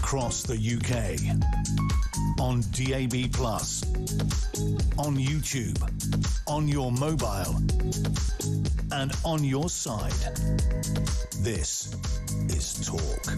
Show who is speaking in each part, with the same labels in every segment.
Speaker 1: across the UK, on DAB+, on YouTube, on your mobile, and on your side. This is Talk.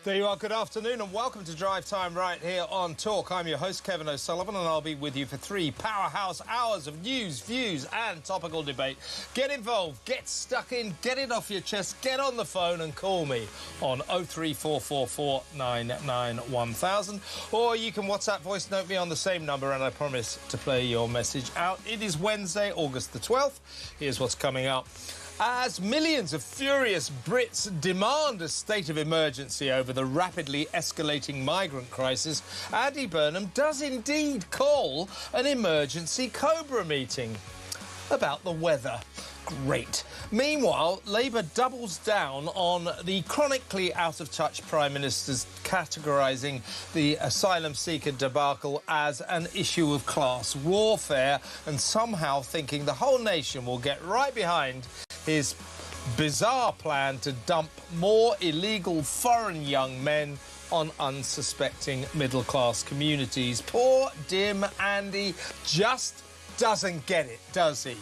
Speaker 2: There you are, good afternoon and welcome to Drive Time right here on Talk. I'm your host, Kevin O'Sullivan, and I'll be with you for 3 powerhouse hours of news, views and topical debate. Get involved, get stuck in, get it off your chest, get on the phone and call me on 03444 99 1000, or you can WhatsApp voice note me on the same number and I promise to play your message out. It is Wednesday, August the 12th. Here's what's coming up. As millions of furious Brits demand a state of emergency over the rapidly escalating migrant crisis, Andy Burnham does indeed call an emergency Cobra meeting about the weather. Great. Meanwhile, Labour doubles down on the chronically out-of-touch Prime Minister's categorising the asylum seeker debacle as an issue of class warfare and somehow thinking the whole nation will get right behind his bizarre plan to dump more illegal foreign young men on unsuspecting middle-class communities. Poor, dim Andy just doesn't get it, does he?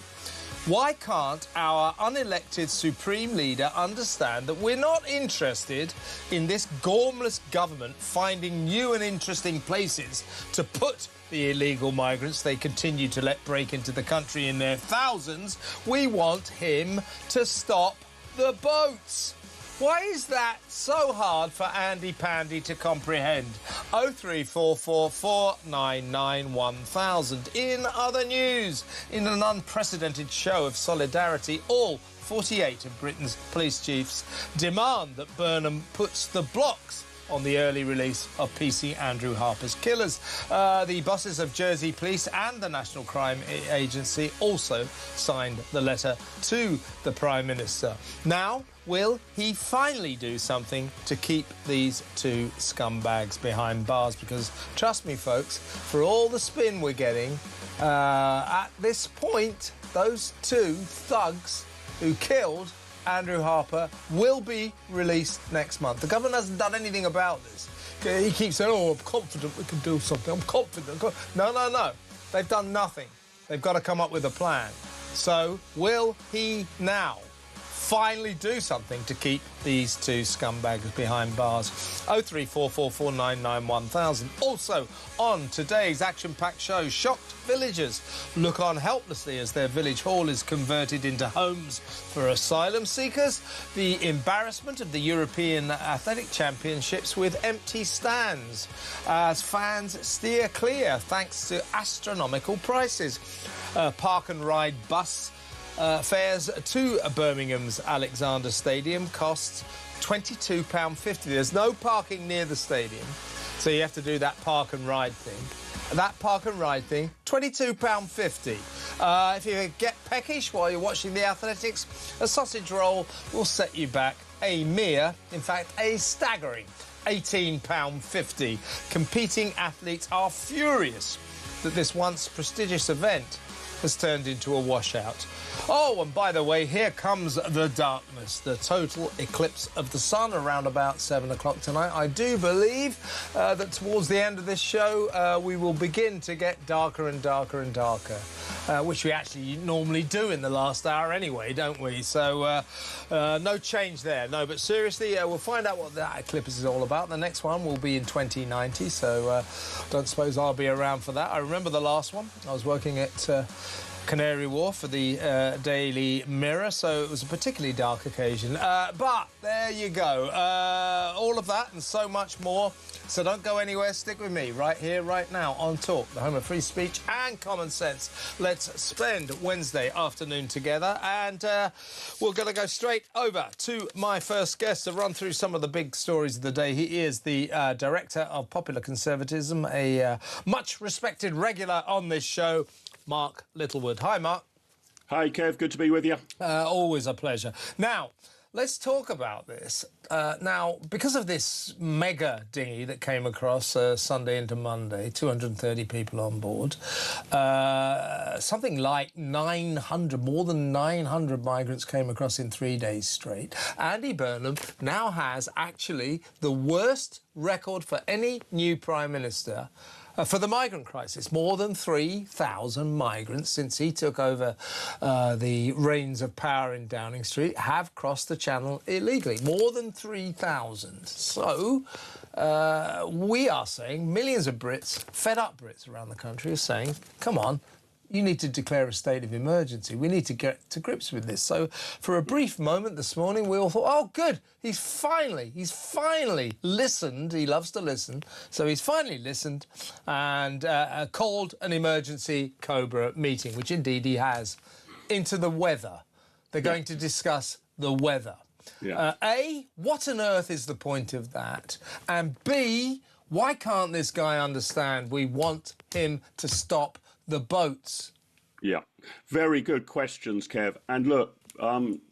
Speaker 2: Why can't our unelected Supreme Leader understand that we're not interested in this gormless government finding new and interesting places to put the illegal migrants they continue to let break into the country in their thousands? We want him to stop the boats. Why is that so hard for Andy Pandy to comprehend? 03444 99 1000. In other news, in an unprecedented show of solidarity, all 48 of Britain's police chiefs demand that Burnham puts the blocks on the early release of PC Andrew Harper's killers. The bosses of Jersey Police and the National Crime Agency also signed the letter to the Prime Minister. Now, will he finally do something to keep these two scumbags behind bars? Because, trust me, folks, for all the spin we're getting, at this point, those two thugs who killed Andrew Harper will be released next month. The government hasn't done anything about this. He keeps saying, oh, I'm confident we can do something. I'm confident. No. They've done nothing. They've got to come up with a plan. So will he now finally do something to keep these two scumbags behind bars? 03444 99 1000. Also, on today's action-packed show, shocked villagers look on helplessly as their village hall is converted into homes for asylum seekers. The embarrassment of the European Athletic Championships with empty stands as fans steer clear thanks to astronomical prices. Park and ride bus fares to Birmingham's Alexander Stadium costs £22.50. There's no parking near the stadium, so you have to do that park and ride thing. That park and ride thing, £22.50. If you get peckish while you're watching the athletics, a sausage roll will set you back a mere, in fact, a staggering £18.50. Competing athletes are furious that this once prestigious event has turned into a washout. Oh, and by the way, here comes the darkness, the total eclipse of the sun around about 7 o'clock tonight. I do believe that towards the end of this show, we will begin to get darker and darker and darker, which we actually normally do in the last hour anyway, don't we? So no change there. No, but seriously, we'll find out what that eclipse is all about. The next one will be in 2090, so don't suppose I'll be around for that. I remember the last one. I was working at Canary Wharf for the Daily Mirror, so it was a particularly dark occasion. But there you go. All of that and so much more. So don't go anywhere. Stick with me right here, right now on Talk, the home of free speech and common sense. Let's spend Wednesday afternoon together, and we're going to go straight over to my first guest to run through some of the big stories of the day. He is the Director of Popular Conservatism, a much-respected regular on this show, Mark Littlewood. Hi, Mark.
Speaker 3: Hi, Kev. Good to be with you.
Speaker 2: Always a pleasure. Now, let's talk about this. Now, because of this mega dinghy that came across Sunday into Monday, 230 people on board, something like 900, more than 900 migrants came across in 3 days straight. Andy Burnham now has actually the worst record for any new Prime Minister for the migrant crisis. More than 3,000 migrants since he took over the reins of power in Downing Street have crossed the Channel illegally. More than 3,000. So we are saying, millions of Brits, fed up Brits around the country, are saying, come on, you need to declare a state of emergency. We need to get to grips with this. So for a brief moment this morning, we all thought, oh, good, he's finally listened. He loves to listen. So he's finally listened and called an emergency Cobra meeting, which indeed he has, into the weather. They're going to discuss the weather.
Speaker 3: Yeah.
Speaker 2: A, what on earth is the point of that? And B, why can't this guy understand we want him to stop the boats?
Speaker 3: Yeah, very good questions, Kev. And look,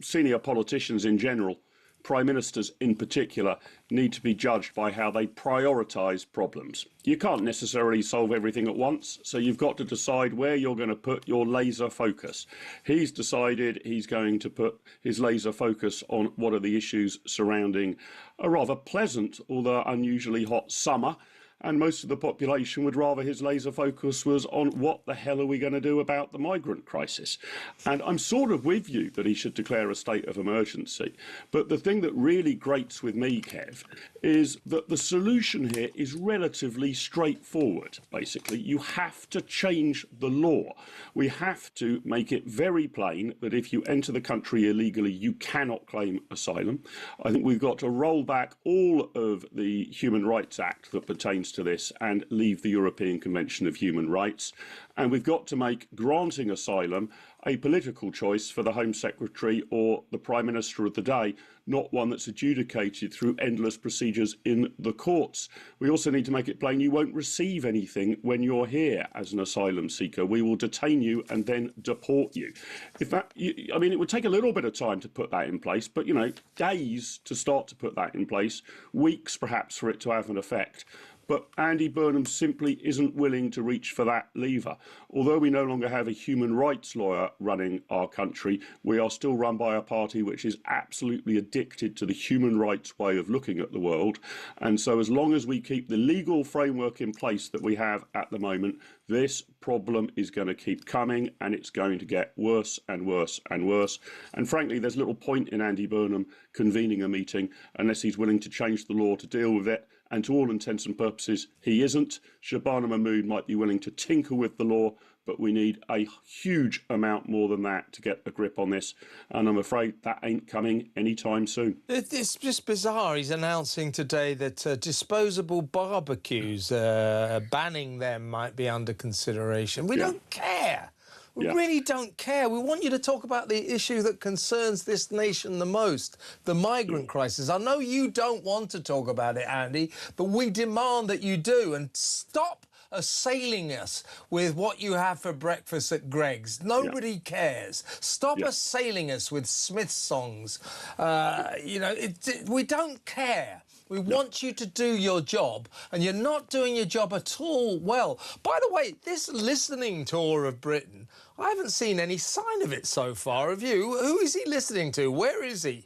Speaker 3: senior politicians in general, prime ministers in particular, need to be judged by how they prioritise problems. You can't necessarily solve everything at once, so you've got to decide where you're going to put your laser focus. He's decided he's going to put his laser focus on what are the issues surrounding a rather pleasant, although unusually hot summer. And most of the population would rather his laser focus was on what the hell are we going to do about the migrant crisis. And I'm sort of with you that he should declare a state of emergency. But the thing that really grates with me, Kev, is that the solution here is relatively straightforward, basically. You have to change the law. We have to make it very plain that if you enter the country illegally, you cannot claim asylum. I think we've got to roll back all of the Human Rights Act that pertains to this and leave the European Convention of Human Rights. And we've got to make granting asylum a political choice for the Home Secretary or the Prime Minister of the day, not one that's adjudicated through endless procedures in the courts. We also need to make it plain you won't receive anything when you're here as an asylum seeker. We will detain you and then deport you. I mean, it would take a little bit of time to put that in place, but, you know, days to start to put that in place, weeks perhaps for it to have an effect. But Andy Burnham simply isn't willing to reach for that lever. Although we no longer have a human rights lawyer running our country, we are still run by a party which is absolutely addicted to the human rights way of looking at the world. And so as long as we keep the legal framework in place that we have at the moment, this problem is going to keep coming and it's going to get worse and worse and worse. And frankly, there's little point in Andy Burnham convening a meeting unless he's willing to change the law to deal with it. And to all intents and purposes, he isn't. Shabana Mahmood might be willing to tinker with the law, but we need a huge amount more than that to get a grip on this. And I'm afraid that ain't coming anytime soon.
Speaker 2: It's just bizarre. He's announcing today that disposable barbecues, banning them might be under consideration. We don't care. We really don't care. We want you to talk about the issue that concerns this nation the most, the migrant crisis. I know you don't want to talk about it, Andy, but we demand that you do. And stop assailing us with what you have for breakfast at Greg's. Nobody cares. Stop assailing us with Smith's songs. You know, we don't care. We want you to do your job, and you're not doing your job at all well. By the way, this listening tour of Britain, I haven't seen any sign of it so far. Have you? Who is he listening to? Where is he?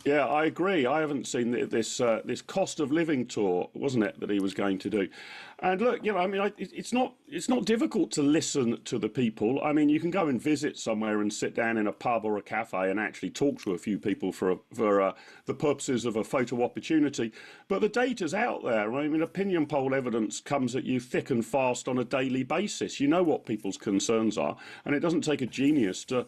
Speaker 3: Yeah, I agree. I haven't seen this cost of living tour, wasn't it, that he was going to do? And look, you know, I mean, it's not difficult to listen to the people. I mean, you can go and visit somewhere and sit down in a pub or a cafe and actually talk to a few people for the purposes of a photo opportunity. But the data's out there. I mean, opinion poll evidence comes at you thick and fast on a daily basis. You know what people's concerns are, and it doesn't take a genius to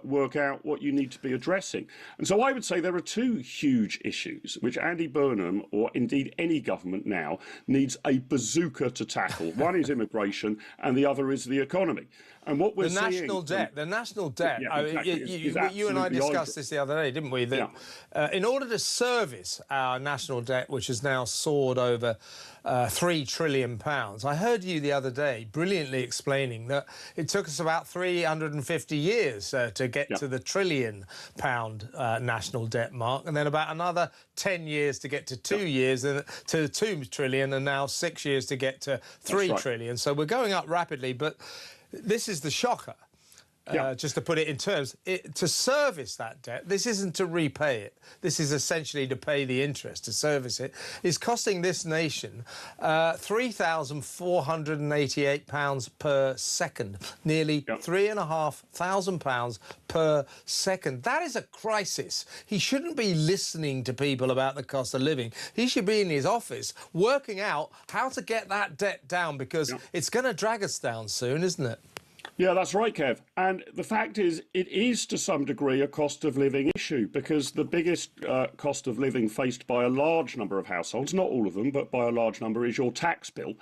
Speaker 3: work out what you need to be addressing. And so I would say there are two huge issues which Andy Burnham, or indeed any government now, needs a bazooka bazooka to tackle. One is immigration, and the other is the economy. And what we're seeing...
Speaker 2: The national debt.
Speaker 3: Yeah,
Speaker 2: I mean,
Speaker 3: exactly.
Speaker 2: you and I discussed this the other day, didn't we? That in order to service our national debt, which has now soared over £3 trillion, I heard you the other day brilliantly explaining that it took us about 350 years to get to the £1 trillion national debt mark, and then about another 10 years to get to 2 years to 2 trillion, and now 6 years to get to 3 trillion. So we're going up rapidly, but this is the shocker. Just to put it in terms, to service that debt, this isn't to repay it. This is essentially to pay the interest, to service it, is costing this nation £3,488 per second, nearly £3,500 per second. That is a crisis. He shouldn't be listening to people about the cost of living. He should be in his office working out how to get that debt down, because it's going to drag us down soon, isn't it?
Speaker 3: Yeah, that's right, Kev. And the fact is, it is to some degree a cost of living issue, because the biggest cost of living faced by a large number of households, not all of them, but by a large number, is your tax bill.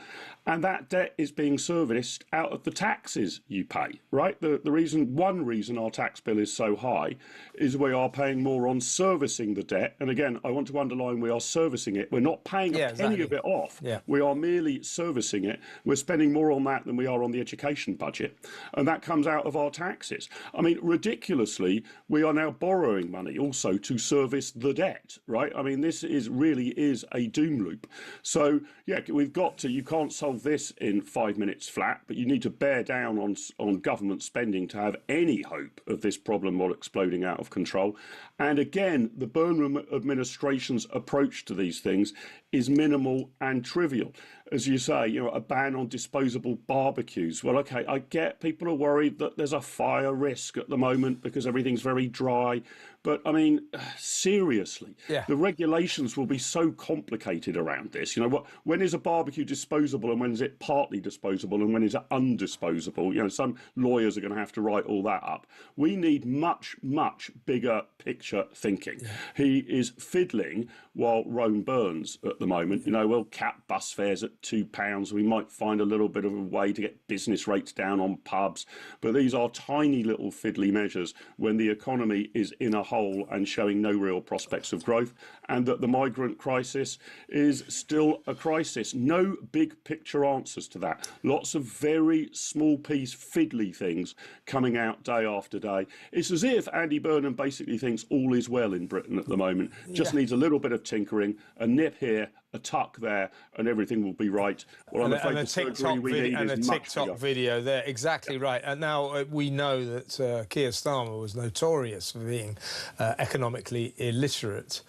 Speaker 3: And that debt is being serviced out of the taxes you pay, right? One reason our tax bill is so high is we are paying more on servicing the debt. And again, I want to underline, we are servicing it. We're not paying a penny of it off. We are merely servicing it. We're spending more on that than we are on the education budget. And that comes out of our taxes. I mean, ridiculously, we are now borrowing money also to service the debt, right? I mean, this really is a doom loop. So, yeah, we've got to, you can't solve this in 5 minutes flat, but you need to bear down on government spending to have any hope of this problem not exploding out of control. And again, the Burnham administration's approach to these things is minimal and trivial. As you say, a ban on disposable barbecues. Well, OK, I get people are worried that there's a fire risk at the moment because everything's very dry. But, I mean, seriously, the regulations will be so complicated around this. When is a barbecue disposable and when is it partly disposable and when is it undisposable? Some lawyers are going to have to write all that up. We need much, much bigger picture thinking. He is fiddling while Rome burns at the moment. We'll cap bus fares at £2. We might find a little bit of a way to get business rates down on pubs. But these are tiny little fiddly measures when the economy is in a hole and showing no real prospects of growth, and that the migrant crisis is still a crisis. No big picture answers to that. Lots of very small piece fiddly things coming out day after day. It's as if Andy Burnham basically thinks all is well in Britain at the moment. Just needs a little bit of tinkering, a nip here, a tuck there, and everything will be right. Well, I'm afraid the surgery we need is much bigger.
Speaker 2: Video there, exactly right. And now we know that Keir Starmer was notorious for being economically illiterate.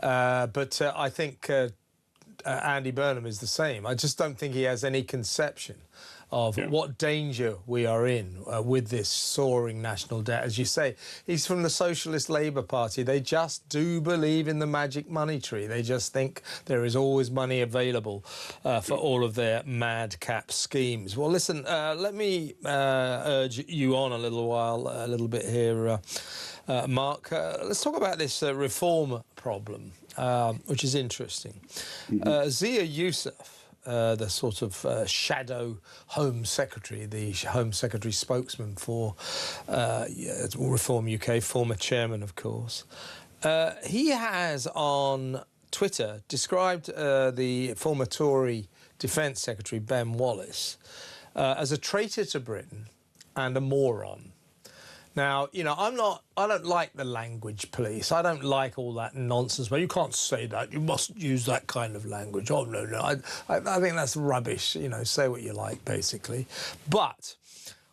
Speaker 2: But I think Andy Burnham is the same. I just don't think he has any conception of what danger we are in with this soaring national debt. As you say, he's from the Socialist Labour Party. They just do believe in the magic money tree. They just think there is always money available for all of their madcap schemes. Well, listen, let me urge you on a little bit here, Mark. Let's talk about this reform problem, which is interesting. Zia Youssef, the sort of shadow Home Secretary, the Home Secretary spokesman for Reform UK, former chairman, of course. He has on Twitter described the former Tory Defence Secretary, Ben Wallace, as a traitor to Britain and a moron. Now, I don't like the language police. I don't like all that nonsense. But you can't say that. You mustn't use that kind of language. Oh, no. I think that's rubbish. Say what you like, basically. But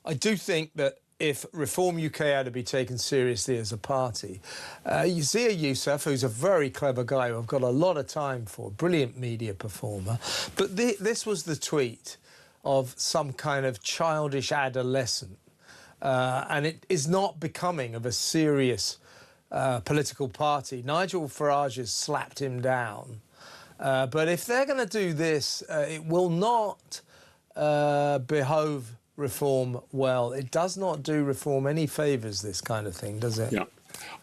Speaker 2: I do think that if Reform UK had to be taken seriously as a party, Zia Youssef, who's a very clever guy who I've got a lot of time for, brilliant media performer, but this was the tweet of some kind of childish adolescent. And it is not becoming of a serious political party. Nigel Farage has slapped him down. But if they're going to do this, it will not behove Reform well. It does not do Reform any favours, this kind of thing, does it?
Speaker 3: Yeah.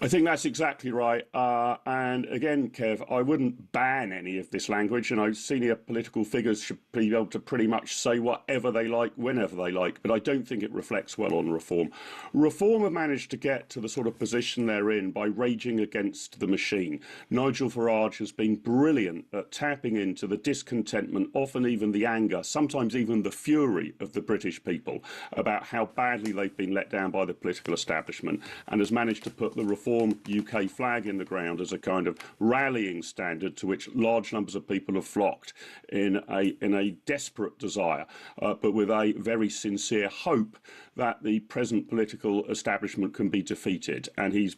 Speaker 3: I think that's exactly right. And again, Kev, I wouldn't ban any of this language. Senior political figures should be able to pretty much say whatever they like, whenever they like. But I don't think it reflects well on Reform. Reform have managed to get to the sort of position they're in by raging against the machine. Nigel Farage has been brilliant at tapping into the discontentment, often even the anger, sometimes even the fury of the British people about how badly they've been let down by the political establishment, and has managed to put the Reform UK flag in the ground as a kind of rallying standard to which large numbers of people have flocked in a desperate desire, but with a very sincere hope that the present political establishment can be defeated. And it's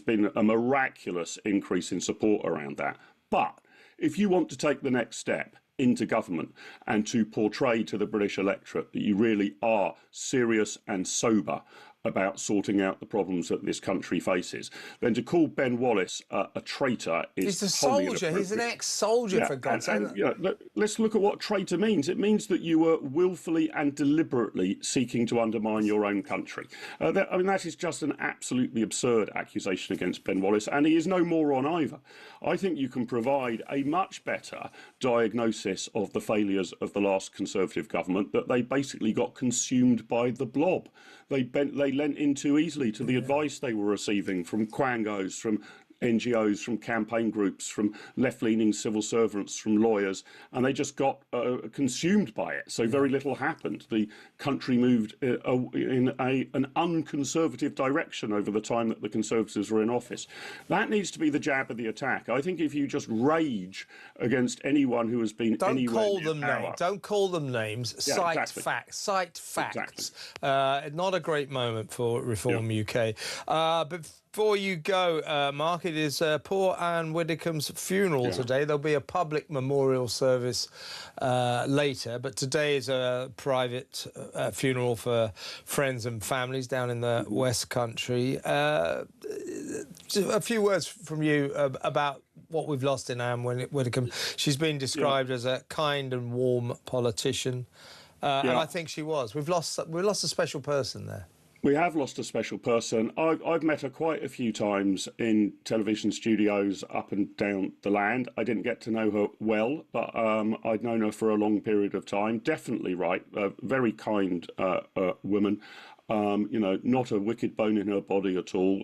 Speaker 3: been a miraculous increase in support around that. But if you want to take the next step into government and to portray to the British electorate that you really are serious and sober about sorting out the problems that this country faces, then to call Ben Wallace a traitor is
Speaker 2: He's a soldier. He's an ex-soldier, for God's sake.
Speaker 3: Let's look at what traitor means. It means that you were willfully and deliberately seeking to undermine your own country. That is just an absolutely absurd accusation against Ben Wallace, and he is no moron either. I think you can provide a much better diagnosis of the failures of the last Conservative government, that they basically got consumed by the blob. They lent in too easily to the advice they were receiving from quangos, from NGOs, from campaign groups, from left-leaning civil servants, from lawyers, and they just got consumed by it. So very little happened. The country moved in an unconservative direction over the time that the Conservatives were in office. That needs to be the jab of the attack. I think if you just rage against anyone who has been anywhere near power...
Speaker 2: Don't call them names. Cite
Speaker 3: exactly.
Speaker 2: facts. Cite facts.
Speaker 3: Exactly.
Speaker 2: Not a great moment for Reform UK. But before you go, Mark, it is poor Anne Widdecombe's funeral today. There'll be a public memorial service later, but today is a private funeral for friends and families down in the West Country. A few words from you about what we've lost in Anne Widdecombe. She's been described as a kind and warm politician, and I think she was. We've lost a special person there.
Speaker 3: We have lost a special person. I've met her quite a few times in television studios up and down the land. I didn't get to know her well, but I'd known her for a long period of time. Definitely right. A very kind woman. Not a wicked bone in her body at all.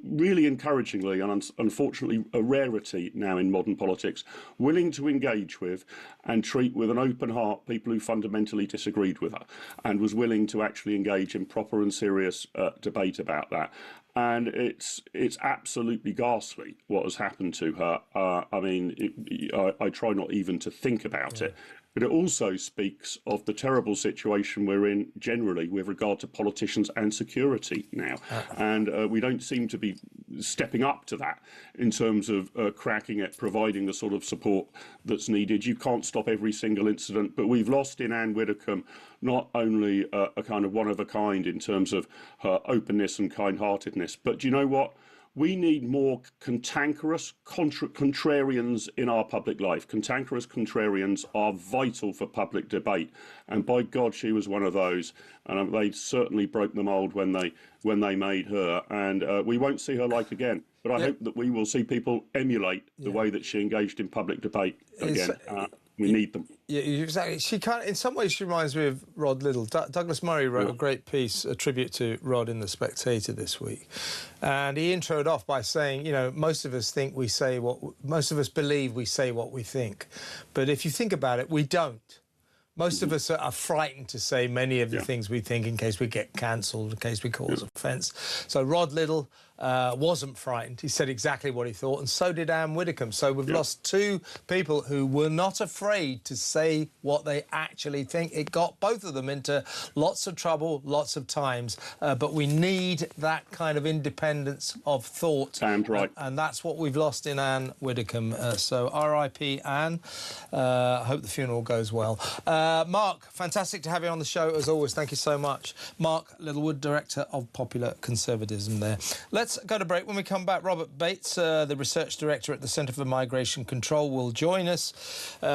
Speaker 3: Really encouragingly, and unfortunately a rarity now in modern politics, willing to engage with and treat with an open heart people who fundamentally disagreed with her, and was willing to actually engage in proper and serious debate about that. And it's absolutely ghastly what has happened to her. I try not even to think about it. But it also speaks of the terrible situation we're in generally with regard to politicians and security now. And we don't seem to be stepping up to that in terms of cracking it, providing the sort of support that's needed. You can't stop every single incident, but we've lost in Anne Widdecombe not only a kind of one of a kind in terms of her openness and kind-heartedness, but do you know what? We need more cantankerous contrarians in our public life. Cantankerous contrarians are vital for public debate, and by God, she was one of those. And they certainly broke the mould when they made her, and we won't see her like again. But I hope that we will see people emulate the way that she engaged in public debate again. We need them.
Speaker 2: Yeah, exactly. She in some ways, she reminds me of Rod Liddle. Douglas Murray wrote a great piece, a tribute to Rod in The Spectator this week. And he introed off by saying, most of us think we say most of us believe we say what we think. But if you think about it, we don't. Most of us are frightened to say many of the things we think in case we get cancelled, in case we cause offence. So Rod Liddle wasn't frightened. He said exactly what he thought, and so did Anne Widdecombe. So we've lost two people who were not afraid to say what they actually think. It got both of them into lots of trouble, lots of times, but we need that kind of independence of thought.
Speaker 3: Damn right.
Speaker 2: And that's what we've lost in Anne Widdecombe. So R.I.P. Anne. Hope the funeral goes well. Mark, fantastic to have you on the show, as always. Thank you so much. Mark Littlewood, Director of Popular Conservatism there. Let's go to break. When we come back, Robert Bates, the Research Director at the Centre for Migration Control, will join us.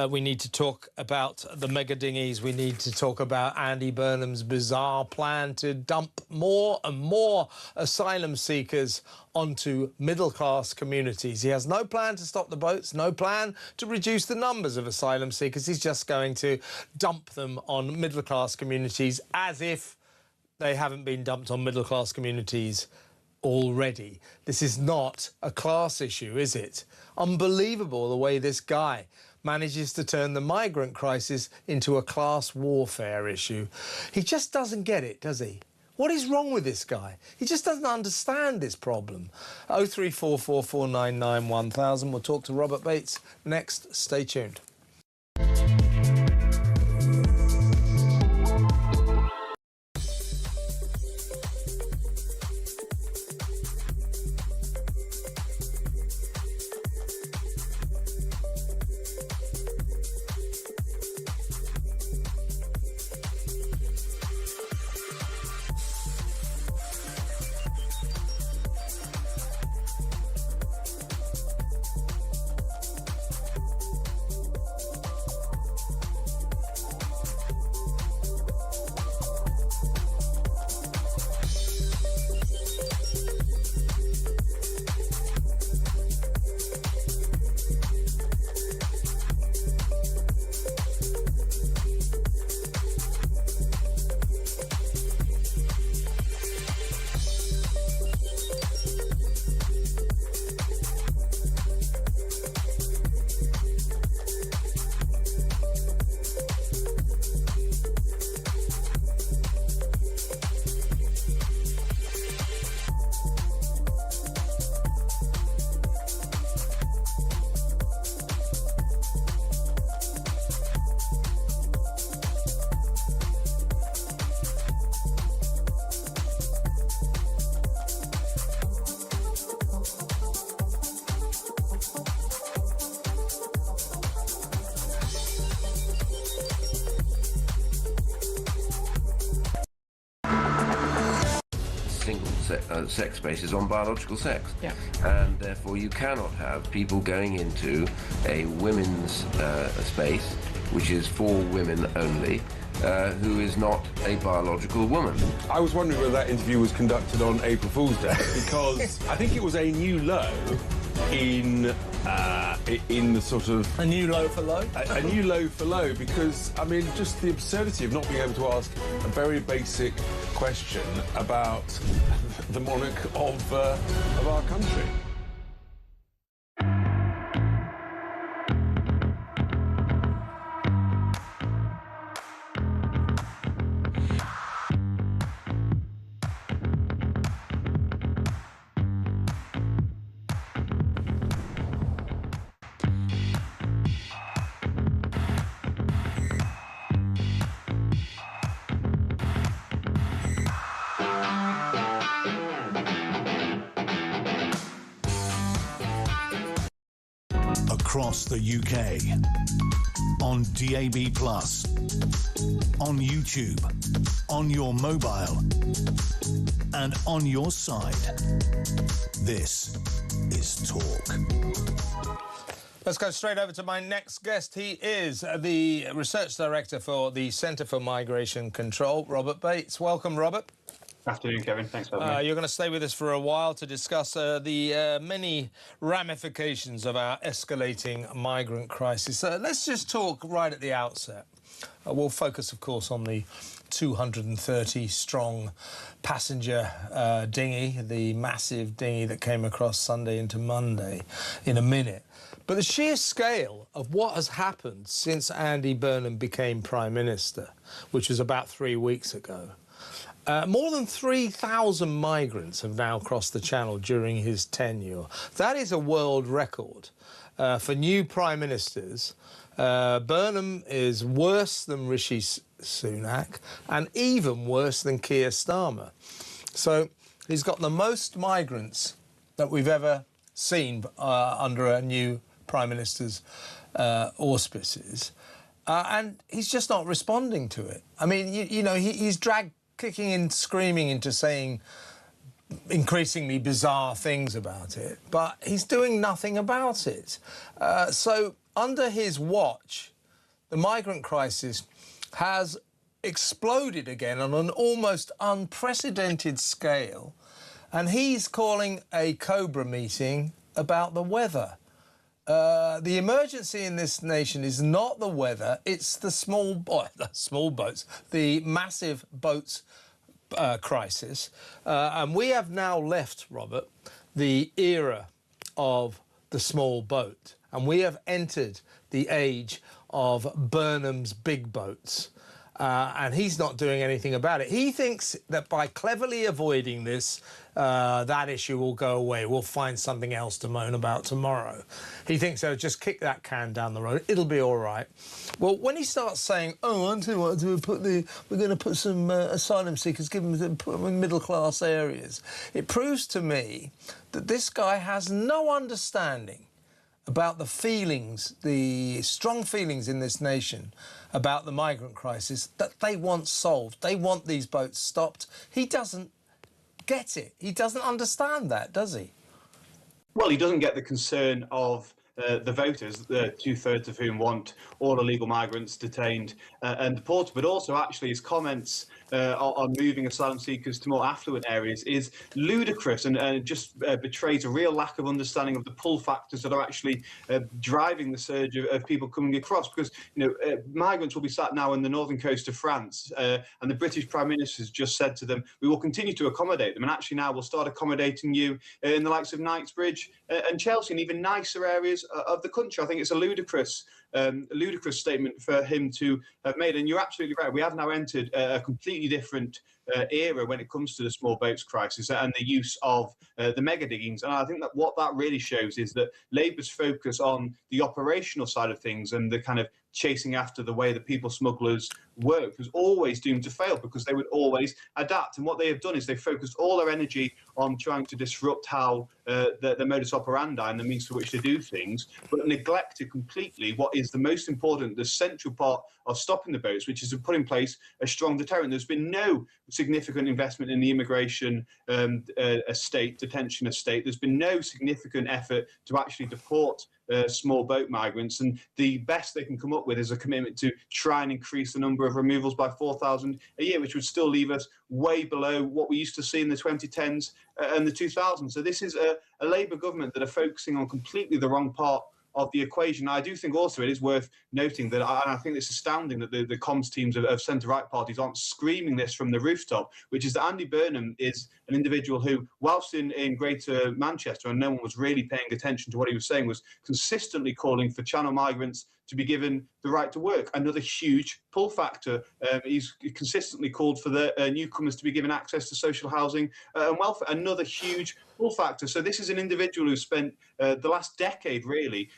Speaker 2: We need to talk about the mega dinghies. We need to talk about Andy Burnham's bizarre plan to dump more and more asylum seekers onto middle-class communities. He has no plan to stop the boats, no plan to reduce the numbers of asylum seekers. He's just going to dump them on middle-class communities as if they haven't been dumped on middle-class communities already. This is not a class issue, is it? Unbelievable the way this guy manages to turn the migrant crisis into a class warfare issue. He just doesn't get it, does he? What is wrong with this guy? He just doesn't understand this problem. 03444991000. We'll talk to Robert Bates next. Stay tuned.
Speaker 4: Sex basis on biological sex.
Speaker 5: Yeah.
Speaker 4: And therefore you cannot have people going into a women's space, which is for women only, who is not a biological woman.
Speaker 6: I was wondering whether that interview was conducted on April Fool's Day, because I think it was a new low in the sort of...
Speaker 2: A new low for low?
Speaker 6: A new low for low, because, I mean, just the absurdity of not being able to ask a very basic question about the monarch of our country.
Speaker 1: Across the UK, on DAB+, on YouTube, on your mobile, and on your side. This is Talk.
Speaker 2: Let's go straight over to my next guest. He is the Research Director for the Centre for Migration Control, Robert Bates. Welcome, Robert.
Speaker 7: Afternoon, Kevin. Thanks for having me.
Speaker 2: You're going to stay with us for a while to discuss the many ramifications of our escalating migrant crisis. Let's just talk right at the outset. We'll focus, of course, on the 230-strong passenger dinghy, the massive dinghy that came across Sunday into Monday, in a minute. But the sheer scale of what has happened since Andy Burnham became Prime Minister, which was about 3 weeks ago, more than 3,000 migrants have now crossed the Channel during his tenure. That is a world record for new Prime Ministers. Burnham is worse than Rishi Sunak and even worse than Keir Starmer. So he's got the most migrants that we've ever seen under a new Prime Minister's auspices. and he's just not responding to it. I mean, he's dragged kicking and screaming into saying increasingly bizarre things about it, but he's doing nothing about it. So under his watch, the migrant crisis has exploded again on an almost unprecedented scale, and he's calling a Cobra meeting about the weather. The emergency in this nation is not the weather, it's the small boats, the massive boats crisis. And we have now left, Robert, the era of the small boat, and we have entered the age of Burnham's big boats. And he's not doing anything about it. He thinks that by cleverly avoiding this, that issue will go away. We'll find something else to moan about tomorrow. He thinks they'll just kick that can down the road. It'll be all right. Well, when he starts saying, "Oh, I'm telling you what, we're going to put some asylum seekers, put them in middle-class areas," it proves to me that this guy has no understanding about the feelings, the strong feelings in this nation about the migrant crisis that they want solved. They want these boats stopped. He doesn't get it. He doesn't understand that, does he?
Speaker 7: Well, he doesn't get the concern of the voters, two-thirds of whom want all illegal migrants detained and deported, but also actually his comments on moving asylum seekers to more affluent areas is ludicrous and just betrays a real lack of understanding of the pull factors that are actually driving the surge of people coming across. Because migrants will be sat now on the northern coast of France, and the British Prime Minister has just said to them, "We will continue to accommodate them, and actually now we'll start accommodating you in the likes of Knightsbridge and Chelsea and even nicer areas of the country." I think it's a ludicrous statement for him to have made. And you're absolutely right. We have now entered a completely different era when it comes to the small boats crisis and the use of the mega diggings. And I think that what that really shows is that Labour's focus on the operational side of things and the kind of chasing after the way that people smugglers work was always doomed to fail, because they would always adapt. And what they have done is they've focused all their energy on trying to disrupt how the modus operandi and the means to which they do things, but neglected completely what is the most important, the central part of stopping the boats, which is to put in place a strong deterrent. There's been no significant investment in the immigration detention estate. There's been no significant effort to actually deport small boat migrants, and the best they can come up with is a commitment to try and increase the number of removals by 4,000 a year, which would still leave us way below what we used to see in the 2010s and the 2000s. So this is a Labour government that are focusing on completely the wrong part of the equation. I do think also it is worth noting that, and I think it's astounding that the comms teams of centre-right parties aren't screaming this from the rooftop, which is that Andy Burnham is an individual who, whilst in Greater Manchester, and no one was really paying attention to what he was saying, was consistently calling for channel migrants to be given the right to work. Another huge pull factor. He's consistently called for the newcomers to be given access to social housing and welfare. Another huge pull factor. So this is an individual who spent the last decade really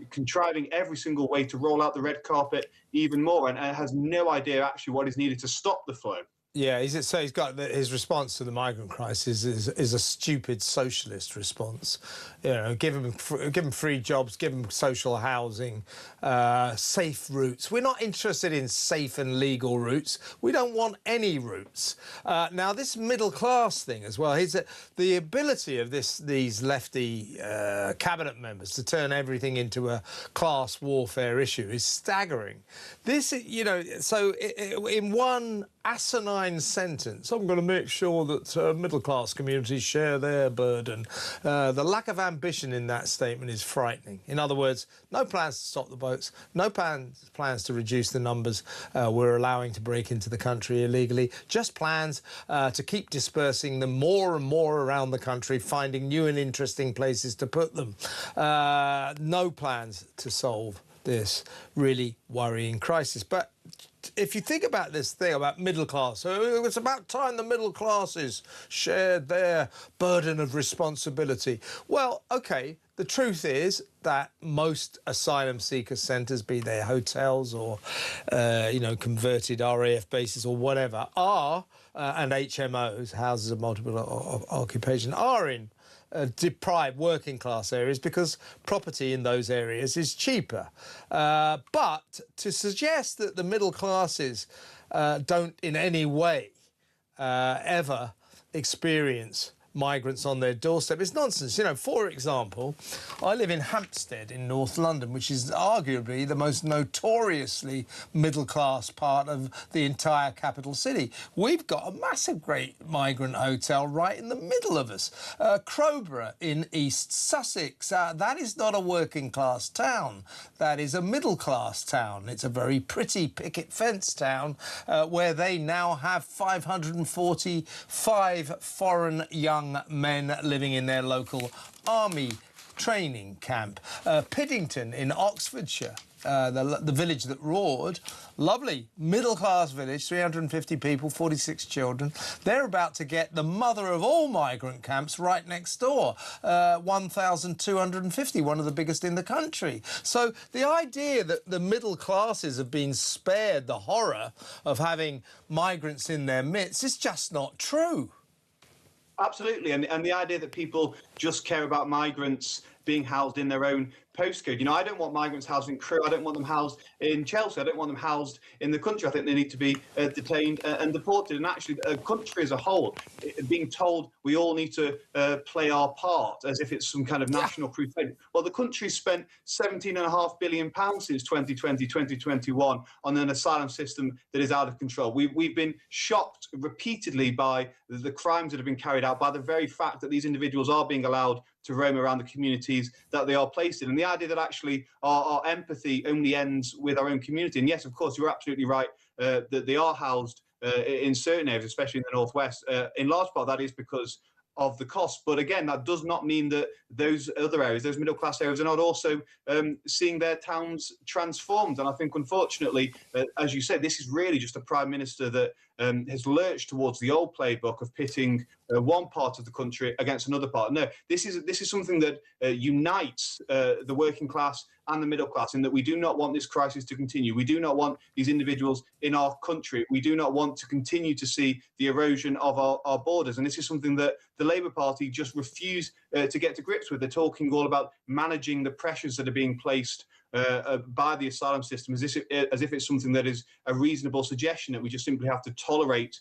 Speaker 7: contriving every single way to roll out the red carpet even more, and has no idea actually what is needed to stop the flow.
Speaker 2: Yeah, he's got his response to the migrant crisis is a stupid socialist response. Give them free jobs, give them social housing, safe routes. We're not interested in safe and legal routes. We don't want any routes. Now, this middle class thing as well. The ability of these lefty cabinet members to turn everything into a class warfare issue is staggering. This, so in one asinine sentence, I'm going to make sure that middle-class communities share their burden. The lack of ambition in that statement is frightening. In other words, no plans to stop the boats, no plans to reduce the numbers we're allowing to break into the country illegally, just plans to keep dispersing them more and more around the country, finding new and interesting places to put them. No plans to solve this really worrying crisis. But if you think about this thing about middle class, it's about time the middle classes shared their burden of responsibility. Well, OK, the truth is that most asylum seeker centres, be they hotels or, converted RAF bases or whatever, are, and HMOs, houses of multiple occupation, are in deprived working class areas because property in those areas is cheaper. But to suggest that the middle classes don't in any way ever experience migrants on their doorstep is nonsense. You know, for example, I live in Hampstead in North London, which is arguably the most notoriously middle-class part of the entire capital city. We've got a massive great migrant hotel right in the middle of us. Crowborough in East Sussex, that is not a working-class town. That is a middle-class town. It's a very pretty picket fence town where they now have 545 foreign young men living in their local army training camp. Piddington in Oxfordshire, the village that roared, lovely middle-class village, 350 people, 46 children. They're about to get the mother of all migrant camps right next door, 1,250, one of the biggest in the country. So the idea that the middle classes have been spared the horror of having migrants in their midst is just not true.
Speaker 7: Absolutely, and the idea that people just care about migrants being housed in their own postcode. You know, I don't want migrants housed in Crewe. I don't want them housed in Chelsea. I don't want them housed in the country. I think they need to be detained and deported. And actually, a country as a whole, being told we all need to play our part as if it's some kind of national crusade. Well, the country's spent £17.5 billion since 2020, 2021 on an asylum system that is out of control. We've been shocked repeatedly by the crimes that have been carried out, by the very fact that these individuals are being allowed to roam around the communities that they are placed in. And the idea that actually our empathy only ends with our own community. And yes, of course, you're absolutely right that they are housed in certain areas, especially in the northwest. In large part, that is because of the cost. But again, that does not mean that those other areas, those middle class areas, are not also seeing their towns transformed. And I think, unfortunately, as you said, this is really just a prime minister that has lurched towards the old playbook of pitting one part of the country against another part. No, this is something that unites the working class and the middle class, in that we do not want this crisis to continue. We do not want these individuals in our country. We do not want to continue to see the erosion of our borders. And this is something that the Labour Party just refuse to get to grips with. They're talking all about managing the pressures that are being placed by the asylum system, as if it's something that is a reasonable suggestion, that we just simply have to tolerate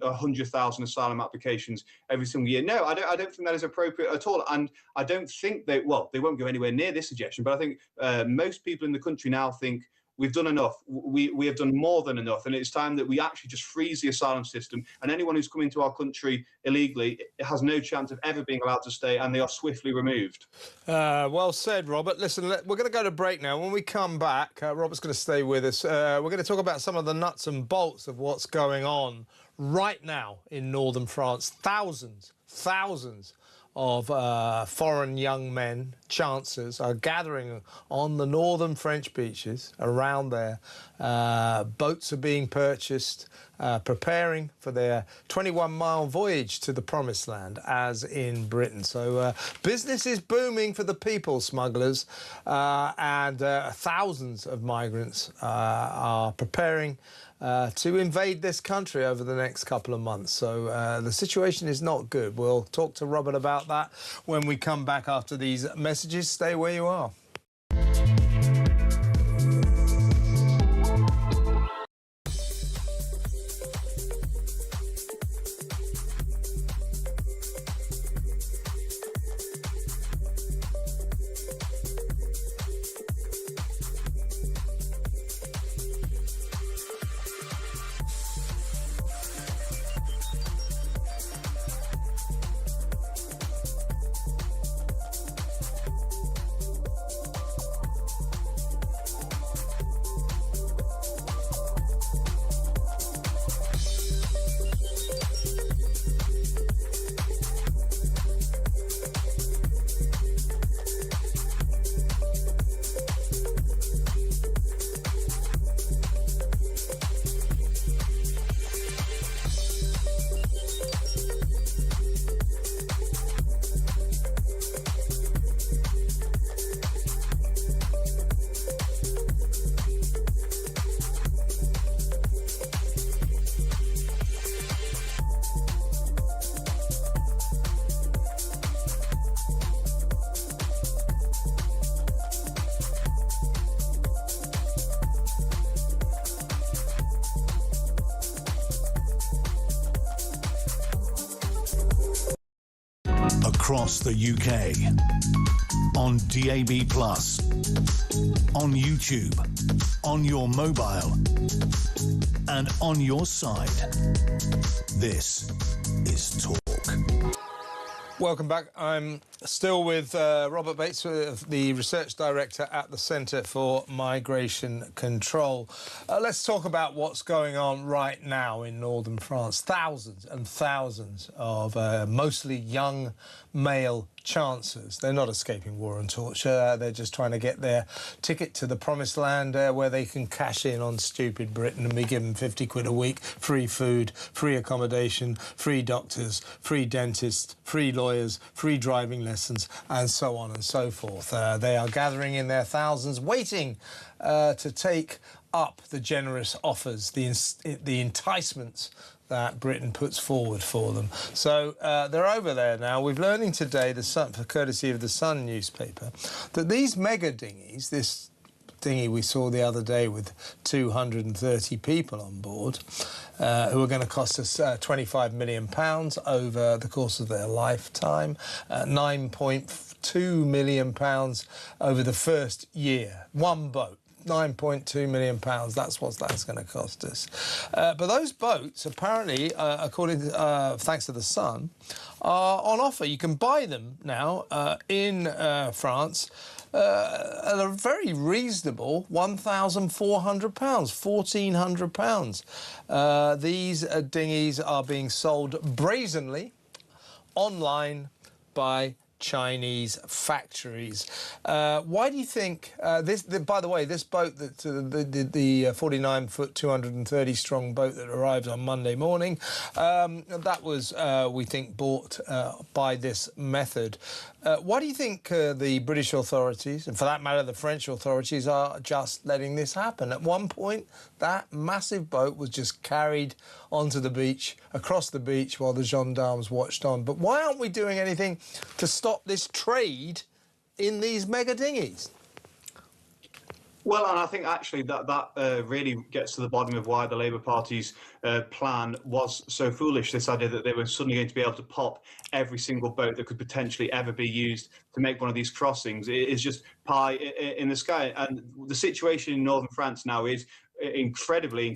Speaker 7: 100,000 asylum applications every single year. No, I don't think that is appropriate at all. And I don't think they won't go anywhere near this suggestion, but I think most people in the country now think we've done enough. We have done more than enough, and it's time that we actually just freeze the asylum system. And anyone who's come into our country illegally has no chance of ever being allowed to stay, and they are swiftly removed.
Speaker 2: Well said, Robert. Listen, we're going to go to break now. When we come back, Robert's going to stay with us. We're going to talk about some of the nuts and bolts of what's going on right now in northern France. Thousands of foreign young men, chancers, are gathering on the northern French beaches around there. Boats are being purchased, preparing for their 21-mile voyage to the promised land, as in Britain. So business is booming for the people smugglers, and thousands of migrants are preparing to invade this country over the next couple of months. So the situation is not good. We'll talk to Robert about that when we come back after these messages. Stay where you are.
Speaker 1: across the UK, on DAB+, on YouTube, on your mobile, and on your side. This is Talk.
Speaker 2: Welcome back. I'm still with Robert Bates, the Research Director at the Centre for Migration Control. Let's talk about what's going on right now in northern France. Thousands and thousands of mostly young male chancers. They're not escaping war and torture. They're just trying to get their ticket to the promised land where they can cash in on stupid Britain and be given 50 quid a week, free food, free accommodation, free doctors, free dentists, free lawyers, free driving lessons, and so on and so forth. They are gathering in their thousands, waiting to take up the generous offers, the enticements that Britain puts forward for them. So they're over there now. We're learning today, the Sun, for courtesy of the Sun newspaper, that these mega dinghies, this dinghy we saw the other day with 230 people on board, who are going to cost us £25 million over the course of their lifetime, £9.2 million over the first year. One boat. £9.2 million, that's what that's going to cost us. But those boats, apparently, according to, thanks to the Sun, are on offer. You can buy them now in France at a very reasonable £1,400, £1,400. These dinghies are being sold brazenly online by Chinese factories. Why do you think by the way, this boat, the 49-foot, 230-strong boat that arrived on Monday morning, that was, we think, bought by this method. Why do you think the British authorities, and for that matter the French authorities, are just letting this happen? At one point, that massive boat was just carried onto the beach, across the beach, while the gendarmes watched on. But why aren't we doing anything to stop this trade in these mega dinghies?
Speaker 7: Well, and I think actually that really gets to the bottom of why the Labour Party's plan was so foolish. This idea that they were suddenly going to be able to pop every single boat that could potentially ever be used to make one of these crossings is just pie in the sky. And the situation in northern France now is incredibly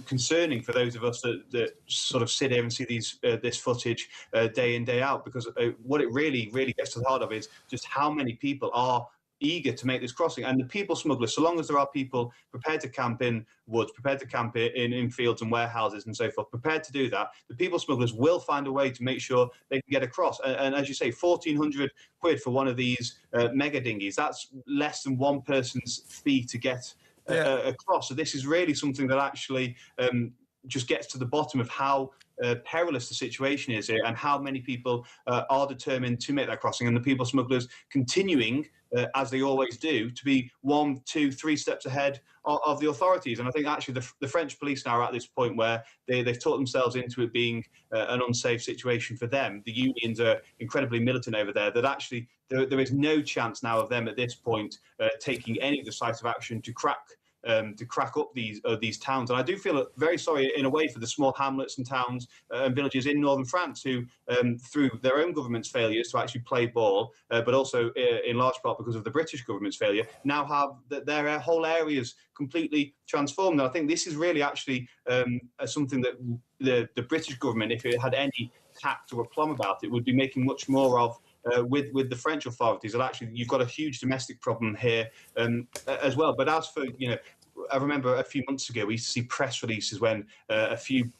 Speaker 7: concerning for those of us that sort of sit here and see this footage day in, day out, because what it really gets to the heart of is just how many people are eager to make this crossing. And the people smugglers, so long as there are people prepared to camp in woods, prepared to camp in fields and warehouses and so forth, prepared to do that, the people smugglers will find a way to make sure they can get across. And as you say, 1,400 quid for one of these mega dinghies, that's less than one person's fee to get across. So this is really something that actually just gets to the bottom of how perilous the situation is here and how many people are determined to make that crossing, and the people smugglers continuing, as they always do, to be 1, 2, 3 steps ahead of the authorities. And I think actually the French police now are at this point where they've talked themselves into it being an unsafe situation for them. The unions are incredibly militant over there, that actually there is no chance now of them at this point taking any decisive action to crack up these towns. And I do feel very sorry in a way for the small hamlets and towns and villages in northern France who, through their own government's failures to actually play ball, but also in large part because of the British government's failure, now have their whole areas completely transformed. And I think this is really actually something that the British government, if it had any tact or aplomb about it, would be making much more of with the French authorities. That actually you've got a huge domestic problem here as well. But as for, I remember a few months ago we used to see press releases when a few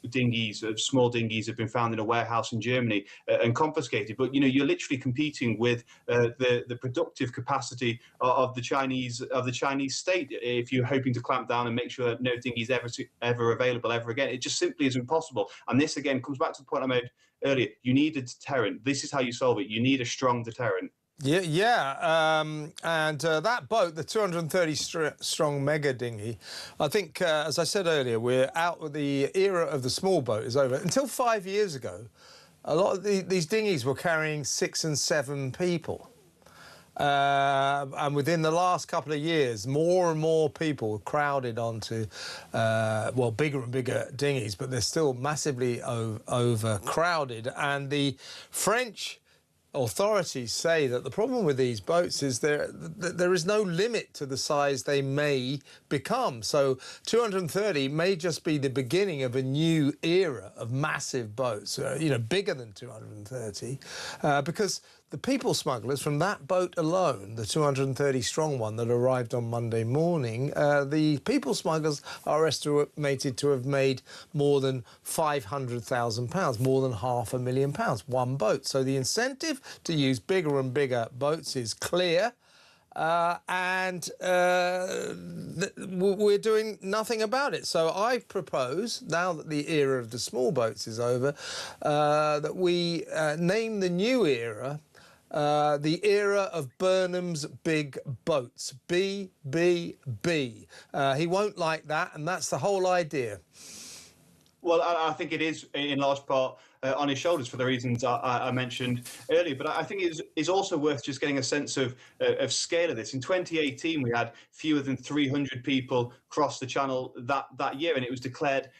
Speaker 7: small dinghies have been found in a warehouse in Germany and confiscated. But you're literally competing with the productive capacity of the Chinese state. If you're hoping to clamp down and make sure that no dinghies ever available ever again, it just simply isn't possible. And this again comes back to the point I made earlier. You need a deterrent. This is how you solve it. You need a strong deterrent.
Speaker 2: Yeah. And that boat, the 230-strong mega dinghy, I think, as I said earlier, we're out with the era of the small boat is over. Until 5 years ago, a lot of these dinghies were carrying 6 and 7 people. And within the last couple of years, more and more people crowded onto, well, bigger and bigger dinghies, but they're still massively overcrowded. And the French authorities say that the problem with these boats is there is no limit to the size they may become. So 230 may just be the beginning of a new era of massive boats, you know, bigger than 230, because the people smugglers from that boat alone, the 230 strong one that arrived on Monday morning, the people smugglers are estimated to have made more than £500,000, more than £500,000, one boat. So the incentive to use bigger and bigger boats is clear. And we're doing nothing about it. So I propose, now that the era of the small boats is over, that we name the new era the era of Burnham's big boats, BBB. He won't like that, and that's the whole idea.
Speaker 7: Well, I think it is in large part on his shoulders for the reasons I mentioned earlier. But I think it's also worth just getting a sense of scale of this. In 2018, we had fewer than 300 people cross the channel that year, and it was declared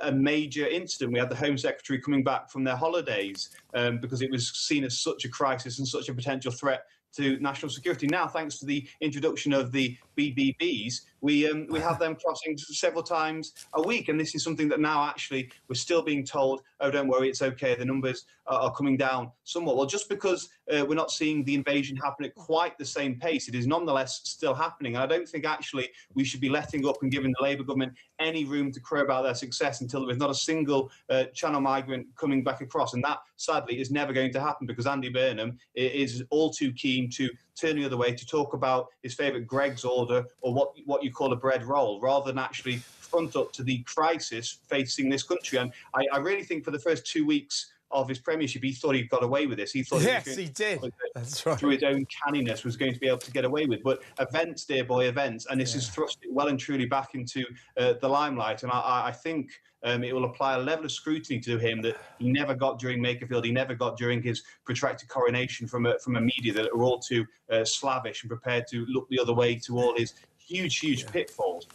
Speaker 7: a major incident. We had the Home Secretary coming back from their holidays because it was seen as such a crisis and such a potential threat to national security. Now, thanks to the introduction of the BBBs, we have them crossing several times a week, and this is something that now actually we're still being told, oh, don't worry, it's okay, the numbers are coming down somewhat. Well, just because we're not seeing the invasion happen at quite the same pace, it is nonetheless still happening. And I don't think actually we should be letting up and giving the Labour government any room to crow about their success until there is not a single Channel migrant coming back across. And that, sadly, is never going to happen because Andy Burnham is all too keen to turn the other way, to talk about his favourite Greg's order or what you call a bread roll, rather than actually front up to the crisis facing this country. And I really think for the first 2 weeks of his premiership, he thought he'd got away with this. He thought
Speaker 2: he did. That's right.
Speaker 7: Through his own canniness, was going to be able to get away with. But events, dear boy, events, and this has thrust it well and truly back into the limelight. And I think it will apply a level of scrutiny to him that he never got during Makerfield. He never got during his protracted coronation from a media that are all too slavish and prepared to look the other way to all his huge pitfalls.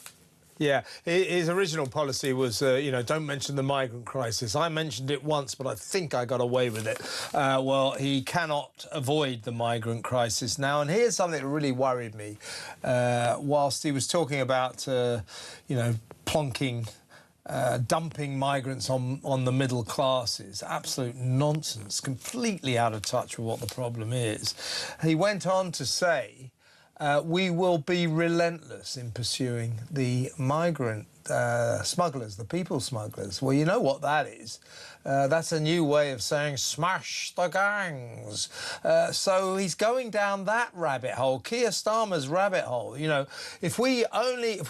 Speaker 2: Yeah, his original policy was, you know, don't mention the migrant crisis. I mentioned it once, but I think I got away with it. Well, he cannot avoid the migrant crisis now. And here's something that really worried me. Whilst he was talking about, you know, plonking, dumping migrants on the middle classes, absolute nonsense, completely out of touch with what the problem is. He went on to say, we will be relentless in pursuing the migrant smugglers, the people smugglers. Well, you know what that is. That's a new way of saying smash the gangs. So he's going down that rabbit hole, Keir Starmer's rabbit hole. You know, if we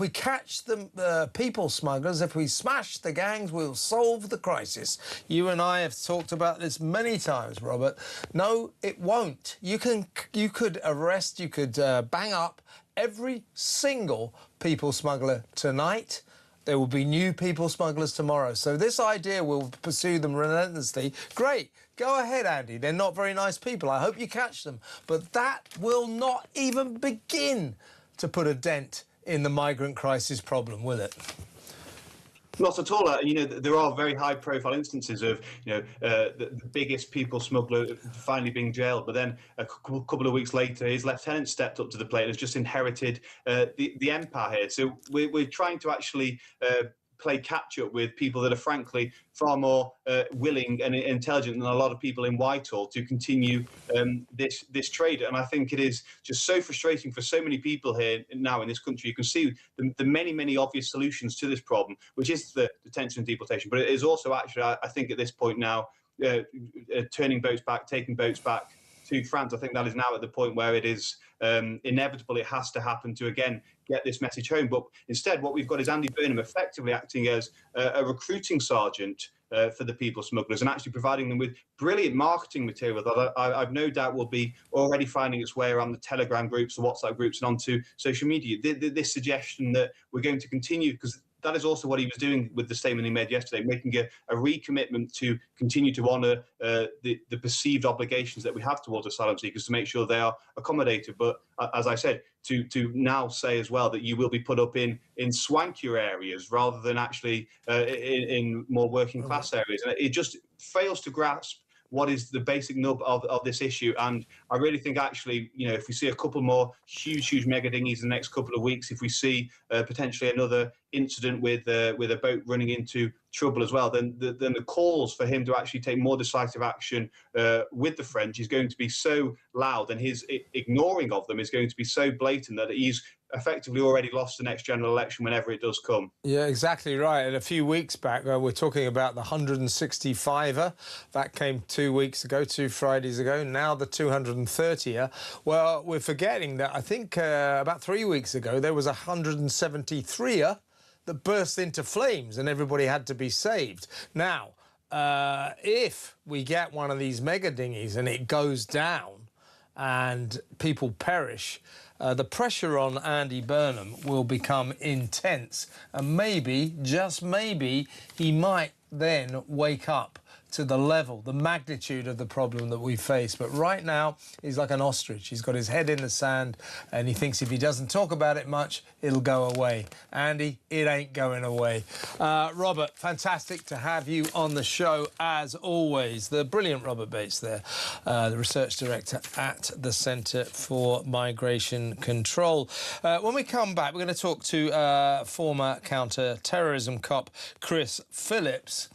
Speaker 2: catch the people smugglers, if we smash the gangs, we'll solve the crisis. You and I have talked about this many times, Robert. No, it won't. You could arrest, you could bang up every single people smuggler tonight. There will be new people smugglers tomorrow. So this idea will pursue them relentlessly. Great. Go ahead, Andy. They're not very nice people. I hope you catch them. But that will not even begin to put a dent in the migrant crisis problem, will it?
Speaker 7: Not at all. You know, there are very high-profile instances of, you know, the biggest people smuggler finally being jailed, but then a couple of weeks later, his lieutenant stepped up to the plate and has just inherited the empire here. So we're trying to actually play catch-up with people that are frankly far more willing and intelligent than a lot of people in Whitehall to continue this trade. And I think it is just so frustrating for so many people here now in this country. You can see the many obvious solutions to this problem, which is the detention and deportation. But it is also actually, I think at this point now, turning boats back, taking boats back to France. I think that is now at the point where it is inevitable. It has to happen to, again, get this message home. But instead, what we've got is Andy Burnham effectively acting as a recruiting sergeant for the people smugglers and actually providing them with brilliant marketing material that I've no doubt will be already finding its way around the Telegram groups, the WhatsApp groups and onto social media. This suggestion that we're going to continue, because that is also what he was doing with the statement he made yesterday, making a recommitment to continue to honour the perceived obligations that we have towards asylum seekers to make sure they are accommodated. But as I said, to now say as well that you will be put up in swankier areas rather than actually in more working class areas, and it just fails to grasp what is the basic nub of this issue. And I really think, actually, if we see a couple more huge mega dinghies in the next couple of weeks, if we see potentially another incident with a boat running into trouble as well, then the calls for him to actually take more decisive action with the French is going to be so loud, and his ignoring of them is going to be so blatant that he's effectively already lost the next general election whenever it does come.
Speaker 2: Yeah, exactly right. And a few weeks back, we're talking about the 165er. That came 2 weeks ago, 2 Fridays ago. Now the 230er. Well, we're forgetting that I think about 3 weeks ago, there was a 173er that burst into flames and everybody had to be saved. Now, if we get one of these mega dinghies and it goes down and people perish, the pressure on Andy Burnham will become intense, and maybe, just maybe, he might then wake up to the level, the magnitude of the problem that we face. But right now, he's like an ostrich. He's got his head in the sand, and he thinks if he doesn't talk about it much, it'll go away. Andy, it ain't going away. Robert, fantastic to have you on the show, as always. The brilliant Robert Bates there, the research director at the Centre for Migration Control. When we come back, we're going to talk to former counter-terrorism cop Chris Phillips,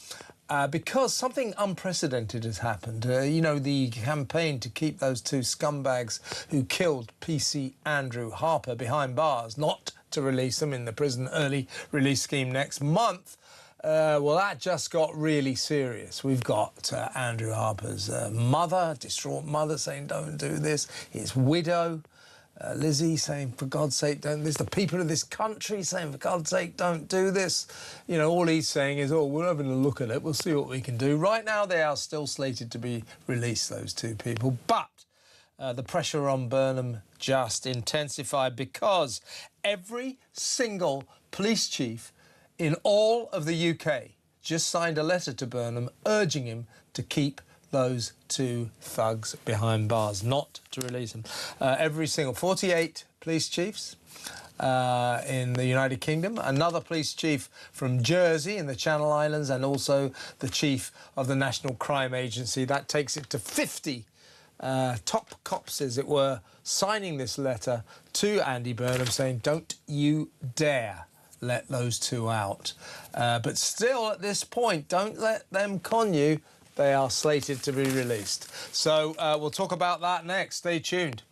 Speaker 2: because something unprecedented has happened. The campaign to keep those 2 scumbags who killed PC Andrew Harper behind bars, not to release them in the prison early release scheme next month. Well, that just got really serious. We've got Andrew Harper's mother, distraught mother, saying, don't do this. His widow, Lizzie, saying, for God's sake, don't do this. The people of this country saying, for God's sake, don't do this. All he's saying is, oh, we're having a look at it. We'll see what we can do. Right now, they are still slated to be released, those 2 people. But the pressure on Burnham just intensified, because every single police chief in all of the UK just signed a letter to Burnham urging him to keep those 2 thugs behind bars, not to release them. Every single 48 police chiefs in the United Kingdom, another police chief from Jersey in the Channel Islands, and also the chief of the National Crime Agency. That takes it to 50 top cops, as it were, signing this letter to Andy Burnham saying, don't you dare let those 2 out. But still, at this point, don't let them con you. They are slated to be released. So we'll talk about that next. Stay tuned.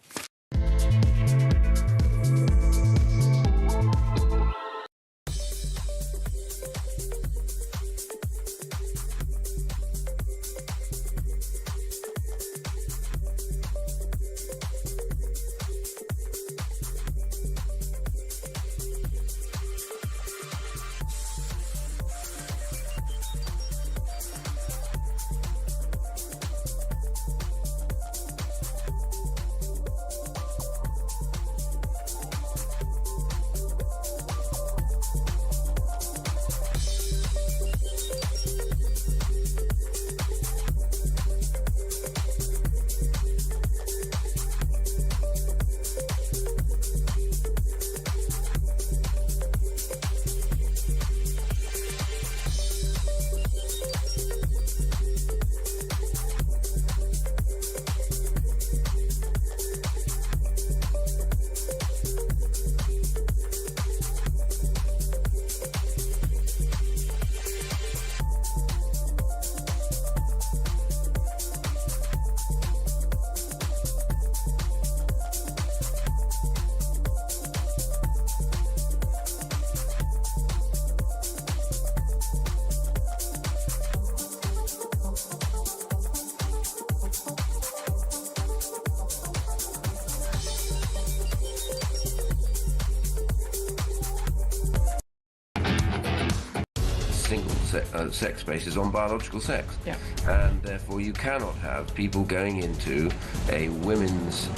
Speaker 4: sex basis on biological sex.
Speaker 5: Yeah.
Speaker 4: And therefore you cannot have people going into a women's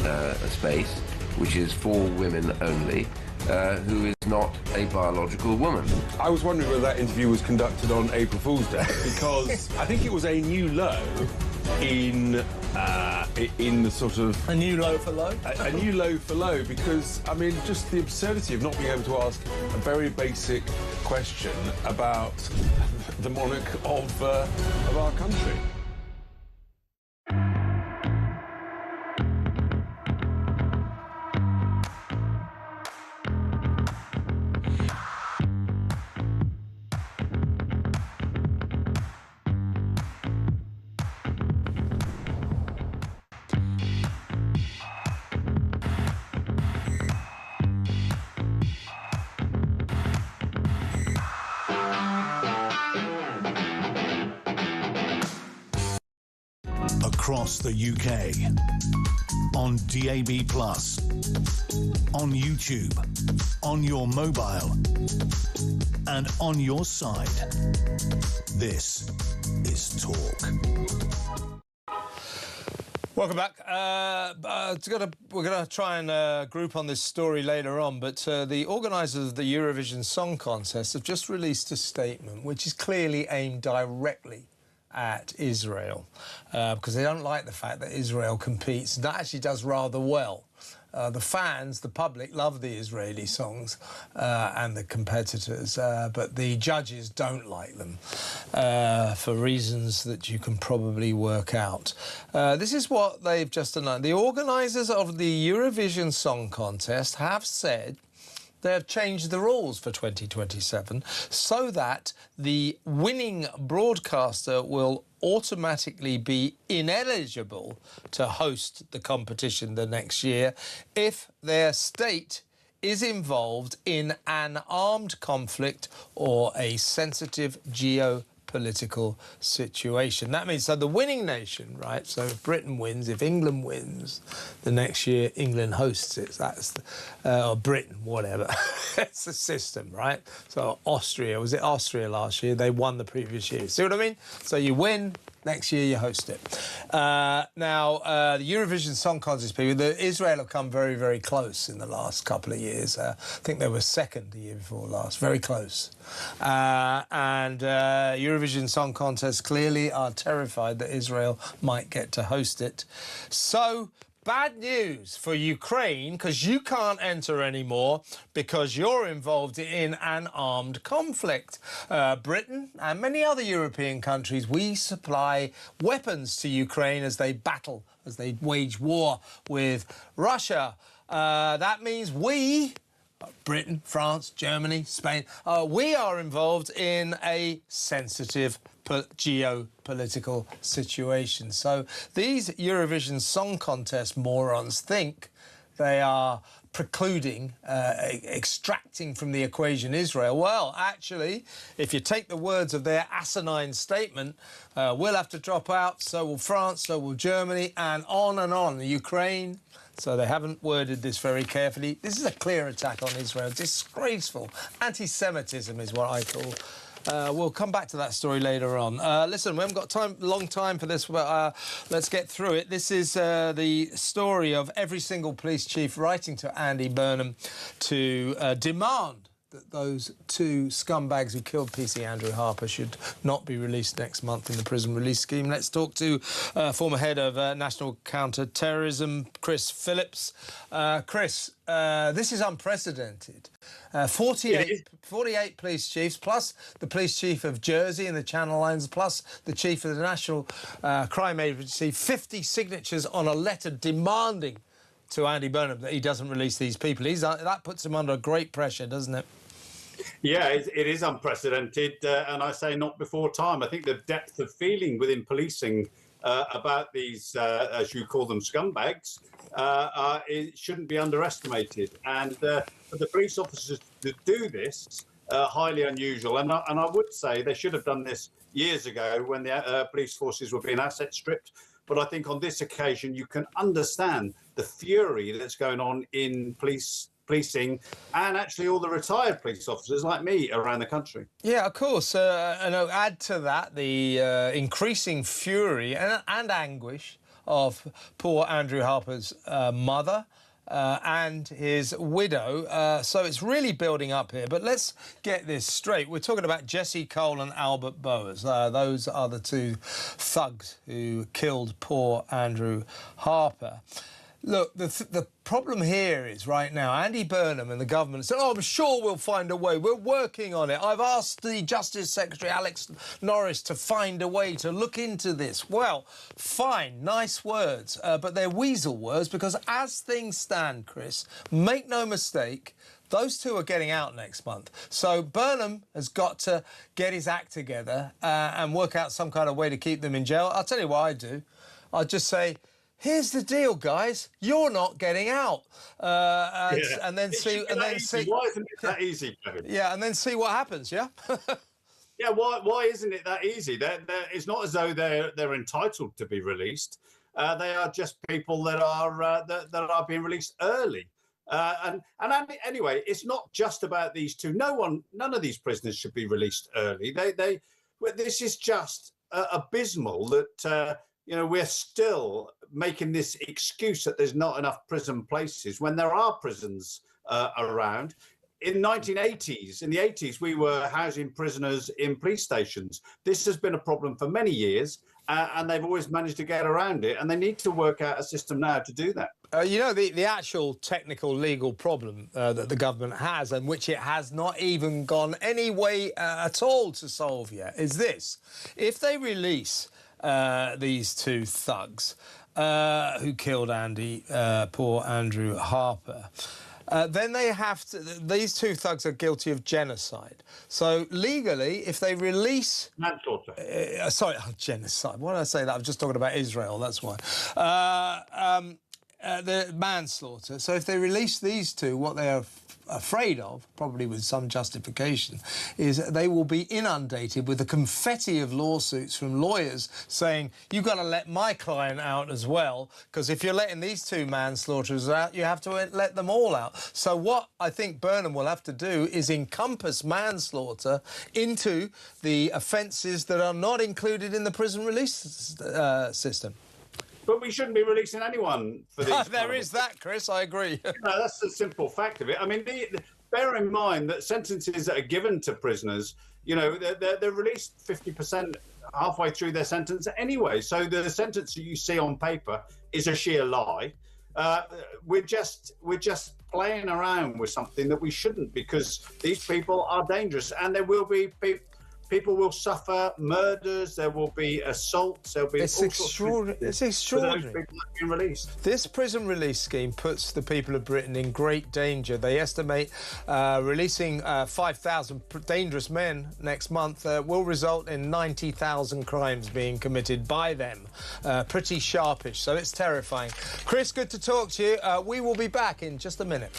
Speaker 4: space, which is for women only, who is not a biological woman.
Speaker 6: I was wondering whether that interview was conducted on April Fool's Day, because I think it was a new low in the sort of...
Speaker 2: A new low for low?
Speaker 6: A new low for low, because, I mean, just the absurdity of not being able to ask a very basic question about the monarch of our country.
Speaker 1: Across the UK, on DAB+, on YouTube, on your mobile, and on your side. This is Talk.
Speaker 2: Welcome back. We're going to try and group on this story later on, but the organisers of the Eurovision Song Contest have just released a statement which is clearly aimed directly at Israel, because they don't like the fact that Israel competes and actually does rather well. The fans, the public, love the Israeli songs and the competitors, but the judges don't like them for reasons that you can probably work out. This is what they've just announced. The organisers of the Eurovision Song Contest have said they have changed the rules for 2027 so that the winning broadcaster will automatically be ineligible to host the competition the next year if their state is involved in an armed conflict or a sensitive geopolitical situation. That means, so the winning nation, right, so if Britain wins, if England wins, the next year England hosts it, that's the, or Britain, whatever. It's the system, right? So Austria, was it Austria last year? They won the previous year. See what I mean? So you win, next year you host it. Now, the Eurovision Song Contest people, Israel have come very, very close in the last couple of years. I think they were second the year before last, very close. And Eurovision Song Contest clearly are terrified that Israel might get to host it. So, bad news for Ukraine, because you can't enter anymore because you're involved in an armed conflict. Britain and many other European countries, we supply weapons to Ukraine as they battle, as they wage war with Russia. That means we, Britain, France, Germany, Spain, we are involved in a sensitive geopolitical situation. So these Eurovision Song Contest morons think they are precluding, extracting from the equation Israel. Well, actually, if you take the words of their asinine statement, we'll have to drop out, so will France, so will Germany, and on and on. Ukraine. So they haven't worded this very carefully. This is a clear attack on Israel. Disgraceful. Anti-Semitism is what I call. We'll come back to that story later on. Listen, we haven't got long time for this, but let's get through it. This is the story of every single police chief writing to Andy Burnham to demand that those two scumbags who killed PC Andrew Harper should not be released next month in the prison release scheme. Let's talk to former head of National Counter-Terrorism, Chris Phillips. Chris, this is unprecedented. 48 police chiefs, plus the police chief of Jersey and the Channel Islands, plus the chief of the National Crime Agency, 50 signatures on a letter demanding to Andy Burnham that he doesn't release these people. That puts him under great pressure, doesn't it?
Speaker 5: Yeah, it is unprecedented, and I say not before time. I think the depth of feeling within policing about these, as you call them, scumbags, it shouldn't be underestimated. And for the police officers to do this, highly unusual. And I would say they should have done this years ago when the police forces were being asset stripped. But I think on this occasion, you can understand the fury that's going on in policing and actually all the retired police officers like me around the country.
Speaker 2: Yeah, of course. And I'll add to that the increasing fury and anguish of poor Andrew Harper's mother and his widow. So it's really building up here. But let's get this straight. We're talking about Jesse Cole and Albert Boas. Those are the two thugs who killed poor Andrew Harper. Look, the problem here is right now, Andy Burnham and the government said, I'm sure we'll find a way. We're working on it. I've asked the Justice Secretary, Alex Norris, to find a way to look into this. Well, fine, nice words, but they're weasel words because as things stand, Chris, make no mistake, those two are getting out next month. So Burnham has got to get his act together and work out some kind of way to keep them in jail. I'll tell you what I'd do. I'd just say, here's the deal, guys. You're not getting out, and then see. Why
Speaker 5: isn't it that easy, Kevin?
Speaker 2: Yeah, and then see what happens. Yeah.
Speaker 5: Yeah. Why isn't it that easy? It's not as though they're entitled to be released. They are just people that are being released early. And anyway, it's not just about these two. None of these prisoners should be released early. This is just abysmal that. We're still making this excuse that there's not enough prison places when there are prisons around. In the 80s, we were housing prisoners in police stations. This has been a problem for many years, and they've always managed to get around it, and they need to work out a system now to do that.
Speaker 2: The actual technical legal problem that the government has, and which it has not even gone any way at all to solve yet, is this. If they release these two thugs who killed poor Andrew Harper. Then they have to. These two thugs are guilty of genocide. So legally, if they release
Speaker 5: manslaughter.
Speaker 2: Genocide. Why did I say that? I'm just talking about Israel. That's why. The manslaughter. So if they release these two, what they are afraid of, probably with some justification, is they will be inundated with a confetti of lawsuits from lawyers saying, you've got to let my client out as well, because if you're letting these two manslaughterers out, you have to let them all out. So what I think Burnham will have to do is encompass manslaughter into the offences that are not included in the prison release system.
Speaker 5: But we shouldn't be releasing anyone for these.
Speaker 2: There is that, Chris. I agree.
Speaker 5: That's the simple fact of it. I mean, bear in mind that sentences that are given to prisoners, they're released 50% halfway through their sentence anyway. So the sentence that you see on paper is a sheer lie. We're just playing around with something that we shouldn't, because these people are dangerous, and there will be people will suffer murders, there will be assaults, there'll be
Speaker 2: It's extraordinary.
Speaker 5: For those people that have been released.
Speaker 2: This prison release scheme puts the people of Britain in great danger. They estimate releasing 5,000 dangerous men next month will result in 90,000 crimes being committed by them. Pretty sharpish, so it's terrifying. Chris, good to talk to you. We will be back in just a minute.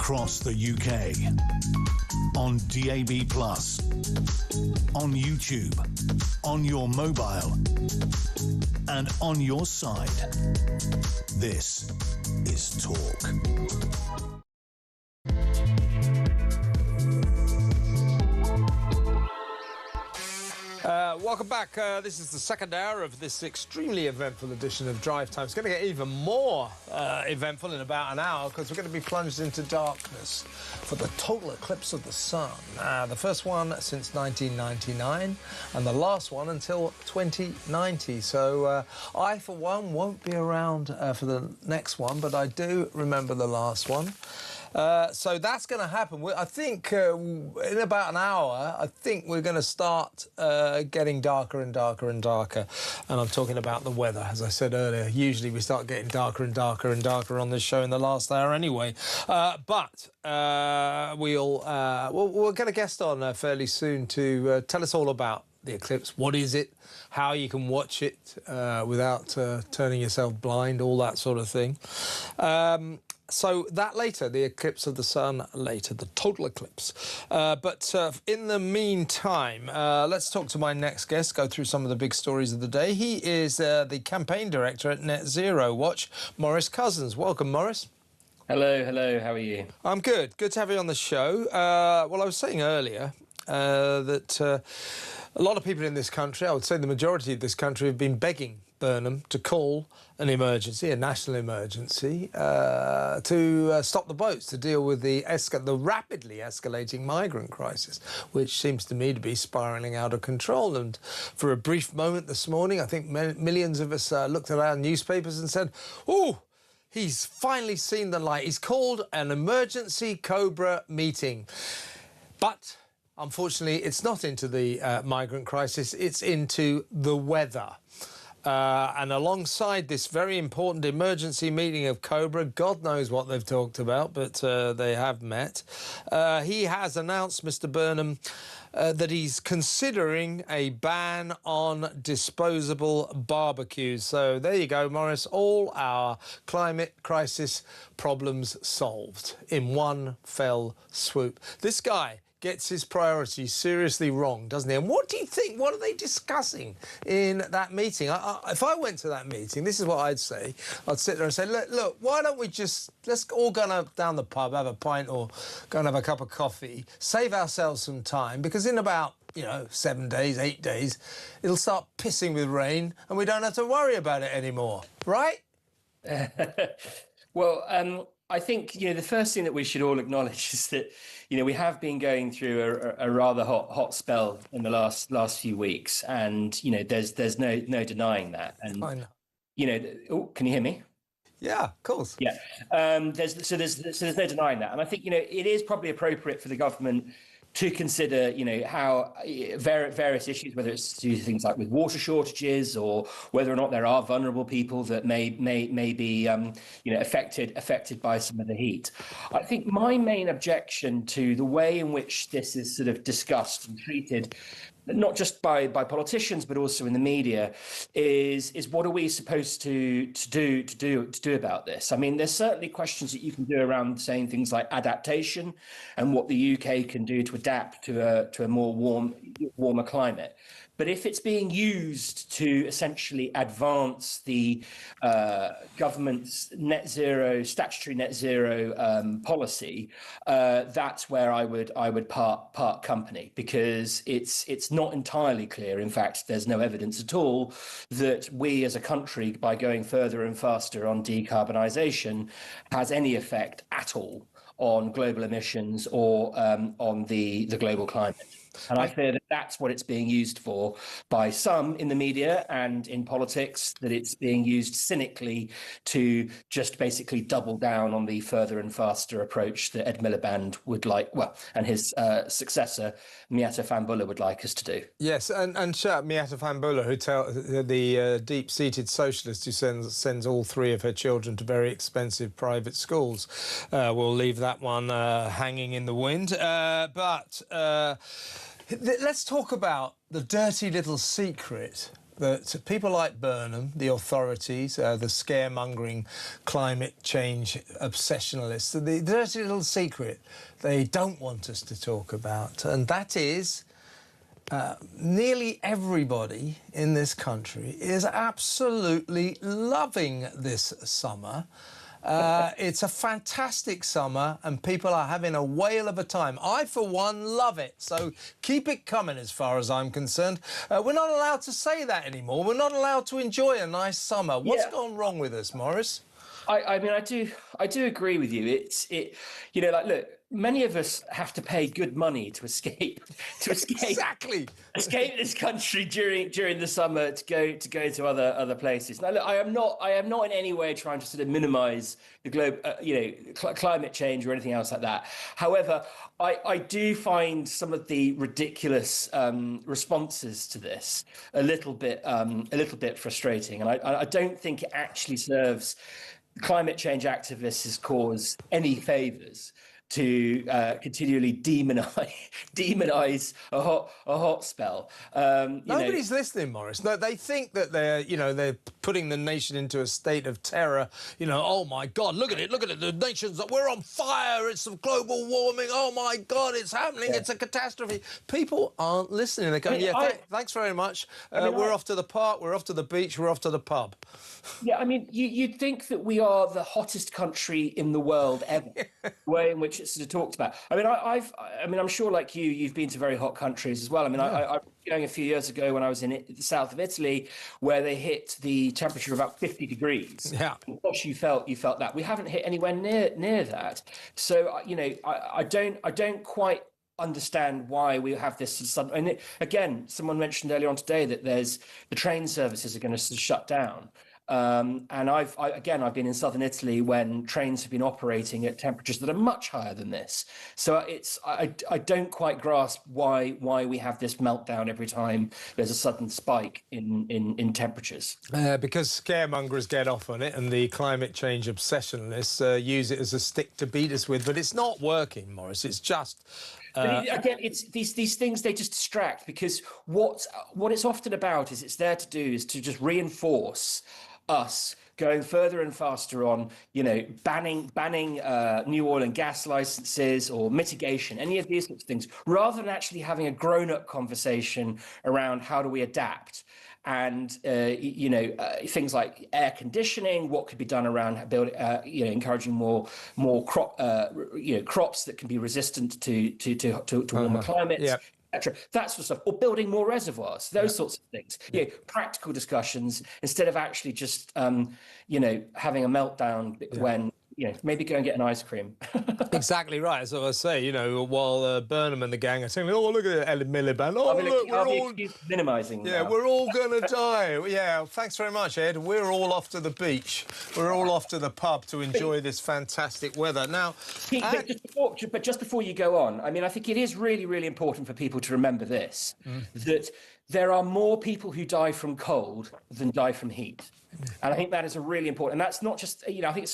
Speaker 1: across the UK, on DAB+, on YouTube, on your mobile, and on your side. This is Talk.
Speaker 2: Welcome back. This is the second hour of this extremely eventful edition of Drive Time. It's going to get even more eventful in about an hour because we're going to be plunged into darkness for the total eclipse of the sun. The first one since 1999 and the last one until 2090. So I, for one, won't be around for the next one, but I do remember the last one. So that's going to happen. I think in about an hour, I think we're going to start getting darker and darker and darker. And I'm talking about the weather, as I said earlier. Usually we start getting darker and darker and darker on this show in the last hour anyway. But we'll get a guest on fairly soon to tell us all about the eclipse. What is it? How you can watch it without turning yourself blind, all that sort of thing. So that later, the eclipse of the sun later, the total eclipse. But in the meantime, let's talk to my next guest, go through some of the big stories of the day. He is the campaign director at Net Zero Watch, Maurice Cousins. Welcome, Maurice.
Speaker 8: Hello, how are you?
Speaker 2: I'm good. Good to have you on the show. Well, I was saying earlier that a lot of people in this country, I would say the majority of this country, have been begging Burnham to call an emergency, a national emergency, to stop the boats, to deal with the rapidly escalating migrant crisis, which seems to me to be spiralling out of control. And for a brief moment this morning, I think millions of us looked at our newspapers and said, "Ooh, he's finally seen the light. He's called an emergency Cobra meeting." But unfortunately, it's not into the migrant crisis, it's into the weather. And alongside this very important emergency meeting of Cobra, God knows what they've talked about, but they have met. He has announced, Mr. Burnham, that he's considering a ban on disposable barbecues. So there you go, Maurice, all our climate crisis problems solved in one fell swoop. This guy gets his priorities seriously wrong, doesn't he? And what do you think? What are they discussing in that meeting? If I went to that meeting, this is what I'd say. I'd sit there and say, look, why don't we let's all go down the pub, have a pint or go and have a cup of coffee, save ourselves some time, because in about 7 days, 8 days, it'll start pissing with rain and we don't have to worry about it anymore, right?
Speaker 8: Well, I think, the first thing that we should all acknowledge is that, we have been going through a rather hot spell in the last few weeks, and there's no denying that. And
Speaker 2: I know.
Speaker 8: Can you hear me?
Speaker 2: Yeah, of course.
Speaker 8: Yeah. There's no denying that, and I think it is probably appropriate for the government to consider, how various issues, whether it's to do things like with water shortages or whether or not there are vulnerable people that may be, affected by some of the heat. I think my main objection to the way in which this is sort of discussed and treated, not just by politicians but also in the media, is what are we supposed to do about this? I mean, there's certainly questions that you can do around saying things like adaptation and what the UK can do to adapt to a more warmer climate. But if it's being used to essentially advance the government's statutory net zero policy, that's where I would part company, because it's not entirely clear. In fact, there's no evidence at all that we as a country, by going further and faster on decarbonisation, has any effect at all on global emissions or on the global climate. And I fear that that's what it's being used for by some in the media and in politics, that it's being used cynically to just basically double down on the further and faster approach that Ed Miliband would like, and his successor, Miatta Fahnbulleh, would like us to do.
Speaker 2: Yes, and Miatta Fahnbulleh, the deep-seated socialist who sends all three of her children to very expensive private schools. We'll leave that one hanging in the wind. But let's talk about the dirty little secret that people like Burnham, the authorities, the scaremongering climate change obsessionalists, the dirty little secret they don't want us to talk about, and that is nearly everybody in this country is absolutely loving this summer. It's a fantastic summer and people are having a whale of a time. I, for one, love it. So keep it coming as far as I'm concerned. We're not allowed to say that anymore. We're not allowed to enjoy a nice summer. What's gone wrong with us, Maurice?
Speaker 8: I mean, I do agree with you. You know, like, look, many of us have to pay good money to escape
Speaker 2: Exactly.
Speaker 8: escape this country during the summer to go to other places. Now, look, I am not in any way trying to sort of minimise the climate change or anything else like that. However, I do find some of the ridiculous responses to this a little bit frustrating, and I don't think it actually serves climate change activists' cause any favours to continually demonize a hot spell.
Speaker 2: Nobody's listening, Maurice. No, they think that they're putting the nation into a state of terror. You know, oh my God, look at it, the nation's, we're on fire. It's some global warming. Oh my God, it's happening. It's a catastrophe. People aren't listening. They're going, thanks very much. We're off to the park. We're off to the beach. We're off to the pub.
Speaker 8: Yeah, I mean, you'd think that we are the hottest country in the world ever, the way in which it's sort of talked about. I mean, I'm sure, like you've been to very hot countries as well. I mean, I was going a few years ago when I was in the south of Italy, where they hit the temperature of about 50 degrees.
Speaker 2: Yeah.
Speaker 8: And gosh, you felt that. We haven't hit anywhere near that. So, you know, I don't quite understand why we have this sudden. And again, someone mentioned earlier on today that the train services are going to shut down. And I've been in southern Italy when trains have been operating at temperatures that are much higher than this. So I don't quite grasp why we have this meltdown every time there's a sudden spike in temperatures.
Speaker 2: Because scaremongers get off on it and the climate change obsessionists use it as a stick to beat us with. But it's not working, Maurice. It's just...
Speaker 8: Again, it's these things, they just distract, because what it's often about is to just reinforce us going further and faster on, you know, banning new oil and gas licenses or mitigation, any of these sorts of things, rather than actually having a grown-up conversation around how do we adapt. And things like air conditioning, what could be done around building, encouraging more crops that can be resistant to warmer climates.
Speaker 2: Yeah.
Speaker 8: That sort of stuff, or building more reservoirs, those sorts of things. You know, practical discussions instead of actually just having a meltdown when. Maybe go and get an ice cream.
Speaker 2: Exactly right. So I say, while Burnham and the gang are saying, "Oh, look at Ellen Miliband. Oh, look, we're all
Speaker 8: minimising.
Speaker 2: Yeah, we're all going to die." Yeah, thanks very much, Ed. We're all off to the beach. We're all off to the pub to enjoy this fantastic weather. Now,
Speaker 8: but just before you go on, I mean, I think it is really, really important for people to remember this: that there are more people who die from cold than die from heat. And I think that is a really important, and that's not just, I think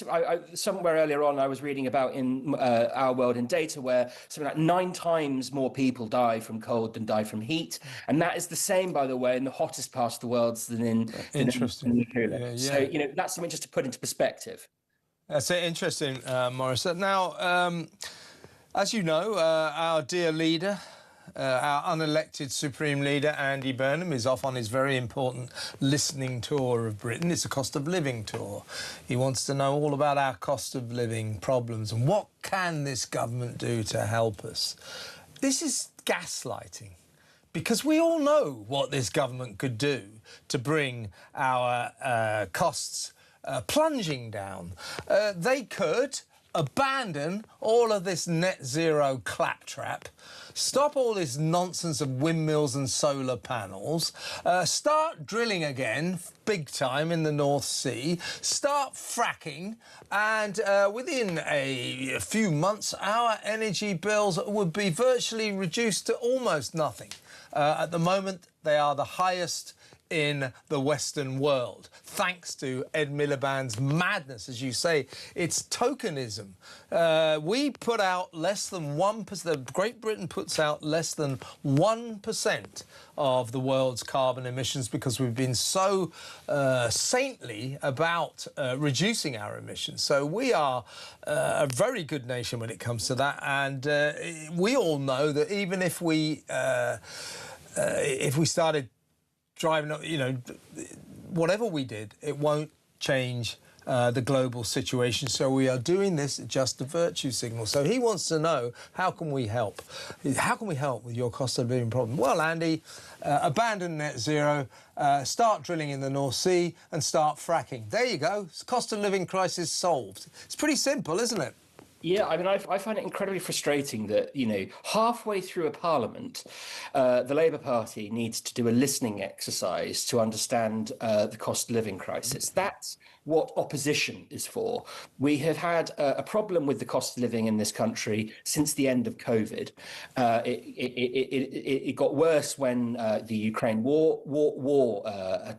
Speaker 8: somewhere earlier on I was reading about in Our World in Data where something like 9 times more people die from cold than die from heat. And that is the same, by the way, in the hottest parts of the world than in the cooler. Yeah. So, that's something just to put into perspective.
Speaker 2: That's interesting, Maurice. Now, as you know, our dear leader, our unelected Supreme Leader, Andy Burnham, is off on his very important listening tour of Britain. It's a cost of living tour. He wants to know all about our cost of living problems and what can this government do to help us. This is gaslighting, because we all know what this government could do to bring our costs plunging down. They could abandon all of this net zero claptrap, stop all this nonsense of windmills and solar panels, start drilling again big time in the North Sea, start fracking, and within a few months our energy bills would be virtually reduced to almost nothing. At the moment they are the highest in the Western world, thanks to Ed Miliband's madness, as you say. It's tokenism. We put out less than 1%, Great Britain puts out less than 1% of the world's carbon emissions because we've been so saintly about reducing our emissions. So we are a very good nation when it comes to that. And we all know that even if we started driving, whatever we did, it won't change the global situation. So we are doing this just a virtue signal. So he wants to know, how can we help? How can we help with your cost of living problem? Well, Andy, abandon net zero, start drilling in the North Sea and start fracking. There you go. Cost of living crisis solved. It's pretty simple, isn't it?
Speaker 8: Yeah, I mean, I find it incredibly frustrating that, halfway through a parliament, the Labour Party needs to do a listening exercise to understand the cost of living crisis. That's what opposition is for. We have had a problem with the cost of living in this country since the end of COVID. It got worse when the Ukraine war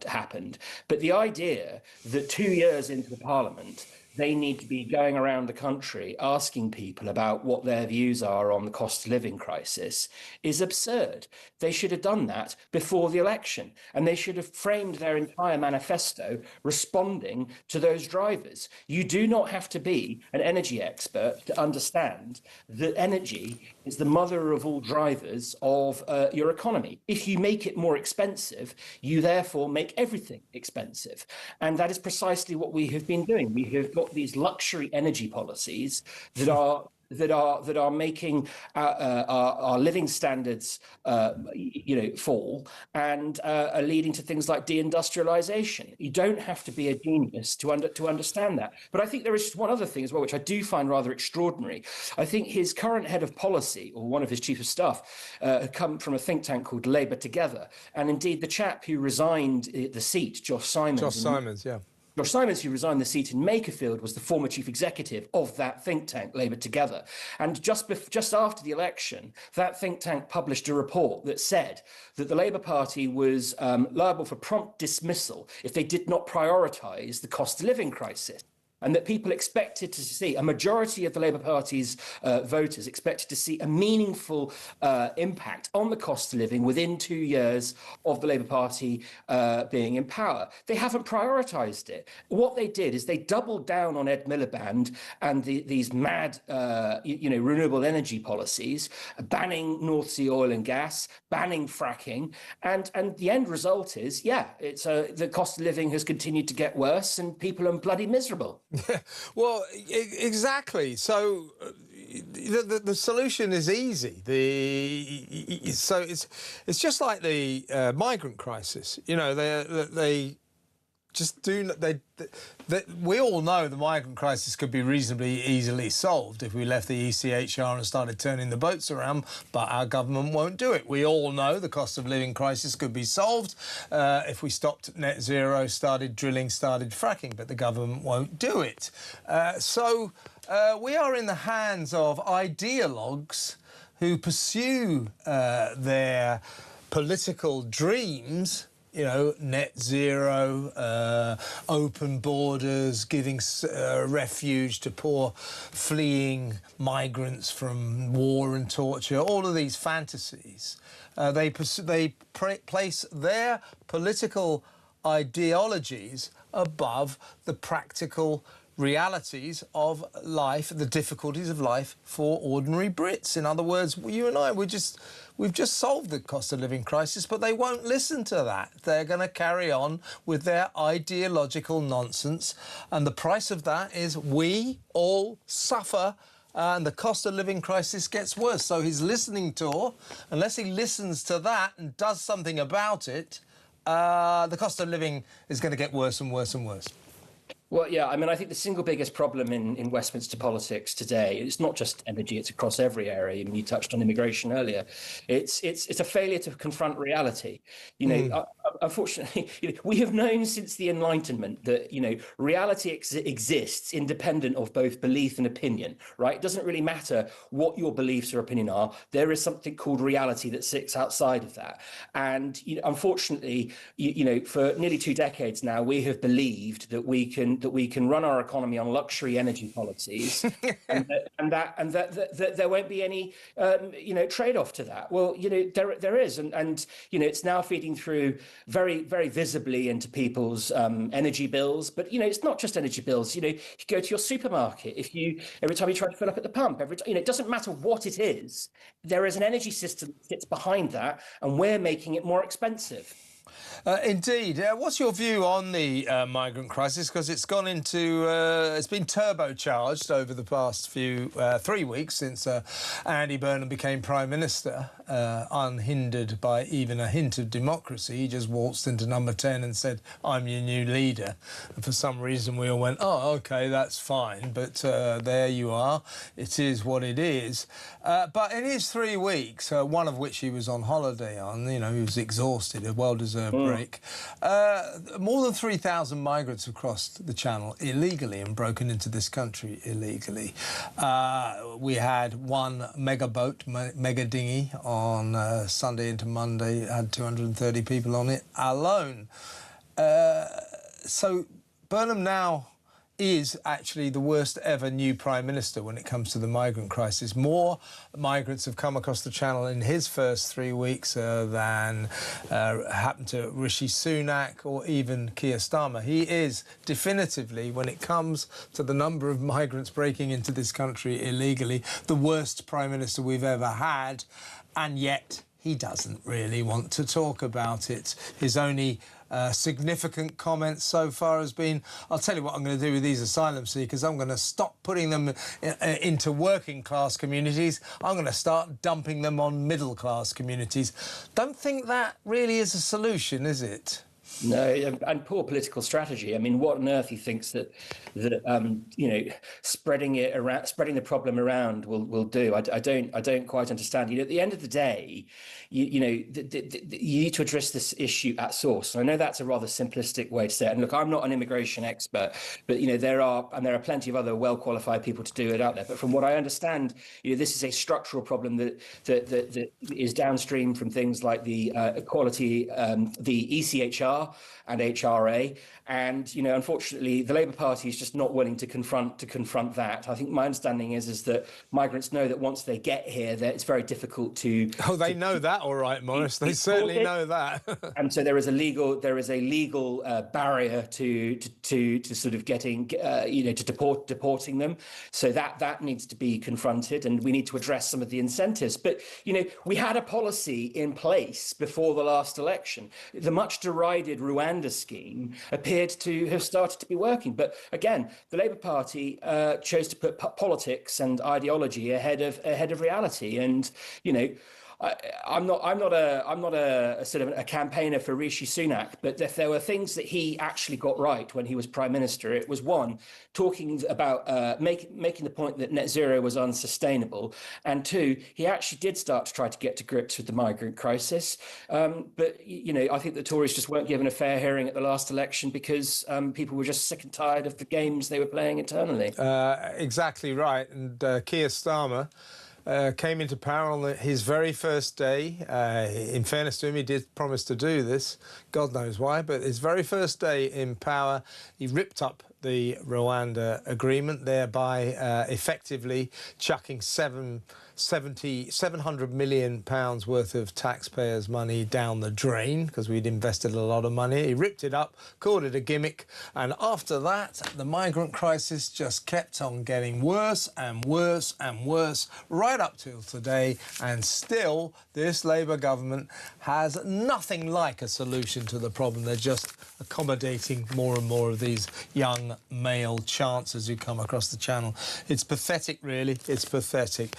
Speaker 8: happened. But the idea that 2 years into the parliament, they need to be going around the country asking people about what their views are on the cost of living crisis is absurd. They should have done that before the election, and they should have framed their entire manifesto responding to those drivers. You do not have to be an energy expert to understand that energy is the mother of all drivers of your economy. If you make it more expensive, you therefore make everything expensive. And that is precisely what we have been doing. We have got these luxury energy policies that are making our living standards, fall, and are leading to things like deindustrialization. You don't have to be a genius to understand that. But I think there is just one other thing as well, which I do find rather extraordinary. I think his current head of policy, or one of his chief of staff, had come from a think tank called Labour Together, and indeed the chap who resigned the seat, Josh Simons, who resigned the seat in Makerfield, was the former chief executive of that think tank, Labour Together. And just after the election, that think tank published a report that said that the Labour Party was liable for prompt dismissal if they did not prioritise the cost of living crisis. And that people expected to see, a majority of the Labour Party's voters expected to see a meaningful impact on the cost of living within 2 years of the Labour Party being in power. They haven't prioritised it. What they did is they doubled down on Ed Miliband and these mad, renewable energy policies, banning North Sea oil and gas, banning fracking, and the end result is, it's the cost of living has continued to get worse and people are bloody miserable.
Speaker 2: Yeah, well, exactly. So the solution is easy. So it's just like the migrant crisis. They just do. We all know the migrant crisis could be reasonably easily solved if we left the ECHR and started turning the boats around, but our government won't do it. We all know the cost of living crisis could be solved if we stopped net zero, started drilling, started fracking, but the government won't do it. So we are in the hands of ideologues who pursue their political dreams. Net zero, open borders, giving refuge to poor fleeing migrants from war and torture, all of these fantasies. They place their political ideologies above the practical realities of life, the difficulties of life for ordinary Brits. In other words, you and I, we've just solved the cost of living crisis, but they won't listen to that. They're going to carry on with their ideological nonsense. And the price of that is we all suffer and the cost of living crisis gets worse. So his listening tour, unless he listens to that and does something about it, the cost of living is going to get worse and worse and worse.
Speaker 8: Well, yeah, I mean, I think the single biggest problem in Westminster politics today, it's not just energy, it's across every area. I mean, you touched on immigration earlier. It's a failure to confront reality. Unfortunately, we have known since the Enlightenment that, reality exists independent of both belief and opinion, right? It doesn't really matter what your beliefs or opinion are. There is something called reality that sits outside of that. And unfortunately, for nearly 2 decades now, we have believed that we can run our economy on luxury energy policies, and that there won't be any trade-off to that. Well, there is, and it's now feeding through very, very visibly into people's energy bills. But it's not just energy bills. You go to your supermarket, every time you try to fill up at the pump, it doesn't matter what it is. There is an energy system that sits behind that, and we're making it more expensive.
Speaker 2: Indeed. What's your view on the migrant crisis? Because it's gone into, it's been turbocharged over the past 3 weeks since Andy Burnham became Prime Minister, unhindered by even a hint of democracy. He just waltzed into number 10 and said, I'm your new leader. And for some reason we all went, oh, OK, that's fine. But there you are. It is what it is. But in his 3 weeks, one of which he was on holiday on, he was exhausted, a well-deserved break. More than 3,000 migrants have crossed the Channel illegally and broken into this country illegally. We had one mega boat, mega dinghy, on Sunday into Monday, had 230 people on it alone. So Burnham now is actually the worst ever new Prime Minister when it comes to the migrant crisis. More migrants have come across the Channel in his first 3 weeks than happened to Rishi Sunak or even Keir Starmer. He is definitively, when it comes to the number of migrants breaking into this country illegally, the worst Prime Minister we've ever had, and yet he doesn't really want to talk about it. His only significant comment so far has been, I'll tell you what I'm going to do with these asylum seekers. I'm going to stop putting them into working class communities. I'm going to start dumping them on middle class communities. Don't think that really is a solution, is it?
Speaker 8: No, and poor political strategy. I mean, what on earth he thinks that spreading the problem around will do. I don't quite understand. At the end of the day, you need to address this issue at source. And I know that's a rather simplistic way to say it. And look, I'm not an immigration expert, but there are plenty of other well-qualified people to do it out there. But from what I understand, this is a structural problem that is downstream from things like the equality, the ECHR and HRA, and unfortunately the Labour Party is just not willing to confront that. I think my understanding is that migrants know that once they get here, that it's very difficult to.
Speaker 2: Oh, they know that, all right, Morris. They certainly know that.
Speaker 8: And so there is a legal barrier to sort of getting to deporting them. So that needs to be confronted, and we need to address some of the incentives. But we had a policy in place before the last election. The much derided Rwanda scheme appeared to have started to be working, but again, the Labour Party chose to put politics and ideology ahead of reality, and I'm not a sort of a campaigner for Rishi Sunak, but if there were things that he actually got right when he was Prime Minister, it was one, talking about making the point that net zero was unsustainable, and two, he actually did start to try to get to grips with the migrant crisis. But I think the Tories just weren't given a fair hearing at the last election because people were just sick and tired of the games they were playing internally.
Speaker 2: Exactly right, and Keir Starmer came into power on his very first day. In fairness to him, he did promise to do this. God knows why, but his very first day in power, he ripped up the Rwanda agreement, thereby effectively chucking £700 million worth of taxpayers' money down the drain because we'd invested a lot of money. He ripped it up, called it a gimmick, and after that, the migrant crisis just kept on getting worse and worse and worse right up till today, and still this Labour government has nothing like a solution to the problem. They're just accommodating more and more of these young male chancers who come across the Channel. It's pathetic, really. It's pathetic.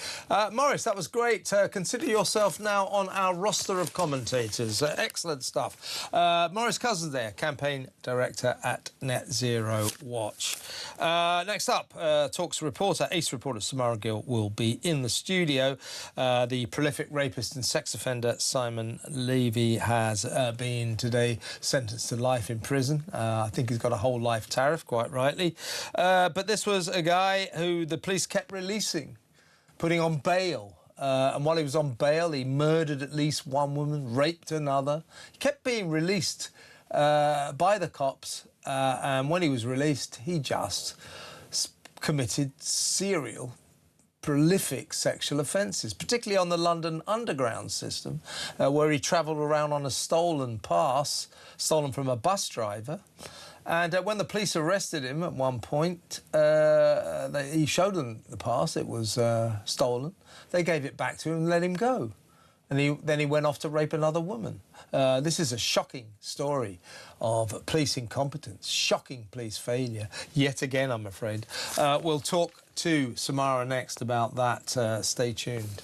Speaker 2: Morris, that was great. Consider yourself now on our roster of commentators. Excellent stuff. Morris Cousins there, campaign director at Net Zero Watch. Next up, Talk's reporter, ace reporter Samara Gill will be in the studio. The prolific rapist and sex offender Simon Levy has been today sentenced to life in prison. I think he's got a whole life tariff, quite rightly. But this was a guy who the police kept releasing, putting on bail. And while he was on bail, he murdered at least one woman, raped another. He kept being released by the cops. And when he was released, he just committed serial, prolific sexual offences, particularly on the London Underground system, where he travelled around on a stolen pass, stolen from a bus driver. And when the police arrested him at one point, he showed them the pass. It was stolen. They gave it back to him and let him go. And then he went off to rape another woman. This is a shocking story of police incompetence, shocking police failure, yet again, I'm afraid. We'll talk to Samara next about that. Stay tuned.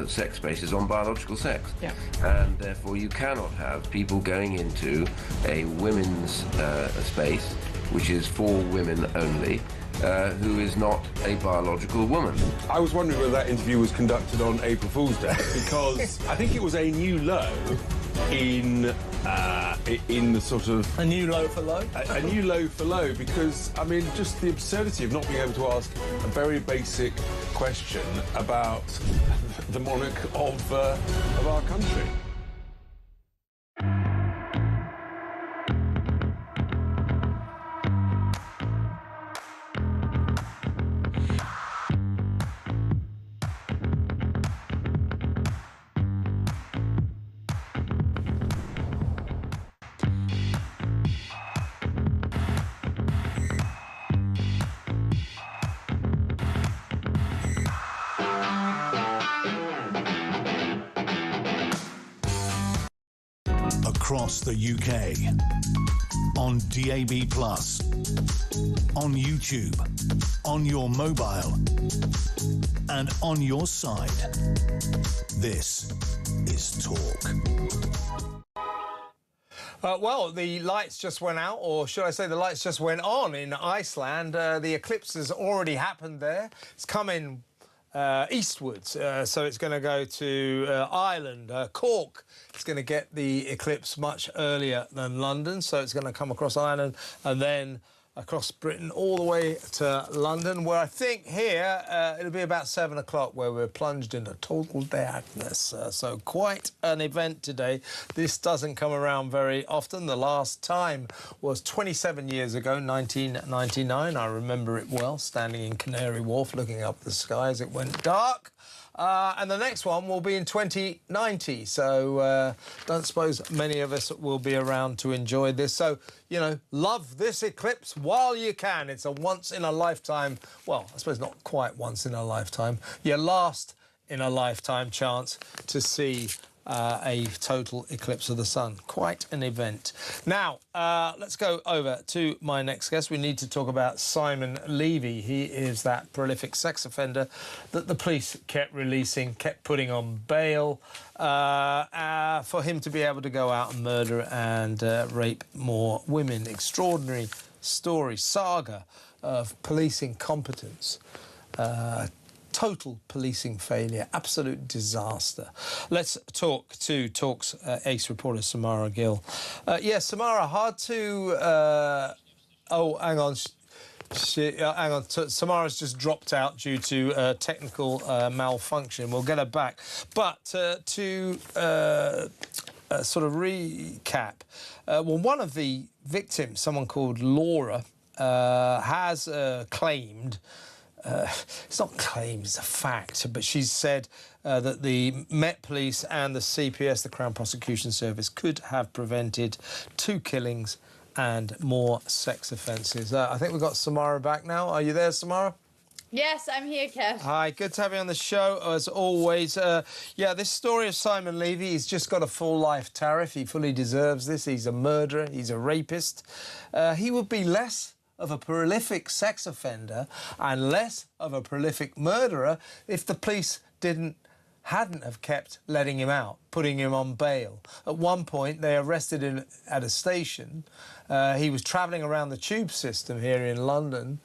Speaker 4: Sex spaces on biological sex.
Speaker 9: Yeah.
Speaker 4: And therefore you cannot have people going into a women's space, which is for women only, who is not a biological woman.
Speaker 6: I was wondering whether that interview was conducted on April Fool's Day, because I think it was a new low in the sort of...
Speaker 2: A new low for low?
Speaker 6: A new low for low, because, I mean, just the absurdity of not being able to ask a very basic question about the monarch of our country.
Speaker 1: Across the UK, on DAB+, on YouTube, on your mobile, and on your side. This is Talk.
Speaker 2: Well, the lights just went out, or should I say the lights just went on in Iceland. The eclipse has already happened there. It's coming eastwards, so it's going to go to Ireland, Cork. It's going to get the eclipse much earlier than London, so it's going to come across Ireland and then across Britain all the way to London, where I think here it'll be about 7 o'clock, where we're plunged into total darkness. So quite an event today. This doesn't come around very often. The last time was 27 years ago, 1999. I remember it well, standing in Canary Wharf looking up the sky as it went dark. And the next one will be in 2090, so don't suppose many of us will be around to enjoy this. So, you know, love this eclipse while you can. It's a once-in-a-lifetime, well, I suppose not quite once-in-a-lifetime, your last-in-a-lifetime chance to see a total eclipse of the sun. Quite an event. Now, let's go over to my next guest. We need to talk about Simon Levy. He is that prolific sex offender that the police kept releasing, kept putting on bail for him to be able to go out and murder and rape more women. Extraordinary story, saga of police incompetence. Total policing failure, absolute disaster. Let's talk to Talk's ace reporter Samara Gill. Yes, Samara, hard to... oh, hang on. Hang on. Samara's just dropped out due to technical malfunction. We'll get her back. But to sort of recap, well, one of the victims, someone called Laura, has claimed... it's not claimed, it's a fact, but she's said that the Met Police and the CPS, the Crown Prosecution Service, could have prevented 2 killings and more sex offences. I think we've got Samara back now. Are you there, Samara?
Speaker 9: Yes, I'm here, Kev.
Speaker 2: Hi, good to have you on the show, as always. Yeah, this story of Simon Levy, he's just got a full life tariff. He fully deserves this. He's a murderer. He's a rapist. He would be less of a prolific sex offender and less of a prolific murderer if the police hadn't have kept letting him out, putting him on bail. At one point, they arrested him at a station. He was travelling around the tube system here in London,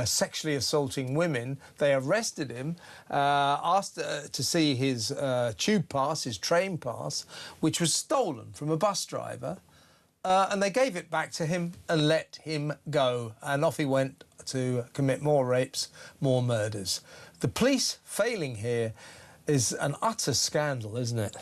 Speaker 2: sexually assaulting women. They arrested him, asked to see his tube pass, his train pass, which was stolen from a bus driver. And they gave it back to him and let him go. And off he went to commit more rapes, more murders. The police failing here is an utter scandal, isn't it?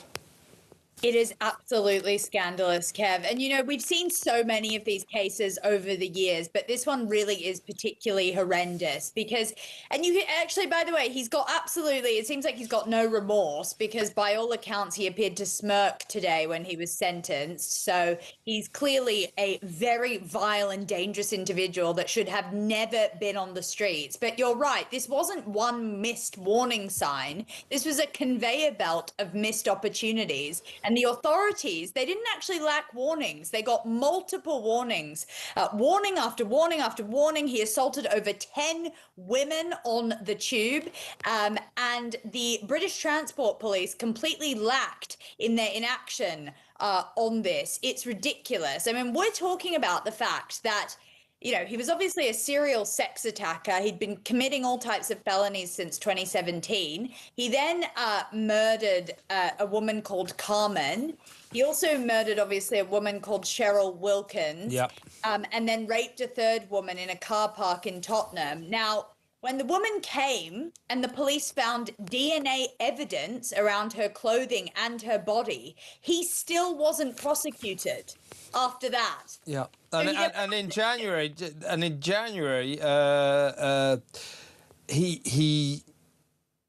Speaker 9: It is absolutely scandalous, Kev. And, you know, we've seen so many of these cases over the years, but this one really is particularly horrendous because, and you actually, by the way, he's got absolutely, it seems like he's got no remorse because by all accounts, he appeared to smirk today when he was sentenced. So he's clearly a very vile and dangerous individual that should have never been on the streets. But you're right, this wasn't one missed warning sign. This was a conveyor belt of missed opportunities. And the authorities, they didn't actually lack warnings. They got multiple warnings. Warning after warning after warning. He assaulted over 10 women on the tube. And the British Transport Police completely lacked in their inaction on this. It's ridiculous. I mean, we're talking about the fact that, you know, he was obviously a serial sex attacker. He'd been committing all types of felonies since 2017. He then murdered a woman called Carmen. He also murdered, obviously, a woman called Cheryl Wilkins. Yep. And then raped a third woman in a car park in Tottenham. Now, when the woman came and the police found DNA evidence around her clothing and her body, he still wasn't prosecuted after that.
Speaker 2: Yeah. And in January,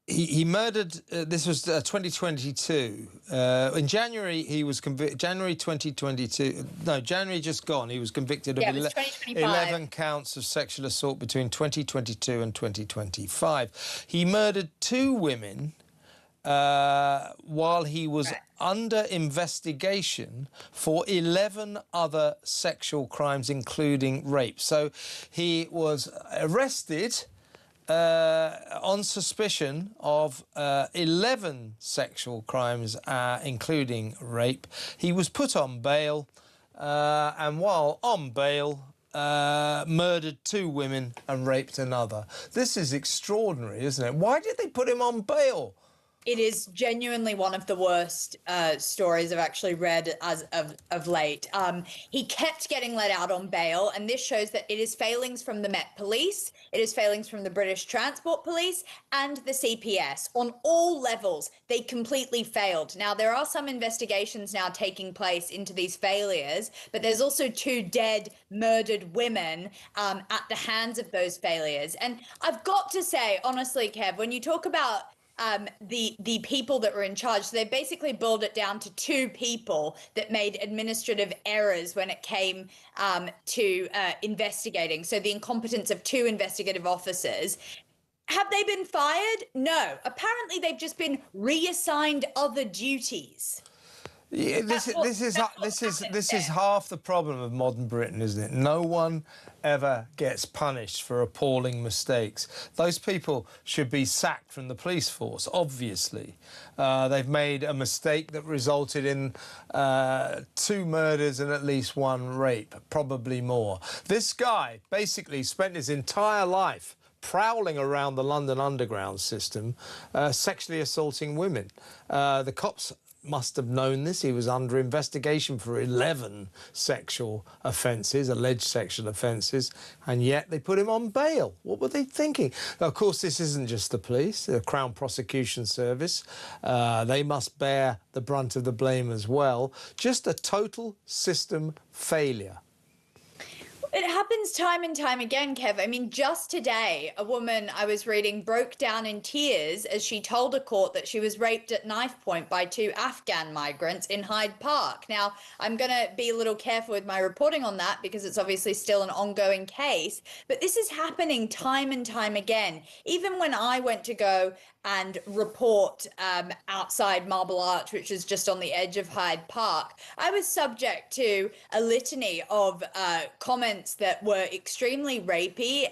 Speaker 2: he murdered. This was 2022. In January, he was convicted. January 2022. No, January just gone. He was convicted of 11 counts of sexual assault between 2022 and 2025. He murdered 2 women while he was under investigation for 11 other sexual crimes, including rape. So he was arrested on suspicion of 11 sexual crimes, including rape. He was put on bail, and while on bail, murdered 2 women and raped another. This is extraordinary, isn't it? Why did they put him on bail?
Speaker 9: It is genuinely one of the worst stories I've actually read as of late. He kept getting let out on bail, and this shows that it is failings from the Met Police, it is failings from the British Transport Police and the CPS. On all levels, they completely failed. Now, there are some investigations now taking place into these failures, but there's also 2 dead, murdered women at the hands of those failures. And I've got to say, honestly, Kev, when you talk about the people that were in charge, so they basically boiled it down to 2 people that made administrative errors when it came to investigating. So the incompetence of 2 investigative officers. Have they been fired? No. Apparently, they've just been reassigned other duties.
Speaker 2: Yeah, this is half the problem of modern Britain, isn't it? No one ever gets punished for appalling mistakes. Those people should be sacked from the police force, obviously. They've made a mistake that resulted in 2 murders and at least 1 rape, probably more. This guy basically spent his entire life prowling around the London Underground system, sexually assaulting women. The cops must have known this. He was under investigation for 11 sexual offences, alleged sexual offences, and yet they put him on bail. What were they thinking? Now, of course, this isn't just the police, the Crown Prosecution Service. They must bear the brunt of the blame as well. Just a total system failure.
Speaker 9: It happens time and time again, Kev. I mean, just today, a woman I was reading broke down in tears as she told a court that she was raped at knife point by 2 Afghan migrants in Hyde Park. Now, I'm going to be a little careful with my reporting on that because it's obviously still an ongoing case. But this is happening time and time again. Even when I went to go and report outside Marble Arch, which is just on the edge of Hyde Park, I was subject to a litany of comments that were extremely rapey.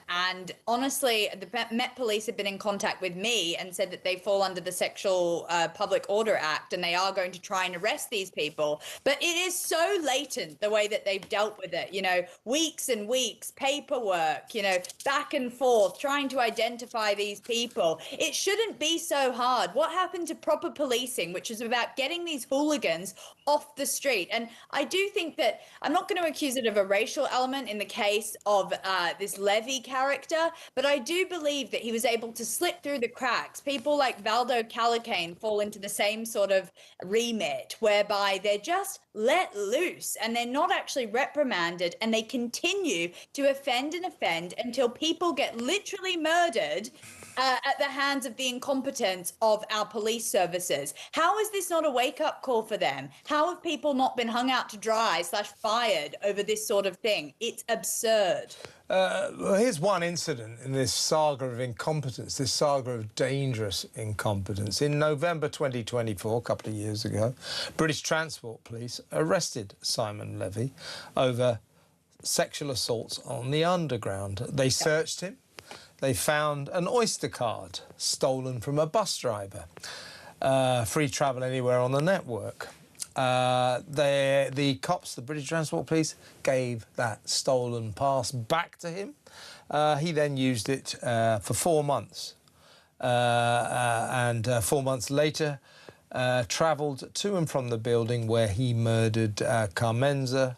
Speaker 9: And honestly, the Met Police have been in contact with me and said that they fall under the Sexual Public Order Act and they are going to try and arrest these people. But it is so latent, the way that they've dealt with it, you know, weeks and weeks, paperwork, you know, back and forth, trying to identify these people. It shouldn't be so hard. What happened to proper policing, which is about getting these hooligans off the street? And I do think that I'm not going to accuse it of a racial element in the case of this Levy character, but I do believe that he was able to slip through the cracks. People like Valdo Callicane fall into the same sort of remit, whereby they're just let loose and they're not actually reprimanded, and they continue to offend and offend until people get literally murdered at the hands of the incompetence of our police services. How is this not a wake-up call for them? How have people not been hung out to dry / fired over this sort of thing? It's absurd.
Speaker 2: Well, here's one incident in this saga of incompetence, this saga of dangerous incompetence. In November 2024, a couple of years ago, British Transport Police arrested Simon Levy over sexual assaults on the Underground. They searched him. They found an Oyster card stolen from a bus driver. Free travel anywhere on the network. The cops, the British Transport Police, gave that stolen pass back to him. He then used it for 4 months. And 4 months later, travelled to and from the building where he murdered Carmenza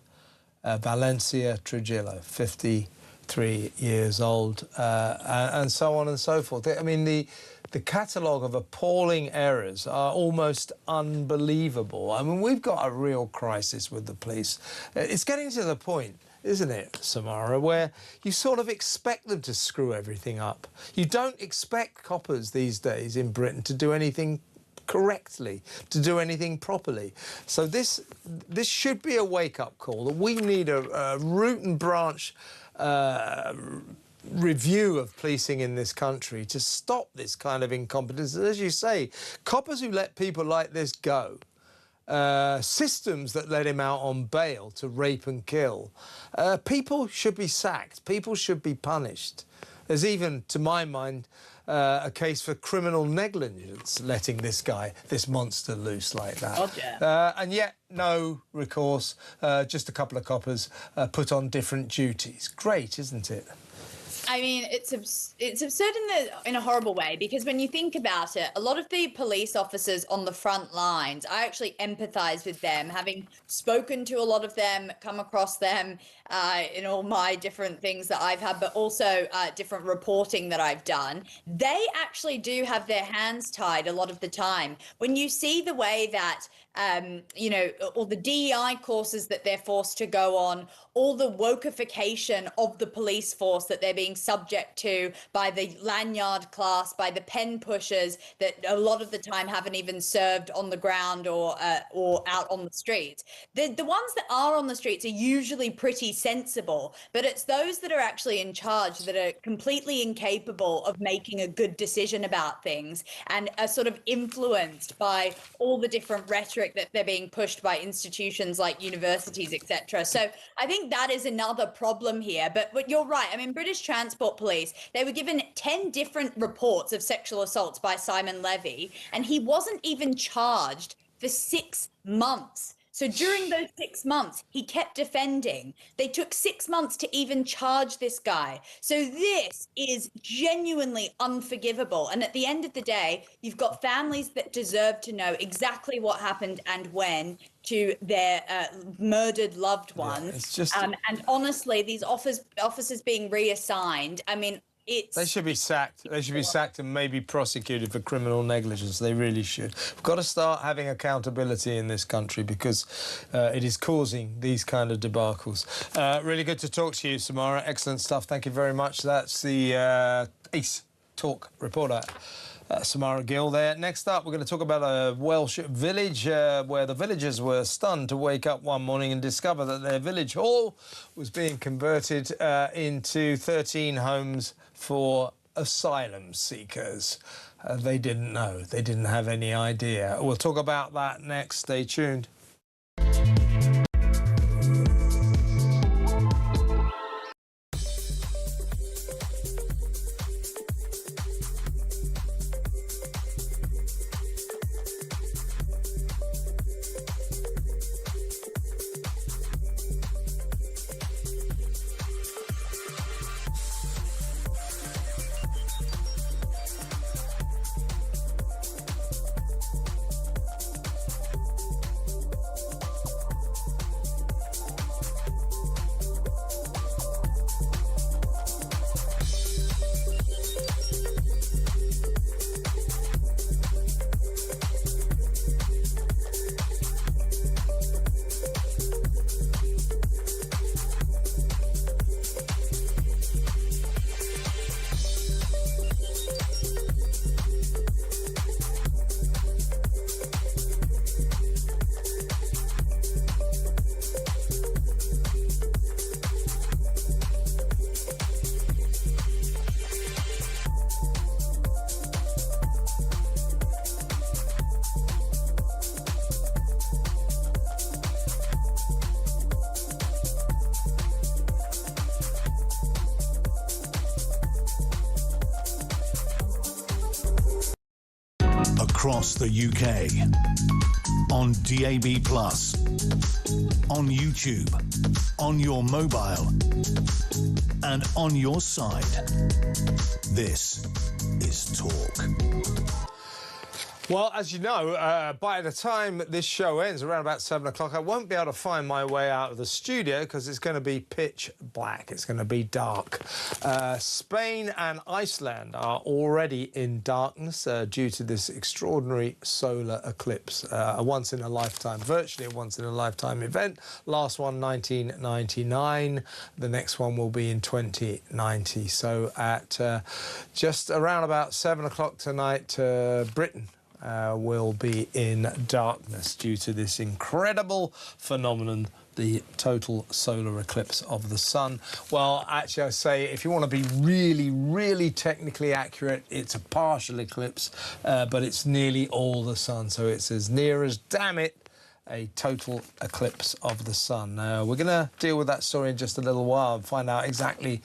Speaker 2: Valencia Trujillo, 53 years old, and so on and so forth. I mean, the catalogue of appalling errors are almost unbelievable. I mean, we've got a real crisis with the police. It's getting to the point, isn't it, Samara, where you sort of expect them to screw everything up. You don't expect coppers these days in Britain to do anything correctly, to do anything properly. So this should be a wake-up call, that we need a root and branch review of policing in this country to stop this kind of incompetence. As you say, coppers who let people like this go, systems that let him out on bail to rape and kill, people should be sacked, people should be punished. There's even, to my mind, a case for criminal negligence, letting this guy, this monster, loose like that.
Speaker 9: Oh, yeah.
Speaker 2: And yet, no recourse, just a couple of coppers put on different duties. Great, isn't it?
Speaker 9: I mean, it's absurd in a horrible way, because when you think about it, a lot of the police officers on the front lines, I actually empathize with them, having spoken to a lot of them, come across them in all my different things that I've had, but also different reporting that I've done. They actually do have their hands tied a lot of the time. When you see the way that, you know, all the DEI courses that they're forced to go on, all the wokeification of the police force that they're being subject to by the lanyard class, by the pen pushers that a lot of the time haven't even served on the ground or out on the streets. The ones that are on the streets are usually pretty sensible, but it's those that are actually in charge that are completely incapable of making a good decision about things and are sort of influenced by all the different rhetoric that they're being pushed by institutions like universities, etc. So I think that is another problem here. But you're right. I mean, British Transport Police, they were given 10 different reports of sexual assaults by Simon Levy, and he wasn't even charged for 6 months. So during those 6 months, he kept defending. They took 6 months to even charge this guy. So this is genuinely unforgivable. And at the end of the day, you've got families that deserve to know exactly what happened and when to their murdered loved ones. Yeah, it's just... and honestly, these officers being reassigned, I mean,
Speaker 2: they should be sacked. They should be sacked and maybe prosecuted for criminal negligence. They really should. We've got to start having accountability in this country because it is causing these kind of debacles. Really good to talk to you, Samara. Excellent stuff. Thank you very much. That's the Ace Talk reporter. Samara Gill there. Next up, we're going to talk about a Welsh village where the villagers were stunned to wake up one morning and discover that their village hall was being converted into 13 homes for asylum seekers. They didn't know. They didn't have any idea. We'll talk about that next. Stay tuned.
Speaker 1: Across the UK, on DAB+, on YouTube, on your mobile, and on your side. This is Talk.
Speaker 2: Well, as you know, by the time this show ends, around about 7 o'clock, I won't be able to find my way out of the studio because it's going to be pitch black. It's going to be dark. Spain and Iceland are already in darkness due to this extraordinary solar eclipse. A once-in-a-lifetime, virtually a once-in-a-lifetime event. Last one, 1999. The next one will be in 2090. So at just around about 7 o'clock tonight, Britain will be in darkness due to this incredible phenomenon, the total solar eclipse of the sun. Well, actually, I say if you want to be really, really technically accurate, it's a partial eclipse, but it's nearly all the sun. So it's as near as, damn it, a total eclipse of the sun. We're going to deal with that story in just a little while and find out exactly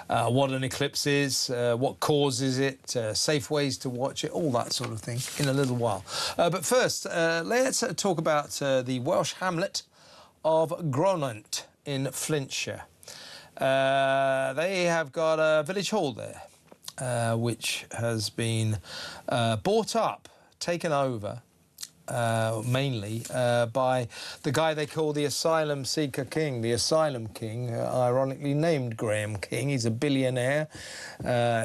Speaker 2: what an eclipse is, what causes it, safe ways to watch it, all that sort of thing in a little while. But first, let's talk about the Welsh hamlet of Gronant in Flintshire. They have got a village hall there, which has been bought up, taken over, mainly by the guy they call the asylum seeker king, the asylum king, ironically named Graham King. He's a billionaire.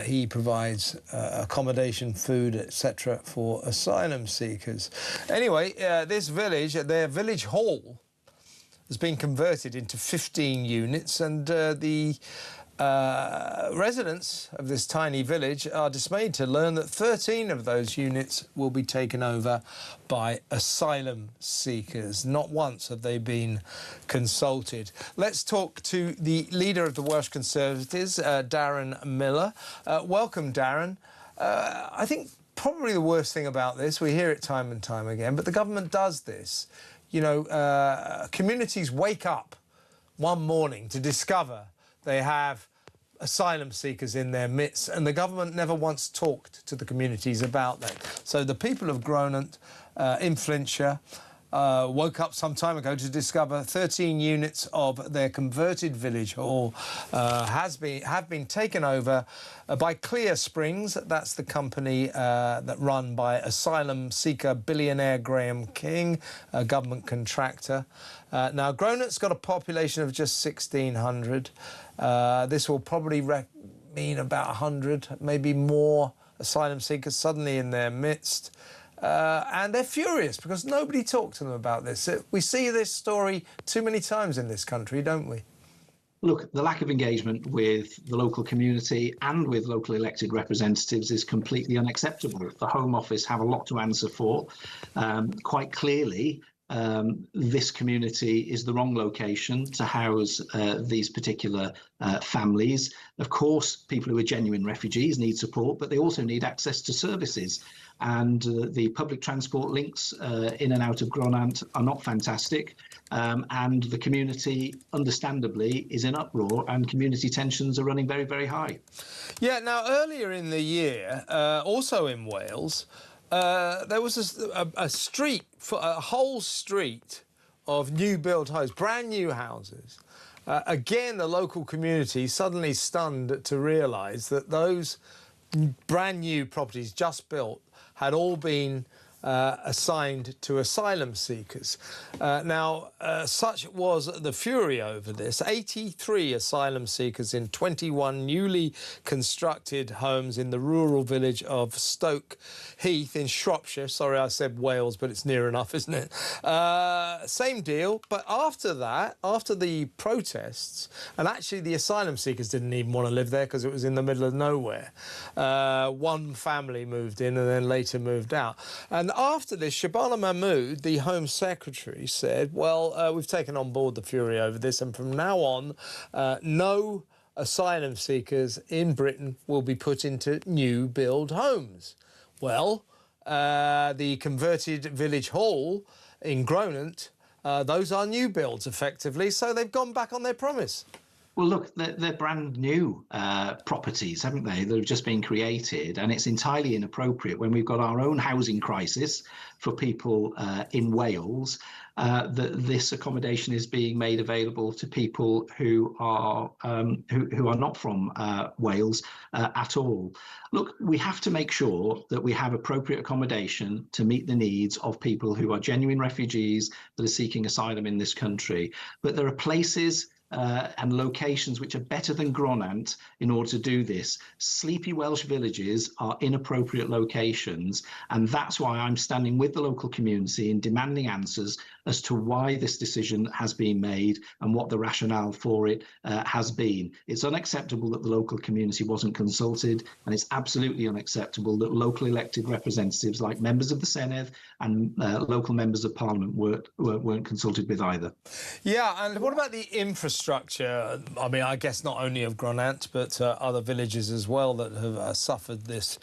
Speaker 2: He provides accommodation, food, etc. for asylum seekers. Anyway, this village, their village hall, has been converted into 15 units, and the residents of this tiny village are dismayed to learn that 13 of those units will be taken over by asylum seekers. Not once have they been consulted. Let's talk to the leader of the Welsh Conservatives, Darren Millar. Welcome, Darren. I think probably the worst thing about this, we hear it time and time again, but the government does this. You know, communities wake up one morning to discover they have asylum seekers in their midst, and the government never once talked to the communities about that. So the people of Gronant in Flintshire woke up some time ago to discover 13 units of their converted village hall have been taken over by Clear Springs. That's the company that run by asylum seeker billionaire Graham King, a government contractor. Now, Gronant's got a population of just 1,600. This will probably mean about 100, maybe more asylum seekers suddenly in their midst. And they're furious because nobody talked to them about this. We see this story too many times in this country, don't we?
Speaker 10: Look, the lack of engagement with the local community and with local elected representatives is completely unacceptable. The Home Office have a lot to answer for. Quite clearly, this community is the wrong location to house these particular families. Of course, people who are genuine refugees need support, but they also need access to services. And the public transport links in and out of Gronant are not fantastic. And the community, understandably, is in uproar, and community tensions are running very, very high.
Speaker 2: Yeah, now, earlier in the year, also in Wales, there was a whole street of new build homes, brand new houses. Again, the local community suddenly stunned to realise that those brand new properties just built had all been assigned to asylum seekers. Now, such was the fury over this. 83 asylum seekers in 21 newly constructed homes in the rural village of Stoke Heath in Shropshire. Sorry, I said Wales, but it's near enough, isn't it? Same deal. But after that, after the protests, and actually the asylum seekers didn't even want to live there because it was in the middle of nowhere. One family moved in and then later moved out. And after this, Shabana Mahmood, the Home Secretary, said, well, we've taken on board the fury over this, and from now on, no asylum seekers in Britain will be put into new build homes. Well, the converted village hall in Gronant, those are new builds, effectively, so they've gone back on their promise.
Speaker 10: Well, look, they're brand new properties, haven't they? They've just been created, and it's entirely inappropriate when we've got our own housing crisis for people in Wales, that this accommodation is being made available to people who are not from Wales at all. Look, we have to make sure that we have appropriate accommodation to meet the needs of people who are genuine refugees that are seeking asylum in this country. But there are places and locations which are better than Gronant in order to do this. Sleepy Welsh villages are inappropriate locations, and that's why I'm standing with the local community in demanding answers as to why this decision has been made and what the rationale for it has been. It's unacceptable that the local community wasn't consulted, and it's absolutely unacceptable that local elected representatives like members of the Senedd and local members of Parliament weren't consulted with either.
Speaker 2: Yeah, and what about the infrastructure? I mean, I guess not only of Gronant, but other villages as well that have suffered this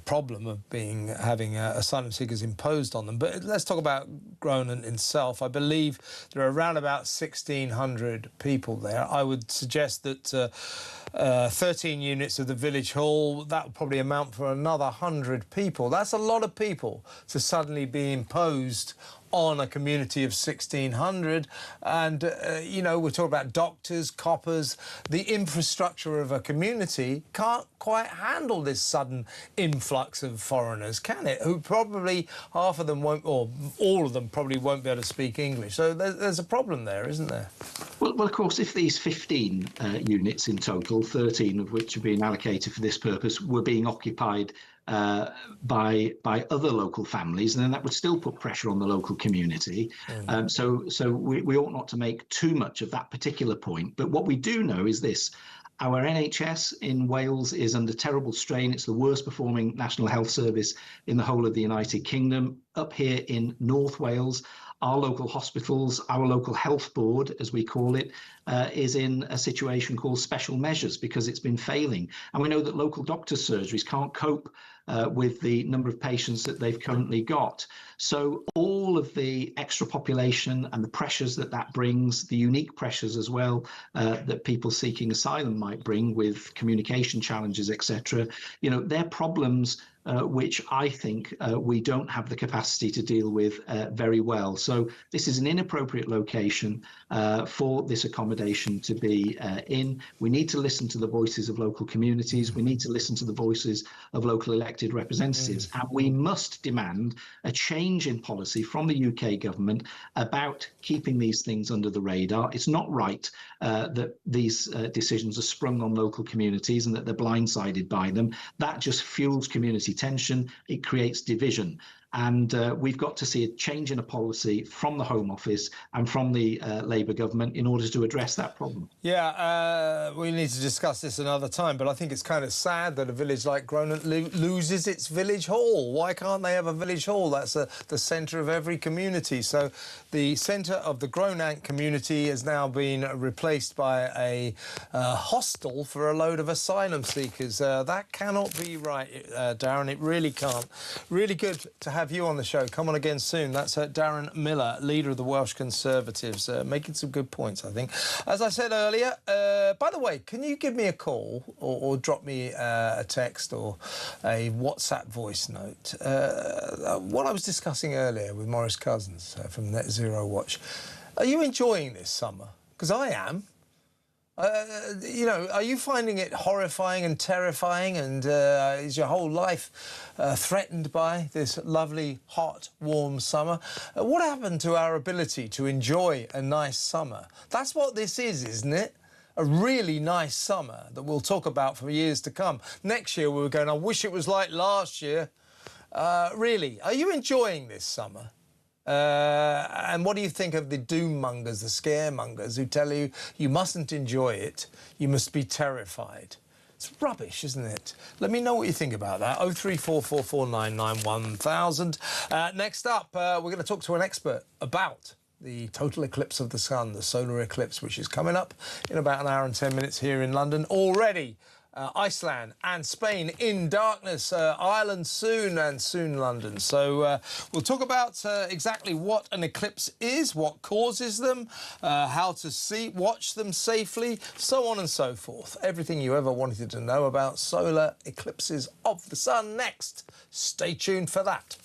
Speaker 2: problem of having asylum seekers imposed on them. But let's talk about Gronant itself. I believe there are around about 1,600 people there. I would suggest that 13 units of the village hall, that would probably amount for another 100 people. That's a lot of people to suddenly be imposed on a community of 1,600. And, we're talking about doctors, coppers. The infrastructure of a community can't quite handle this sudden influx of foreigners, can it? Who probably half of them won't, or all of them probably won't be able to speak English. So there's a problem there, isn't there?
Speaker 10: Well, of course, if these 15 units in total, 13 of which have been allocated for this purpose, were being occupied by other local families, and then that would still put pressure on the local community. So we ought not to make too much of that particular point. But what we do know is this. Our NHS in Wales is under terrible strain. It's the worst performing National Health Service in the whole of the United Kingdom. Up here in North Wales, our local hospitals, our local health board, as we call it, is in a situation called special measures because it's been failing. And we know that local doctors' surgeries can't cope with the number of patients that they've currently got. So all of the extra population and the pressures that brings, the unique pressures as well that people seeking asylum might bring with communication challenges, etc., they're problems which I think we don't have the capacity to deal with very well. So this is an inappropriate location for this accommodation to be in. We need to listen to the voices of local communities. We need to listen to the voices of local elected representatives. And we must demand a change in policy from the UK government about keeping these things under the radar. It's not right that these decisions are sprung on local communities and that they're blindsided by them. That just fuels community tension. It creates division. And we've got to see a change in a policy from the Home Office and from the Labour government in order to address that problem.
Speaker 2: Yeah, we need to discuss this another time, but I think it's kind of sad that a village like Gronan loses its village hall. Why can't they have a village hall? That's the centre of every community. So the centre of the Gronan community has now been replaced by a hostel for a load of asylum seekers. That cannot be right, Darren. It really can't. Really good to have you on the show. Come on again soon. That's Darren Miller, leader of the Welsh Conservatives, making some good points, I think. As I said earlier, by the way, can you give me a call or drop me a text or a WhatsApp voice note? What I was discussing earlier with Maurice Cousins from Net Zero Watch. Are you enjoying this summer? Because I am. Are you finding it horrifying and terrifying, and is your whole life threatened by this lovely, hot, warm summer? What happened to our ability to enjoy a nice summer? That's what this is, isn't it? A really nice summer that we'll talk about for years to come. Next year we were going, I wish it was like last year. Really, are you enjoying this summer? And what do you think of the doom mongers, the scaremongers who tell you you mustn't enjoy it, you must be terrified? It's rubbish, isn't it? Let me know what you think about that. 03444991000. Next up, we're going to talk to an expert about the total eclipse of the sun, the solar eclipse, which is coming up in about an hour and 10 minutes here in London already. Iceland and Spain in darkness, Ireland soon, and soon London. So we'll talk about exactly what an eclipse is, what causes them, how to watch them safely, so on and so forth. Everything you ever wanted to know about solar eclipses of the sun next. Stay tuned for that.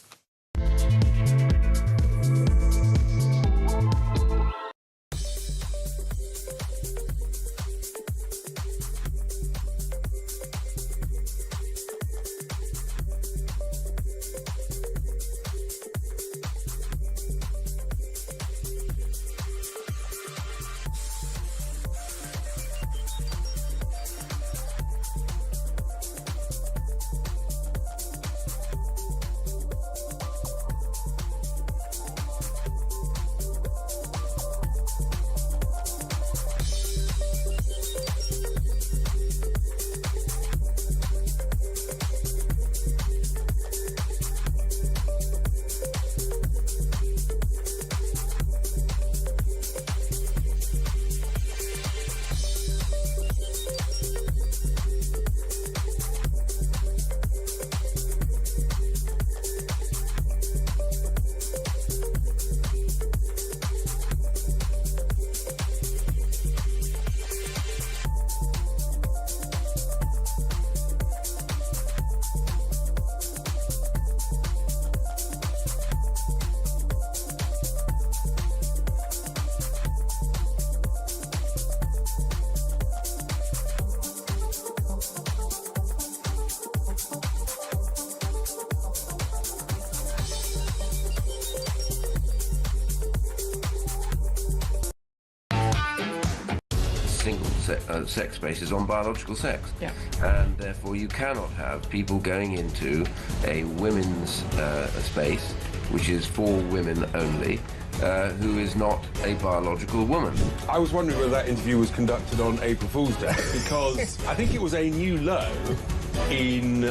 Speaker 4: single sex basis on biological sex.
Speaker 10: Yeah.
Speaker 4: And therefore you cannot have people going into a women's space, which is for women only, who is not a biological woman.
Speaker 6: I was wondering whether that interview was conducted on April Fool's Day, because I think it was a new low in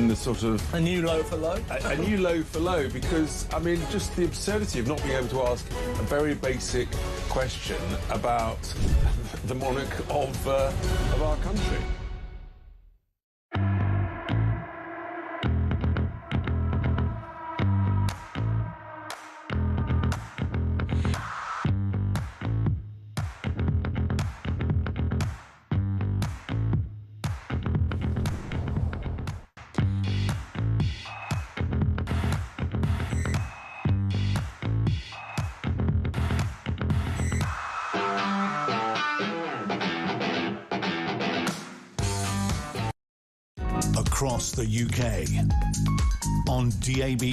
Speaker 6: the sort of...
Speaker 2: A new low for low?
Speaker 6: A new low for low, because, I mean, just the absurdity of not being able to ask a very basic question about the monarch of our country.
Speaker 1: Across the UK, on DAB+,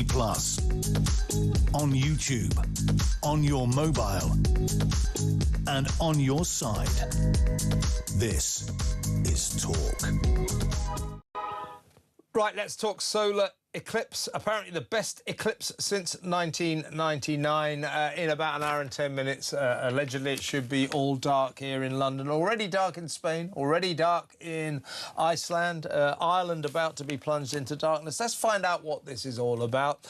Speaker 1: on YouTube, on your mobile, and on your side. This is Talk.
Speaker 2: Right, let's talk solar eclipse. Apparently the best eclipse since 1999 in about an hour and 10 minutes. Allegedly it should be all dark here in London. Already dark in Spain, already dark in Iceland, Ireland about to be plunged into darkness. Let's find out what this is all about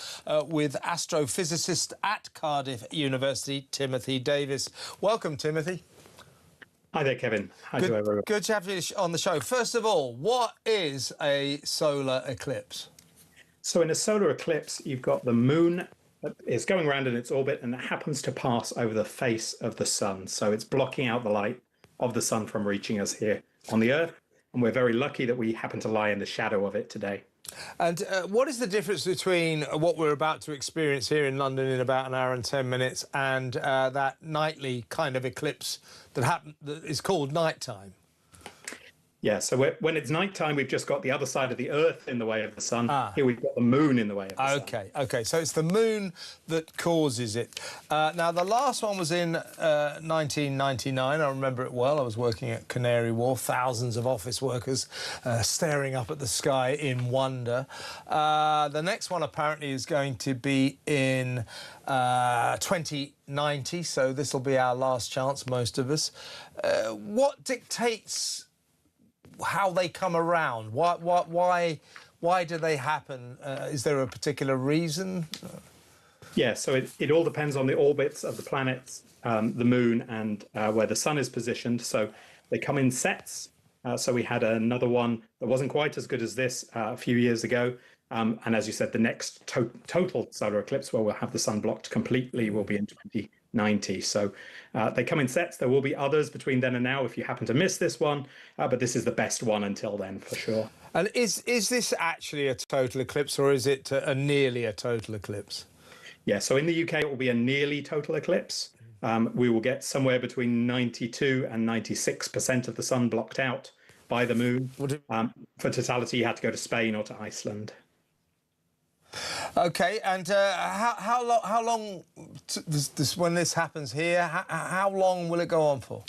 Speaker 2: with astrophysicist at Cardiff University, Timothy Davis. Welcome, Timothy.
Speaker 11: Hi there, Kevin. Hi to everyone.
Speaker 2: Good to have you on the show. First of all, what is a solar eclipse?
Speaker 11: So in a solar eclipse, you've got the moon that is going around in its orbit, and it happens to pass over the face of the sun. So it's blocking out the light of the sun from reaching us here on the Earth. And we're very lucky that we happen to lie in the shadow of it today.
Speaker 2: And what is the difference between what we're about to experience here in London in about an hour and 10 minutes and that nightly kind of eclipse that is called nighttime?
Speaker 11: Yeah, so when it's nighttime, we've just got the other side of the Earth in the way of the sun. Here we've got the moon in the way of the sun.
Speaker 2: OK, so it's the moon that causes it. Now, the last one was in 1999. I remember it well. I was working at Canary Wharf, thousands of office workers staring up at the sky in wonder. The next one apparently is going to be in 2090, so this will be our last chance, most of us. What dictates how they come around? Why do they happen? Is there a particular reason?
Speaker 11: Yeah, so it all depends on the orbits of the planets, the moon, and where the sun is positioned. So they come in sets. So we had another one that wasn't quite as good as this a few years ago. And as you said, the next total solar eclipse where we'll have the sun blocked completely will be in 2090. So they come in sets. There will be others between then and now if you happen to miss this one, but this is the best one until then for sure.
Speaker 2: And is this actually a total eclipse, or is it nearly a total eclipse?
Speaker 11: Yeah, so in the UK it will be a nearly total eclipse. We will get somewhere between 92 and 96% of the sun blocked out by the moon. For totality, you had to go to Spain or to Iceland.
Speaker 2: OK, and how long when this happens here, how long will it go on for?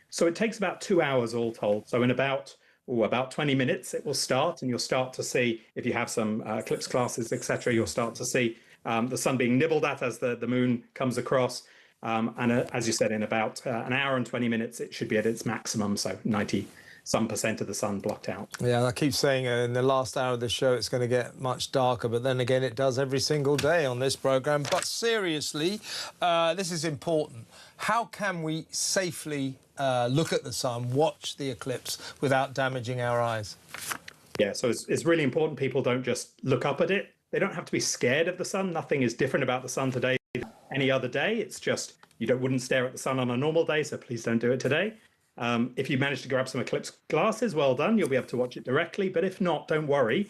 Speaker 11: So it takes about 2 hours all told. So in about 20 minutes it will start, and you'll start to see, if you have some eclipse classes, etc., you'll start to see the sun being nibbled at as the moon comes across. And as you said, in about an hour and 20 minutes, it should be at its maximum, so 90% of the sun blocked out.
Speaker 2: Yeah, and I keep saying in the last hour of the show it's going to get much darker, but then again it does every single day on this programme. But seriously, this is important. How can we safely look at the sun, watch the eclipse without damaging our eyes?
Speaker 11: Yeah, so it's really important people don't just look up at it. They don't have to be scared of the sun. Nothing is different about the sun today than any other day. It's just you wouldn't stare at the sun on a normal day, so please don't do it today. If you manage to grab some eclipse glasses, well done. You'll be able to watch it directly. But if not, don't worry.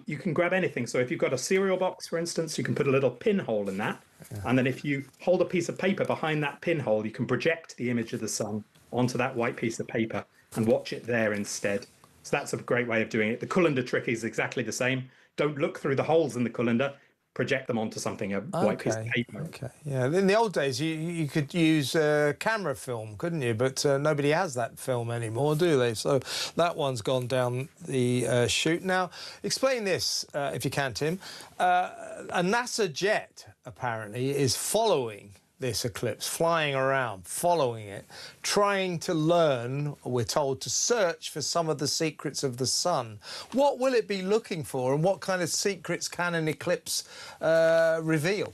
Speaker 11: You can grab anything. So if you've got a cereal box, for instance, you can put a little pinhole in that. Yeah. And then if you hold a piece of paper behind that pinhole, you can project the image of the sun onto that white piece of paper and watch it there instead. So that's a great way of doing it. The colander trick is exactly the same. Don't look through the holes in the colander. project them onto something, a white piece of paper.
Speaker 2: Okay, yeah. In the old days, you could use camera film, couldn't you? But nobody has that film anymore, do they? So that one's gone down the chute. Now, explain this, if you can, Tim. A NASA jet, apparently, is following this eclipse, flying around, following it, trying to learn, we're told, to search for some of the secrets of the sun. What will it be looking for, and what kind of secrets can an eclipse reveal?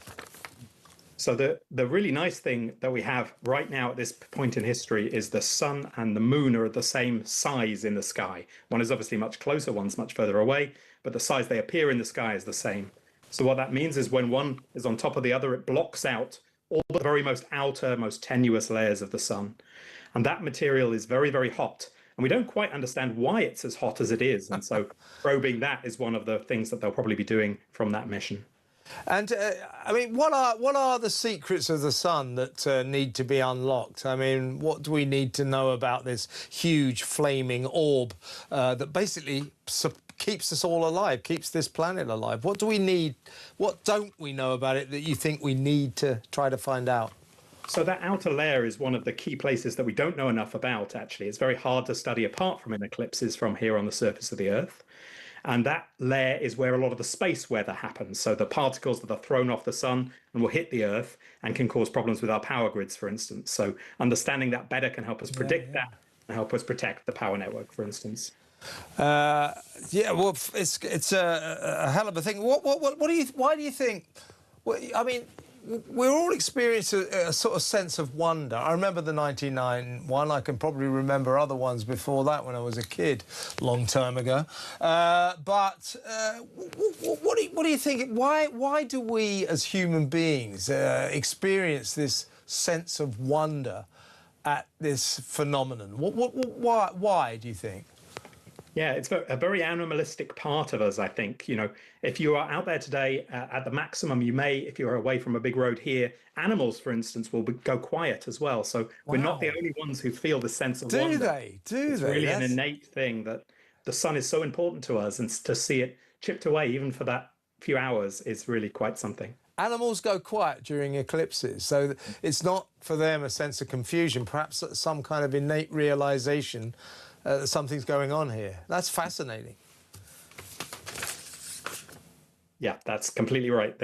Speaker 11: So the really nice thing that we have right now at this point in history is the sun and the moon are the same size in the sky. One is obviously much closer, one's much further away, but the size they appear in the sky is the same. So what that means is when one is on top of the other, it blocks out all the very most outer, most tenuous layers of the sun. And that material is very, very hot. And we don't quite understand why it's as hot as it is. And so probing that is one of the things that they'll probably be doing from that mission.
Speaker 2: And I mean, what are the secrets of the sun that need to be unlocked? I mean, what do we need to know about this huge flaming orb that basically keeps us all alive, keeps this planet alive? What do we need? What don't we know about it that you think we need to try to find out?
Speaker 11: So that outer layer is one of the key places that we don't know enough about, actually. It's very hard to study apart from an eclipses from here on the surface of the Earth. And that layer is where a lot of the space weather happens. So the particles that are thrown off the sun and will hit the Earth and can cause problems with our power grids, for instance. So understanding that better can help us predict that and help us protect the power network, for instance.
Speaker 2: Yeah, well, it's a hell of a thing. Why do you think? Well, I mean, we're all experiencing a sort of sense of wonder. I remember the 1999 one. I can probably remember other ones before that when I was a kid, long time ago. But what do you think? Why do we, as human beings, experience this sense of wonder at this phenomenon? Why do you think?
Speaker 11: Yeah, it's a very animalistic part of us, I think. You know, if you are out there today at the maximum, you may, if you're away from a big road here, animals, for instance, will go quiet as well. So we're not the only ones who feel the sense of wonder.
Speaker 2: Do
Speaker 11: it's
Speaker 2: they?
Speaker 11: really an innate thing that the sun is so important to us, and to see it chipped away even for that few hours is really quite something.
Speaker 2: Animals go quiet during eclipses, so it's not for them a sense of confusion, perhaps some kind of innate realization that something's going on here. That's fascinating.
Speaker 11: Yeah, that's completely right.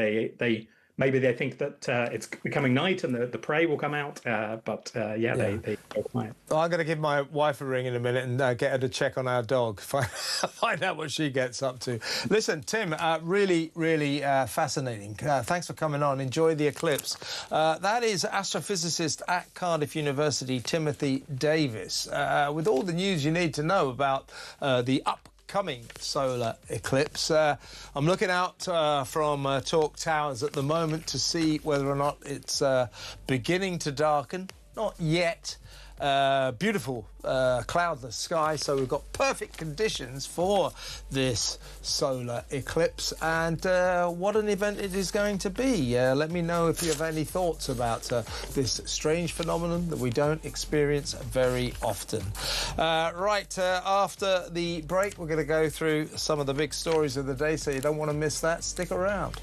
Speaker 11: Maybe they think that it's becoming night and the prey will come out, they go quiet.
Speaker 2: Well, I'm going to give my wife a ring in a minute and get her to check on our dog, find out what she gets up to. Listen, Tim, really fascinating. Thanks for coming on. Enjoy the eclipse. That is astrophysicist at Cardiff University, Timothy Davis, with all the news you need to know about the upcoming solar eclipse. I'm looking out from Talk Towers at the moment to see whether or not it's beginning to darken. Not yet. Beautiful cloudless sky, so we've got perfect conditions for this solar eclipse, and what an event it is going to be. Let me know if you have any thoughts about this strange phenomenon that we don't experience very often. After the break, we're going to go through some of the big stories of the day, so you don't want to miss that. Stick around.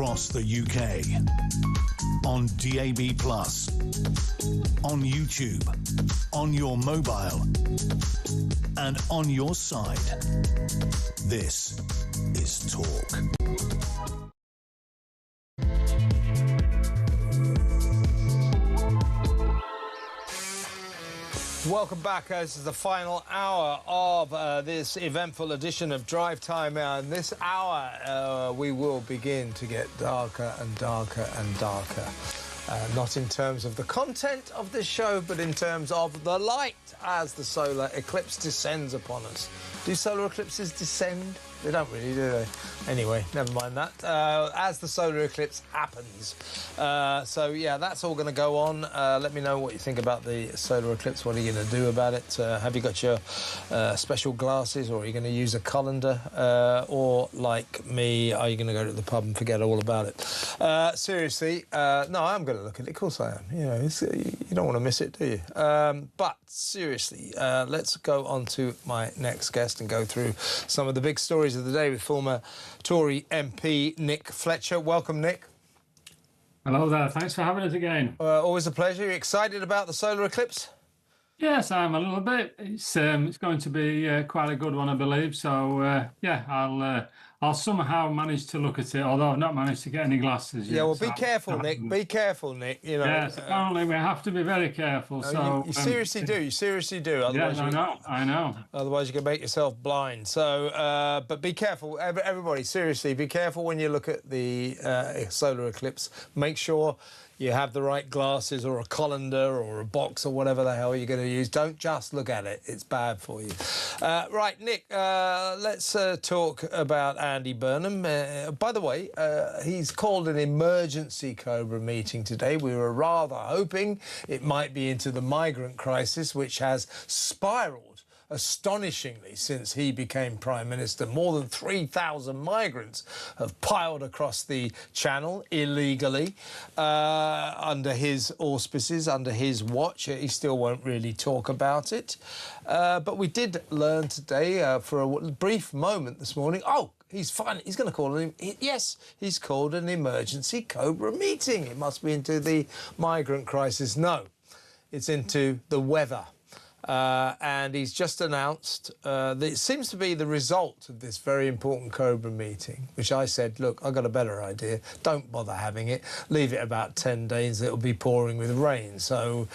Speaker 1: across the UK. On DAB+, on YouTube, on your mobile, and on your side. This is Talk.
Speaker 2: Welcome back. This is the final hour of this eventful edition of Drive Time. In this hour, we will begin to get darker and darker and darker. Not in terms of the content of this show, but in terms of the light as the solar eclipse descends upon us. Do solar eclipses descend? They don't really, do they? Anyway, never mind that. As the solar eclipse happens. So, yeah, that's all going to go on. Let me know what you think about the solar eclipse. What are you going to do about it? Have you got your special glasses, or are you going to use a colander? Or, like me, are you going to go to the pub and forget all about it? Seriously, no, I'm going to look at it. Of course I am. You know, you don't want to miss it, do you? But, seriously, let's go on to my next guest and go through some of the big stories of the day with former Tory MP Nick Fletcher. Welcome, Nick.
Speaker 12: Hello there. Thanks for having us again.
Speaker 2: Always a pleasure. You excited about the solar eclipse?
Speaker 12: Yes, I'm a little bit. It's going to be quite a good one, I believe. So yeah, I'll somehow manage to look at it, although I've not managed to get any glasses yet.
Speaker 2: Yeah, well, be careful, Nick. Be careful, Nick. You know.
Speaker 12: Yes, apparently we have to be very careful. So
Speaker 2: you seriously do. You seriously do.
Speaker 12: Otherwise, yeah, I know.
Speaker 2: Otherwise, you can make yourself blind. So, but be careful, everybody. Seriously, be careful when you look at the solar eclipse. Make sure you have the right glasses, or a colander, or a box, or whatever the hell you're going to use. Don't just look at it. It's bad for you. Right, Nick, let's talk about Andy Burnham. By the way, he's called an emergency Cobra meeting today. We were rather hoping it might be into the migrant crisis, which has spiralled astonishingly since he became Prime Minister. More than 3,000 migrants have piled across the channel illegally under his auspices, under his watch. He still won't really talk about it. But we did learn today, for a brief moment this morning, he's going to call him. Yes, he's called an emergency Cobra meeting. It must be into the migrant crisis. No, it's into the weather. And he's just announced that it seems to be the result of this very important Cobra meeting, which I said, look, I've got a better idea. Don't bother having it. Leave it about 10 days. It'll be pouring with rain. So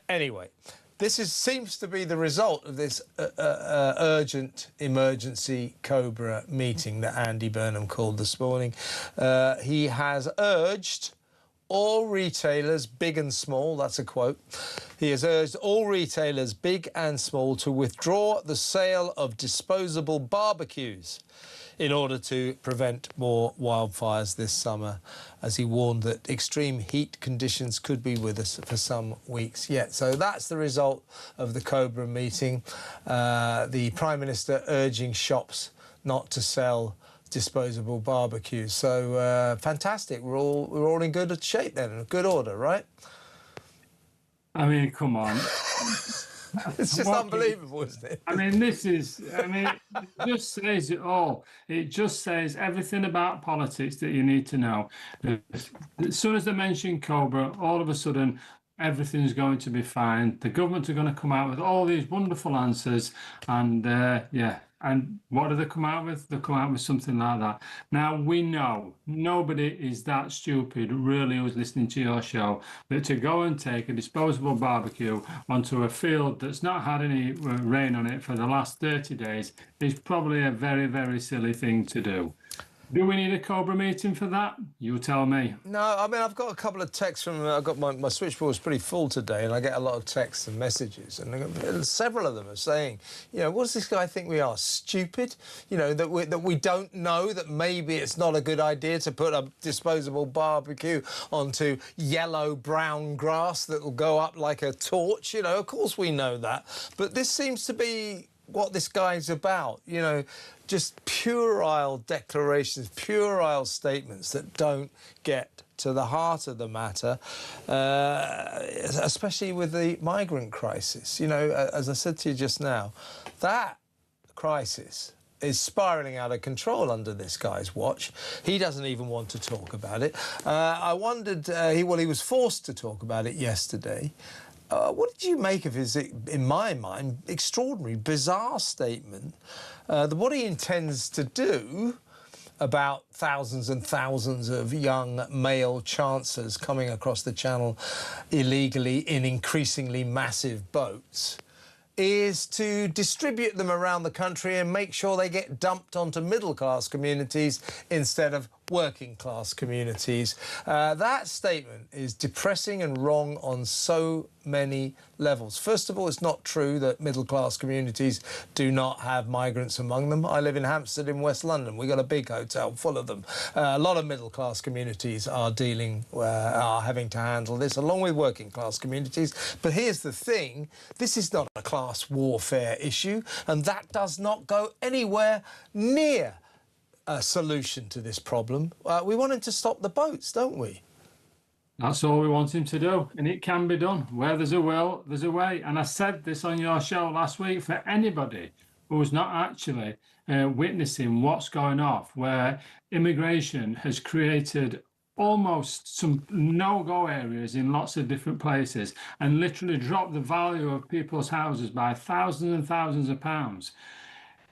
Speaker 2: anyway, this seems to be the result of this urgent emergency Cobra meeting that Andy Burnham called this morning. He has urged all retailers, big and small, that's a quote. He has urged all retailers, big and small, to withdraw the sale of disposable barbecues in order to prevent more wildfires this summer, as he warned that extreme heat conditions could be with us for some weeks yet. So that's the result of the Cobra meeting. The Prime Minister urging shops not to sell disposable barbecues. So fantastic. We're all in good shape then, in good order, right?
Speaker 12: I mean, come on.
Speaker 2: It's just unbelievable, isn't it?
Speaker 12: I mean, it just says it all. It just says everything about politics that you need to know. As soon as they mention Cobra, all of a sudden, everything's going to be fine. The government are going to come out with all these wonderful answers, and yeah. And what do they come out with? They come out with something like that. Now, we know nobody is that stupid, really, who's listening to your show, that to go and take a disposable barbecue onto a field that's not had any rain on it for the last 30 days is probably a very, very silly thing to do. Do we need a Cobra meeting for that? You tell me.
Speaker 2: No, I mean, I've got a couple of texts from... I've got my switchboard's pretty full today, and I get a lot of texts and messages, and several of them are saying, you know, what does this guy think we are, stupid? You know, that we don't know that maybe it's not a good idea to put a disposable barbecue onto yellow-brown grass that will go up like a torch. You know, of course we know that. But this seems to be what this guy's about, you know, just puerile declarations, puerile statements that don't get to the heart of the matter, especially with the migrant crisis. You know, as I said to you just now, that crisis is spiralling out of control under this guy's watch. He doesn't even want to talk about it. I wondered, he was forced to talk about it yesterday. What did you make of his, in my mind, extraordinary, bizarre statement that what he intends to do about thousands and thousands of young male chancers coming across the channel illegally in increasingly massive boats is to distribute them around the country and make sure they get dumped onto middle-class communities instead of working-class communities. That statement is depressing and wrong on so many levels. First of all, it's not true that middle-class communities do not have migrants among them. I live in Hampstead in West London. We've got a big hotel full of them. A lot of middle-class communities are having to handle this, along with working-class communities. But here's the thing, this is not a class warfare issue, and that does not go anywhere near a solution to this problem. We want him to stop the boats, don't we?
Speaker 12: That's all we want him to do, and it can be done. Where there's a will, there's a way. And I said this on your show last week, for anybody who's not actually witnessing what's going off, where immigration has created almost some no-go areas in lots of different places and literally dropped the value of people's houses by thousands and thousands of pounds.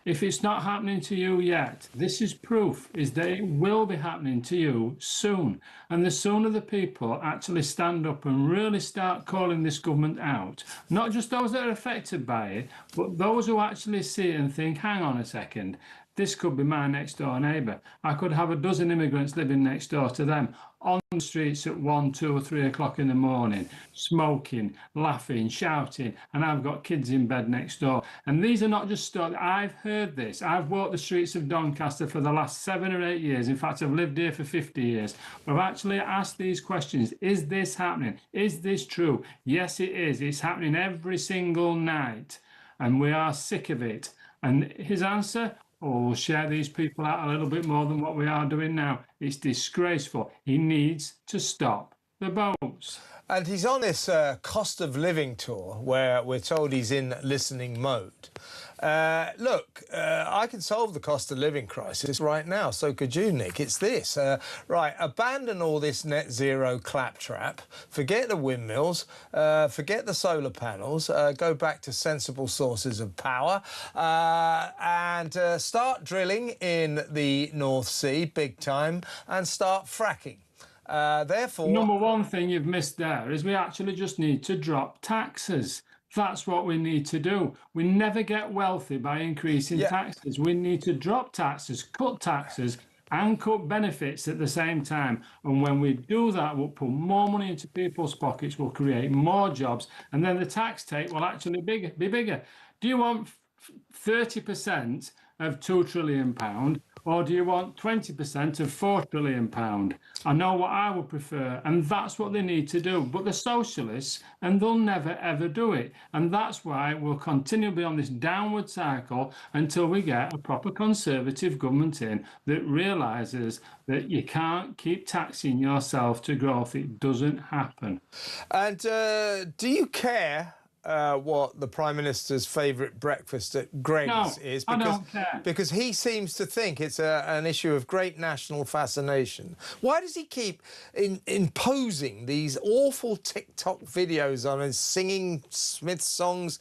Speaker 12: If it's not happening to you yet, this is proof, is that it will be happening to you soon. And the sooner the people actually stand up and really start calling this government out, not just those that are affected by it, but those who actually see it and think, hang on a second, this could be my next door neighbour. I could have a dozen immigrants living next door to them on the streets at 1, 2 or 3 o'clock in the morning, smoking, laughing, shouting, and I've got kids in bed next door. And these are not just stories. I've heard this. I've walked the streets of Doncaster for the last 7 or 8 years. In fact, I've lived here for 50 years. I've actually asked these questions. Is this happening? Is this true? Yes, it is. It's happening every single night, and we are sick of it. And his answer? Oh, we'll share these people out a little bit more than what we are doing now. It's disgraceful. He needs to stop the boats.
Speaker 2: And he's on this cost of living tour where we're told he's in listening mode. Look, I can solve the cost of living crisis right now. So could you, Nick. It's this. Right, abandon all this net zero claptrap. Forget the windmills. Forget the solar panels. Go back to sensible sources of power. And start drilling in the North Sea, big time, and start fracking. Therefore,
Speaker 12: number one thing you've missed there is we actually just need to drop taxes. That's what we need to do. We never get wealthy by increasing taxes. We need to drop taxes, and cut benefits at the same time. And when we do that, we'll put more money into people's pockets, we'll create more jobs, and then the tax take will actually be bigger. Do you want 30% of £2 trillion, or do you want 20% of £4 trillion? I know what I would prefer, and that's what they need to do. But the socialists, and they'll never, ever do it. And that's why we'll continue to be on this downward cycle until we get a proper conservative government in that realises that you can't keep taxing yourself to growth. It doesn't happen.
Speaker 2: And do you care what the Prime Minister's favourite breakfast at Greg's is?
Speaker 12: I don't care.
Speaker 2: Because he seems to think it's an issue of great national fascination. Why does he keep imposing these awful TikTok videos on us, singing Smith songs,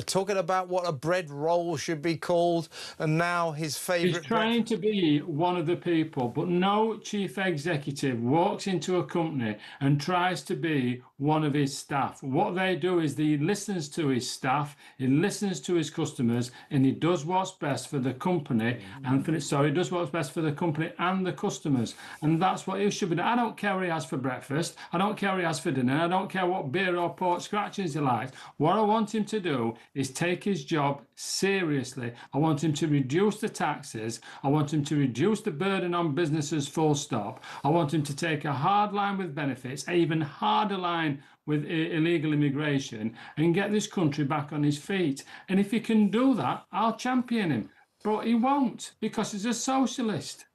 Speaker 2: talking about what a bread roll should be called, and now his favourite...
Speaker 12: He's trying to be one of the people, but no chief executive walks into a company and tries to be one of his staff. What they do is he listens to his staff, he listens to his customers, and he does what's best for the company and he does what's best for the company and the customers. And that's what he should be doing. I don't care what he has for breakfast, I don't care what he has for dinner, I don't care what beer or pork scratchings he likes. What I want him to do is take his job seriously. I want him to reduce the taxes, I want him to reduce the burden on businesses, full stop. I want him to take a hard line with benefits, an even harder line with illegal immigration, and get this country back on his feet. And if he can do that, I'll champion him. But he won't, because he's a socialist.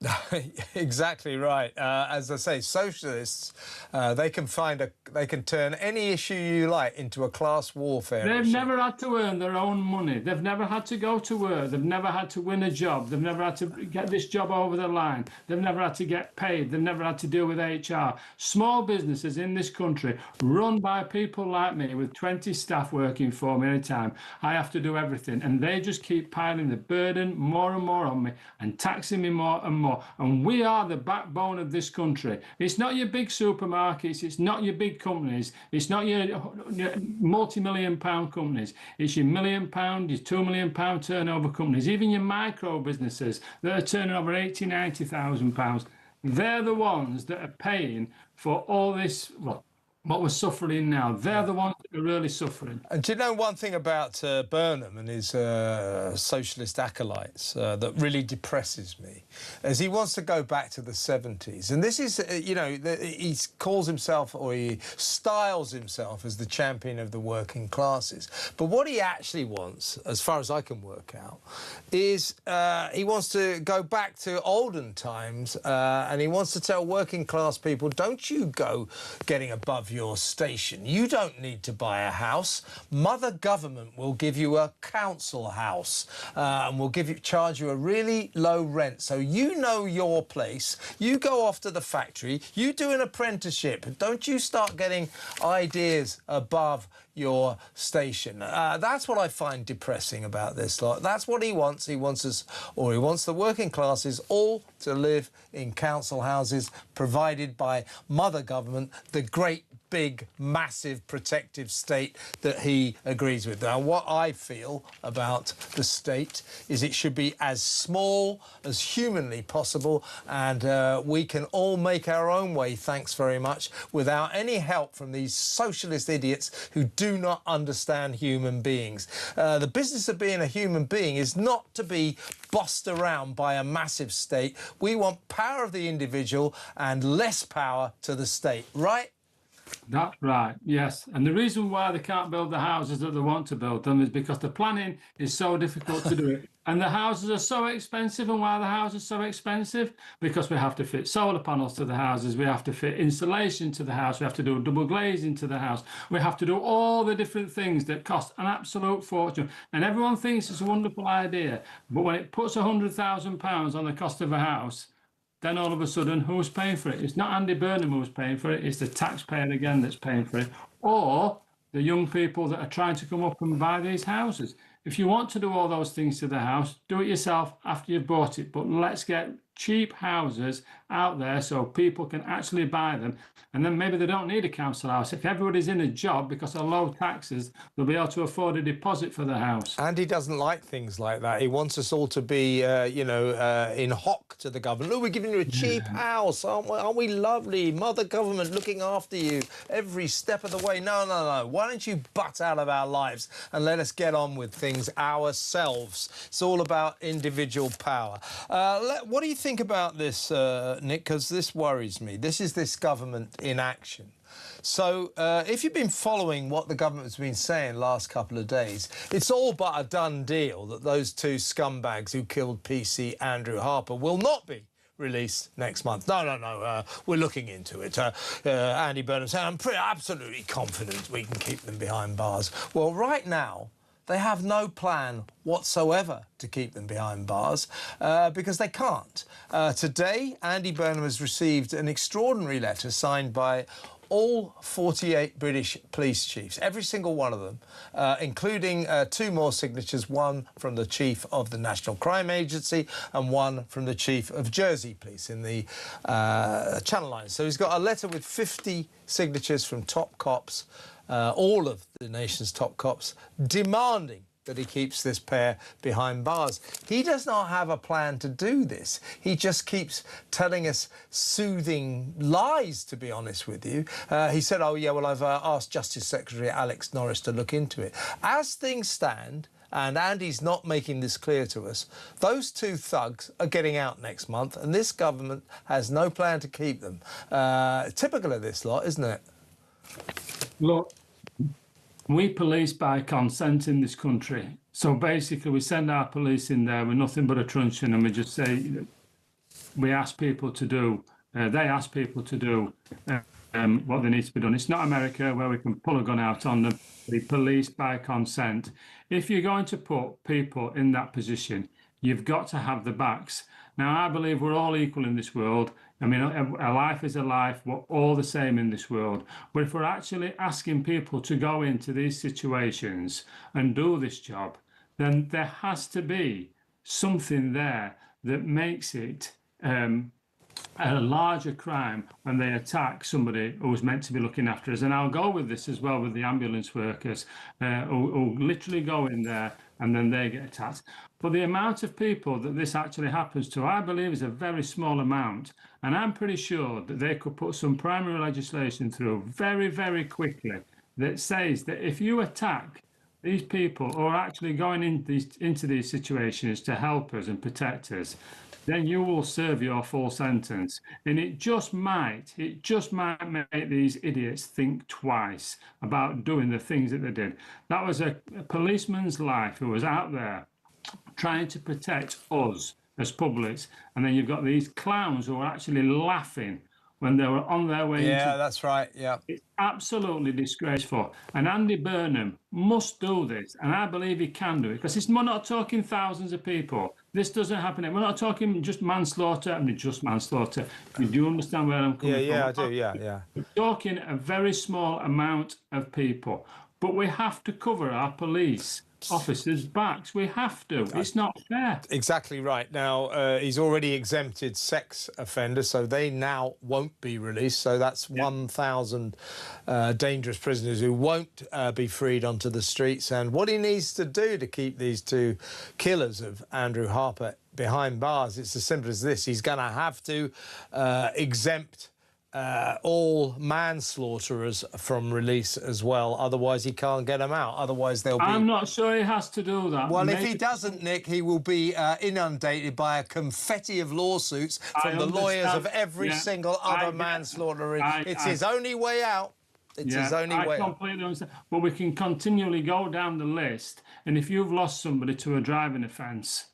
Speaker 2: Exactly right. As I say, socialists, they can turn any issue you like into a class warfare
Speaker 12: They've
Speaker 2: issue.
Speaker 12: never had to earn their own money. They've never had to go to work. They've never had to win a job. They've never had to get this job over the line. They've never had to get paid. They've never had to deal with HR. Small businesses in this country run by people like me with 20 staff working for me at a time. I have to do everything, and they just keep piling the burden more and more on me and taxing me more and more. And we are the backbone of this country. It's not your big supermarkets. It's not your big companies. It's not your multi-million pound companies. It's your £1 million, your £2 million turnover companies, even your micro businesses that are turning over £80,000, £90,000. They're the ones that are paying for all this, well, what we're suffering now. They're the ones that are really suffering.
Speaker 2: And do you know one thing about Burnham and his socialist acolytes that really depresses me? Is he wants to go back to the 70s. And this is, he calls himself, or he styles himself as the champion of the working classes. But what he actually wants, as far as I can work out, is he wants to go back to olden times and he wants to tell working class people, don't you go getting above your station. You don't need to buy a house. Mother government will give you a council house and will charge you a really low rent. So you know your place. You go off to the factory. You do an apprenticeship. Don't you start getting ideas above your station. That's what I find depressing about this lot. That's what he wants. He wants the working classes all to live in council houses provided by mother government, the great big, massive protective state that he agrees with. Now, what I feel about the state is it should be as small as humanly possible, and we can all make our own way, thanks very much, without any help from these socialist idiots who do not understand human beings. The business of being a human being is not to be bossed around by a massive state. We want power of the individual and less power to the state, right?
Speaker 12: That's right, yes. And the reason why they can't build the houses that they want to build them is because the planning is so difficult to do it. And the houses are so expensive. And why are the houses so expensive? Because we have to fit solar panels to the houses. We have to fit insulation to the house. We have to do double glazing to the house. We have to do all the different things that cost an absolute fortune. And everyone thinks it's a wonderful idea. But when it puts £100,000 on the cost of a house, then all of a sudden, who's paying for it? It's not Andy Burnham who's paying for it. It's the taxpayer again that's paying for it. Or the young people that are trying to come up and buy these houses. If you want to do all those things to the house, do it yourself after you've bought it. But let's get cheap houses out there so people can actually buy them. And then maybe they don't need a council house. If everybody's in a job because of low taxes, they'll be able to afford a deposit for the house.
Speaker 2: And he doesn't like things like that. He wants us all to be, in hock to the government. Look, we're giving you a cheap house. Aren't we lovely? Mother government looking after you every step of the way. No. Why don't you butt out of our lives and let us get on with things ourselves? It's all about individual power. What do you think about this, Nick? Because this worries me. This is this government in action. So if you've been following what the government's been saying last couple of days, it's all but a done deal that those two scumbags who killed PC Andrew Harper will not be released next month. No, we're looking into it. Andy Burnham said, I'm absolutely confident we can keep them behind bars. Well, right now, they have no plan whatsoever to keep them behind bars because they can't. Today, Andy Burnham has received an extraordinary letter signed by all 48 British police chiefs, every single one of them, including 2 more signatures, one from the chief of the National Crime Agency and one from the chief of Jersey Police in the Channel Islands. So he's got a letter with 50 signatures from top cops, all of the nation's top cops, demanding that he keeps this pair behind bars. He does not have a plan to do this. He just keeps telling us soothing lies, to be honest with you. He said, oh, yeah, well, I've asked Justice Secretary Alex Norris to look into it. As things stand, and Andy's not making this clear to us, those 2 thugs are getting out next month, and this government has no plan to keep them. Typical of this lot, isn't it?
Speaker 12: Look, we police by consent in this country. So basically, we send our police in there with nothing but a truncheon, and we just say, we ask people to do, they ask people to do what they need to be done. It's not America where we can pull a gun out on them, be policed by consent. If you're going to put people in that position, you've got to have the backs. Now, I believe we're all equal in this world. I mean, a life is a life. We're all the same in this world. But if we're actually asking people to go into these situations and do this job, then there has to be something there that makes it a larger crime when they attack somebody who's meant to be looking after us. And I'll go with this as well with the ambulance workers who literally go in there and then they get attacked. But the amount of people that this actually happens to, I believe, is a very small amount. And I'm pretty sure that they could put some primary legislation through very, very quickly that says that if you attack these people who are actually going into these situations to help us and protect us, then you will serve your full sentence. And it just might make these idiots think twice about doing the things that they did. That was a policeman's life who was out there trying to protect us as publics. And then you've got these clowns who are actually laughing when they were on their way into...
Speaker 2: Yeah, that's right, yeah.
Speaker 12: It's absolutely disgraceful. And Andy Burnham must do this, and I believe he can do it, because we're not talking thousands of people. This doesn't happen. We're not talking just manslaughter. I mean, just manslaughter. You do understand where I'm coming from?
Speaker 2: Yeah, I do, yeah.
Speaker 12: We're talking a very small amount of people. But we have to cover our police officers' backs. We have to. It's not fair.
Speaker 2: Exactly right. Now, he's already exempted sex offenders, so they now won't be released. So that's 1,000 dangerous prisoners who won't be freed onto the streets. And what he needs to do to keep these two killers of Andrew Harper behind bars, it's as simple as this. He's going to have to exempt all manslaughterers from release as well. Otherwise, he can't get them out. Otherwise, they'll be...
Speaker 12: I'm not sure he has to do that.
Speaker 2: Well, if he doesn't, Nick, he will be inundated by a confetti of lawsuits from the lawyers of every single other manslaughterer. It's his only way out. It's his only way out. I completely understand. But
Speaker 12: we can continually go down the list, and if you've lost somebody to a driving offence,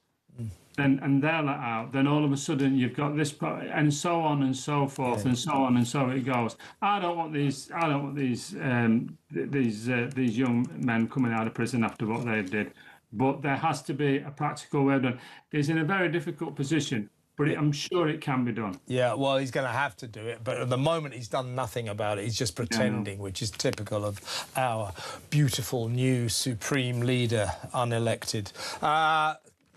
Speaker 12: and they're let out, then all of a sudden you've got this, and so on and so forth, and so on and so it goes. I don't want these young men coming out of prison after what they did, but there has to be a practical way done. He's in a very difficult position, but I'm sure it can be done. Yeah, well, he's going to have to do it, but at the moment he's done nothing about it. He's just pretending, which is typical of our beautiful new supreme leader, unelected.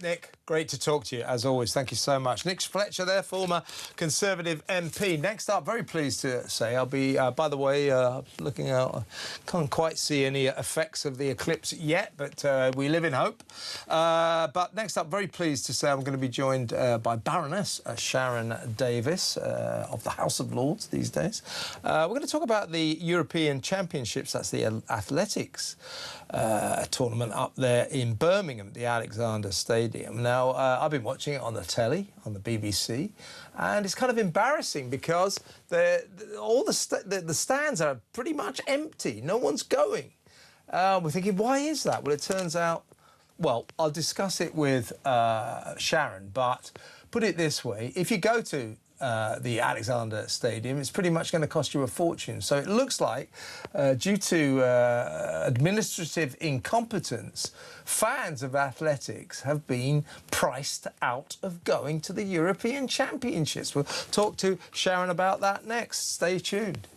Speaker 12: Nick, great to talk to you, as always. Thank you so much. Nick Fletcher there, former Conservative MP. Next up, very pleased to say, I'll be, by the way, looking out. Can't quite see any effects of the eclipse yet, but we live in hope. But next up, very pleased to say I'm going to be joined by Baroness Sharon Davis of the House of Lords these days. We're going to talk about the European Championships. That's the athletics tournament up there in Birmingham, the Alexander Stadium. Now, I've been watching it on the telly, on the BBC, and it's kind of embarrassing because all the stands are pretty much empty. No one's going. We're thinking, why is that? Well, it turns out, well, I'll discuss it with Sharon, but put it this way, if you go to the Alexander Stadium, it's pretty much going to cost you a fortune. So it looks like, due to administrative incompetence, fans of athletics have been priced out of going to the European Championships. We'll talk to Sharon about that next. Stay tuned.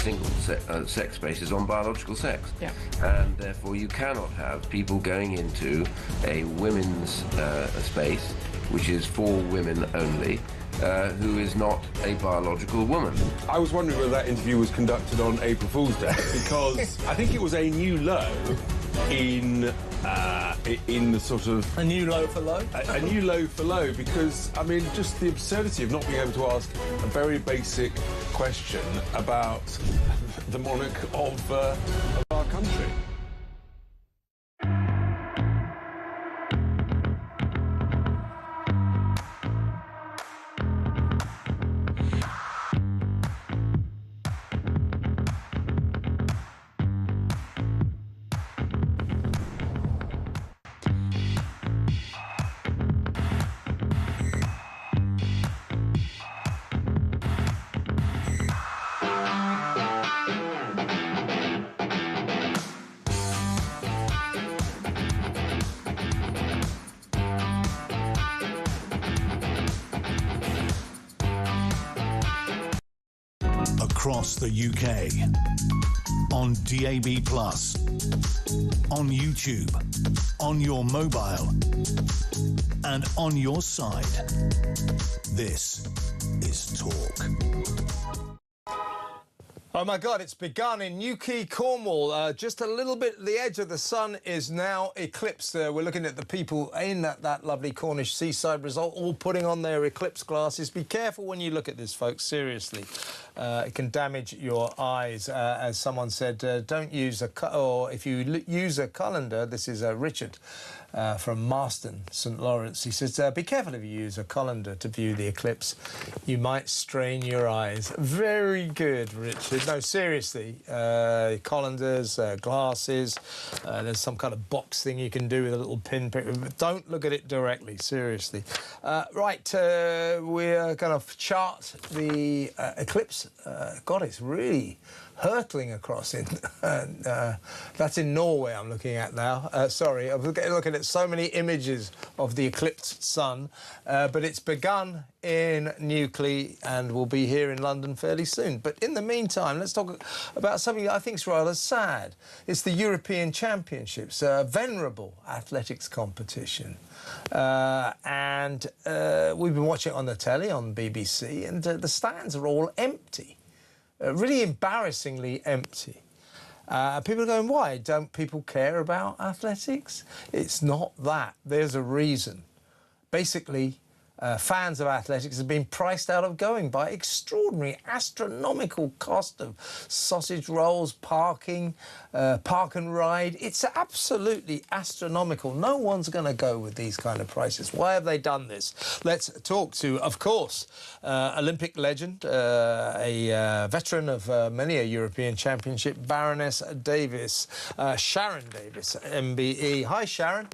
Speaker 4: sex spaces on biological sex.
Speaker 13: Yeah.
Speaker 4: And therefore you cannot have people going into a women's space, which is for women only, who is not a biological woman.
Speaker 6: I was wondering whether that interview was conducted on April Fool's Day, because I think it was a new low in the sort of...
Speaker 2: A new low for low?
Speaker 6: A new low for low, because, I mean, just the absurdity of not being able to ask a very basic question about the monarch of our country.
Speaker 1: Across the UK, on DAB+, on YouTube, on your mobile, and on your side. This is Talk.
Speaker 2: Oh my God, it's begun in Newquay, Cornwall. Just a little bit, the edge of the sun is now eclipsed. We're looking at the people in that lovely Cornish seaside resort, all putting on their eclipse glasses. Be careful when you look at this, folks, seriously. It can damage your eyes. As someone said, don't use or if you use a colander, this is Richard from Marston, St Lawrence. He says, be careful if you use a colander to view the eclipse. You might strain your eyes. Very good, Richard. No, seriously, colanders, glasses, there's some kind of box thing you can do with a little pin prick. Don't look at it directly, seriously. Right, we're going to chart the eclipse. God, it's really hurtling across it. That's in Norway I'm looking at now. Sorry, I'm looking at so many images of the eclipsed sun, but it's begun in Newquay and will be here in London fairly soon. But in the meantime, let's talk about something I think is rather sad. It's the European Championships, a venerable athletics competition. And we've been watching it on the telly, on BBC, and the stands are all empty. Really embarrassingly empty. People are going, why? Don't people care about athletics? It's not that. There's a reason. Basically, fans of athletics have been priced out of going by extraordinary, astronomical cost of sausage rolls, parking, park and ride. It's absolutely astronomical. No one's going to go with these kind of prices. Why have they done this? Let's talk to, of course, Olympic legend, a veteran of many a European Championship, Baroness Davis, Sharon Davis, MBE. Hi, Sharon.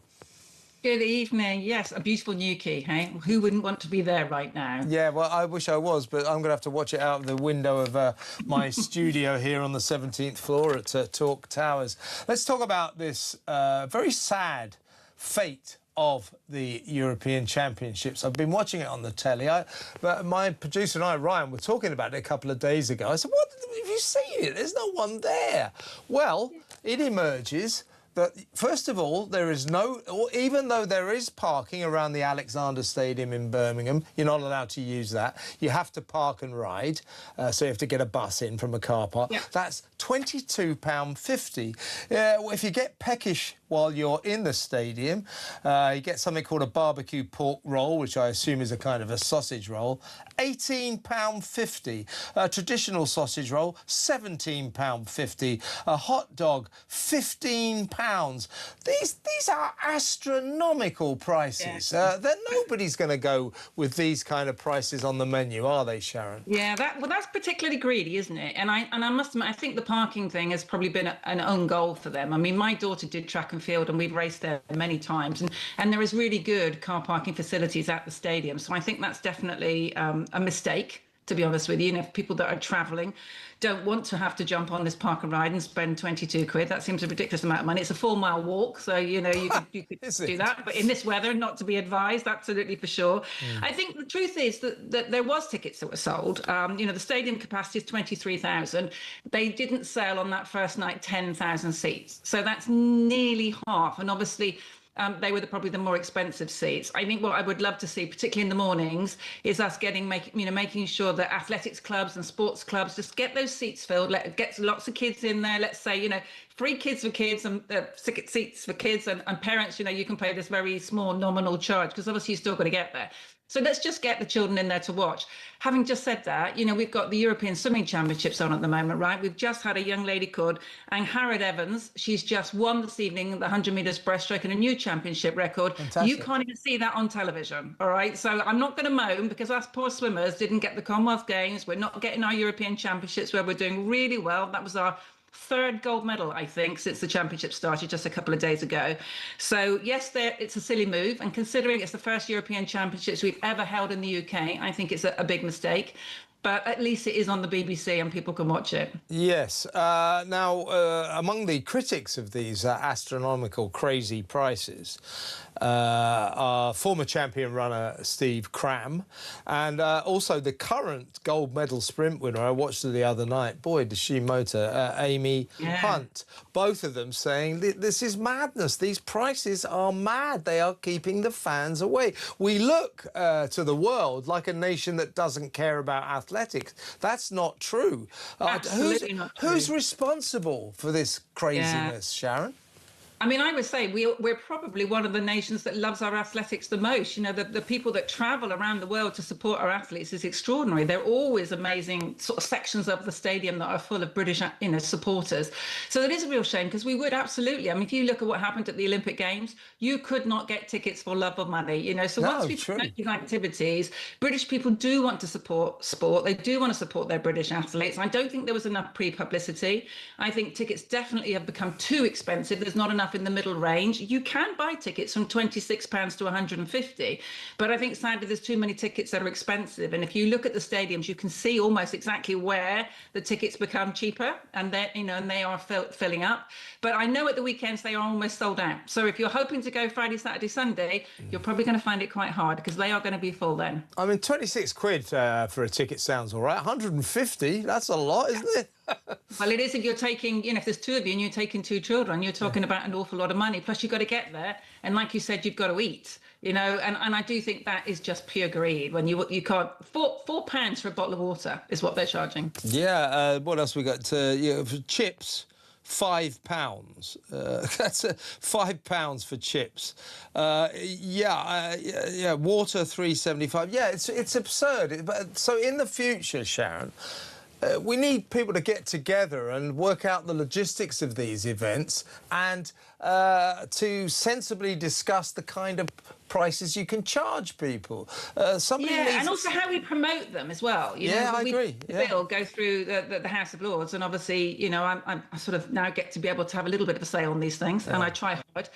Speaker 13: Good evening. Yes, a beautiful Newquay, hey? Who wouldn't want to be there right now?
Speaker 2: Yeah, well, I wish I was, but I'm going to have to watch it out of the window of my studio here on the 17th floor at Talk Towers. Let's talk about this very sad fate of the European Championships. I've been watching it on the telly. But my producer and I, Ryan, were talking about it a couple of days ago. I said, what, have you seen it? There's no one there. Well, it emerges that, first of all, there is no, or even though there is parking around the Alexander Stadium in Birmingham, you're not allowed to use that. You have to park and ride, so you have to get a bus in from a car park. Yeah. That's £22.50. If you get peckish while you're in the stadium, you get something called a barbecue pork roll, which I assume is a kind of a sausage roll, £18.50. A traditional sausage roll, £17.50. A hot dog, £15. These are astronomical prices. Yeah. Nobody's going to go with these kind of prices on the menu, are they, Sharon?
Speaker 13: Yeah, that's particularly greedy, isn't it? And I must admit, I think the parking thing has probably been an own goal for them. I mean, my daughter did track and field, and we've raced there many times, and there is really good car parking facilities at the stadium. So I think that's definitely a mistake to be honest with you. If people that are travelling don't want to have to jump on this park and ride and spend 22 quid, that seems a ridiculous amount of money. It's a 4-mile walk, so you could do that. But in this weather, not to be advised, absolutely for sure. I think the truth is that there was tickets that were sold. The stadium capacity is 23,000. They didn't sell on that first night 10,000 seats, so that's nearly half. And obviously, they were probably the more expensive seats. I think what I would love to see, particularly in the mornings, is us making sure that athletics clubs and sports clubs just get those seats filled. Get lots of kids in there. Let's say, free kids for kids and seats for kids and parents. You can pay this very small nominal charge because obviously you still got to get there. So let's just get the children in there to watch. Having just said that, we've got the European Swimming Championships on at the moment, right? We've just had a young lady called Angharad Evans. She's just won this evening the 100 metres breaststroke and a new championship record. Fantastic. You can't even see that on television, all right? So I'm not going to moan because us poor swimmers didn't get the Commonwealth Games. We're not getting our European Championships where we're doing really well. That was our 3rd gold medal, I think, since the championship started just a couple of days ago. So yes, it's a silly move, and considering it's the first European Championships we've ever held in the UK, I think it's a big mistake. But at least it is on the BBC and people can watch it.
Speaker 2: Yes. Now, among the critics of these astronomical, crazy prices are former champion runner Steve Cram and also the current gold medal sprint winner. I watched her the other night. Boy, does she motor. Amy Hunt. Both of them saying this is madness. These prices are mad. They are keeping the fans away. We look to the world like a nation that doesn't care about athletics. That's not true.
Speaker 13: Absolutely not true.
Speaker 2: Who's responsible for this craziness, Sharon?
Speaker 13: I mean, I would say we're probably one of the nations that loves our athletics the most. The people that travel around the world to support our athletes is extraordinary. They're always amazing sort of sections of the stadium that are full of British, supporters. So it is a real shame because we would absolutely. I mean, if you look at what happened at the Olympic Games, you could not get tickets for love of money. So once we promote these activities, British people do want to support sport. They do want to support their British athletes. I don't think there was enough pre-publicity. I think tickets definitely have become too expensive. There's not enough in the middle range. You can buy tickets from £26 to 150, but I think sadly there's too many tickets that are expensive. And if you look at the stadiums, you can see almost exactly where the tickets become cheaper, and they are filling up. But I know at the weekends they are almost sold out. So if you're hoping to go Friday, Saturday, Sunday, you're probably going to find it quite hard because they are going to be full then.
Speaker 2: I mean, 26 quid for a ticket sounds all right. 150, that's a lot, isn't it?
Speaker 13: Well, it is if you're taking, if there's 2 of you and you're taking 2 children, you're talking about an awful lot of money. Plus, you've got to get there. And like you said, you've got to eat, and I do think that is just pure greed when you can't. £4 for a bottle of water is what they're charging.
Speaker 2: Yeah. What else we got? For chips. £5. That's £5 for chips. Water £3.75. Yeah, it's absurd. So in the future, Sharon, we need people to get together and work out the logistics of these events and to sensibly discuss the kind of prices you can charge people.
Speaker 13: And also how we promote them as well.
Speaker 2: I agree.
Speaker 13: Bill go through the House of Lords, and obviously, I sort of now get to be able to have a little bit of a say on these things, and I try hard.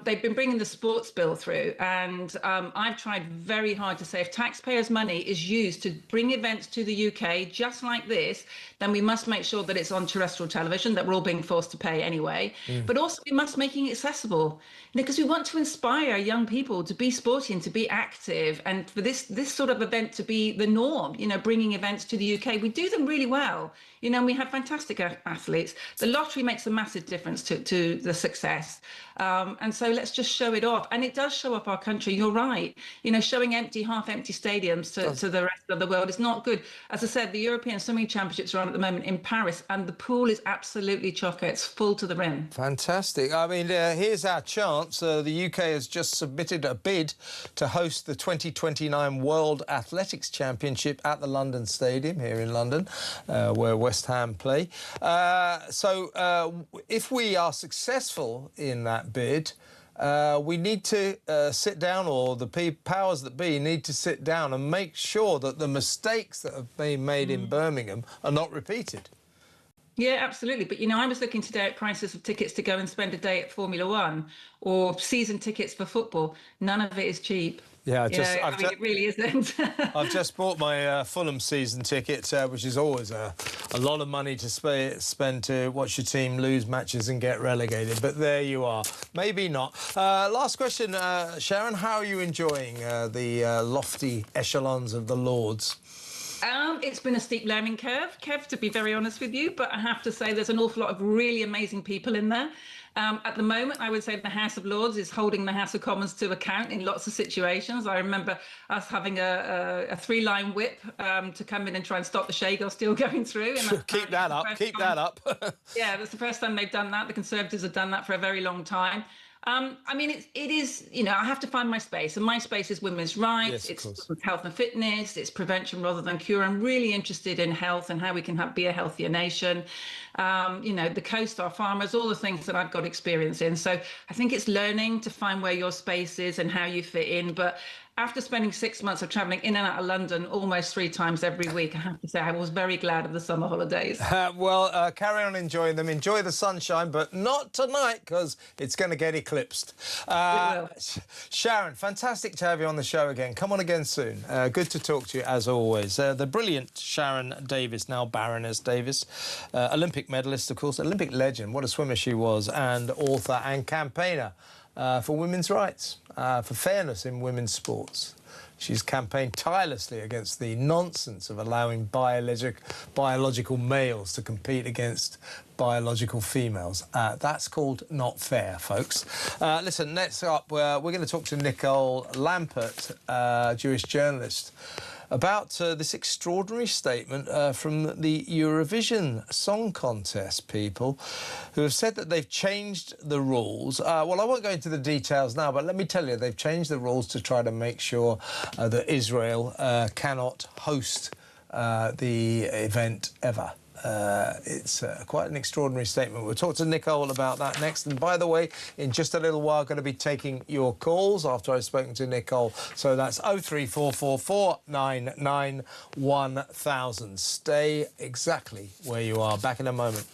Speaker 13: They've been bringing the sports bill through, and I've tried very hard to say if taxpayers' money is used to bring events to the UK just like this, then we must make sure that it's on terrestrial television, that we're all being forced to pay anyway. But also we must make it accessible, because we want to inspire young people to be sporty and to be active, and for this sort of event to be the norm, bringing events to the UK. We do them really well, and we have fantastic athletes. The lottery makes a massive difference to the success. And so let's just show it off. And it does show off our country. You're right. Showing half empty stadiums to the rest of the world is not good. As I said, the European Swimming Championships are on at the moment in Paris, and the pool is absolutely chocker. It's full to the rim.
Speaker 2: Fantastic. I mean, here's our chance. The UK has just submitted a bid to host the 2029 World Athletics Championship at the London Stadium here in London, where West Ham play. So if we are successful in that bid, we need to sit down, or the powers that be need to sit down and make sure that the mistakes that have been made in Birmingham are not repeated.
Speaker 13: Yeah, absolutely. But, I was looking today at prices of tickets to go and spend a day at Formula One or season tickets for football. None of it is cheap.
Speaker 2: Yeah,
Speaker 13: it really isn't.
Speaker 2: I've just bought my Fulham season ticket, which is always a lot of money to spend to watch your team lose matches and get relegated. But there you are. Maybe not. Last question, Sharon. How are you enjoying the lofty echelons of the Lords?
Speaker 13: It's been a steep learning curve, Kev, to be very honest with you. But I have to say there's an awful lot of really amazing people in there. At the moment, I would say the House of Lords is holding the House of Commons to account in lots of situations. I remember us having a three-line whip to come in and try and stop the Shay Girls still going through. And
Speaker 2: Keep that up. Keep that up.
Speaker 13: Yeah, that's the first time they've done that. The Conservatives have done that for a very long time. I mean, it is, you know, I have to find my space, and my space is women's rights, it's health and fitness, it's prevention rather than cure. I'm really interested in health and how we can be a healthier nation. You know, the coast, our farmers, all the things that I've got experience in. So I think it's learning to find where your space is and how you fit in. But after spending 6 months of travelling in and out of London almost 3 times every week, I have to say I was very glad of the summer holidays.
Speaker 2: Well, carry on enjoying them. Enjoy the sunshine, but not tonight because it's going to get eclipsed. Sharon, fantastic to have you on the show again. Come on again soon. Good to talk to you as always. The brilliant Sharon Davis, now Baroness Davis, Olympic medalist, of course, Olympic legend. What a swimmer she was, and author and campaigner for women's rights, for fairness in women's sports. She's campaigned tirelessly against the nonsense of allowing biological males to compete against biological females. That's called not fair, folks. Listen, next up, we're going to talk to Nicole Lampert, Jewish journalist, about this extraordinary statement from the Eurovision Song Contest people who have said that they've changed the rules. Well, I won't go into the details now, but let me tell you, they've changed the rules to try to make sure that Israel cannot host the event ever. It's quite an extraordinary statement. We'll talk to Nicole about that next. And by the way, in just a little while, I'm going to be taking your calls after I've spoken to Nicole. So that's 0344499 1000. Stay exactly where you are. Back in a moment.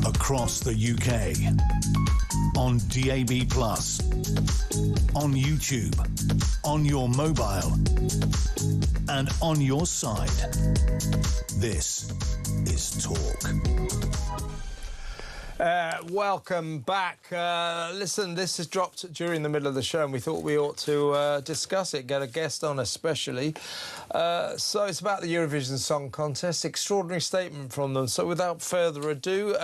Speaker 1: Across the UK, on DAB+, on YouTube, on your mobile, and on your side. This is Talk.
Speaker 2: Welcome back. Listen, this has dropped during the middle of the show and we thought we ought to discuss it, get a guest on especially. So it's about the Eurovision Song Contest. Extraordinary statement from them. So without further ado,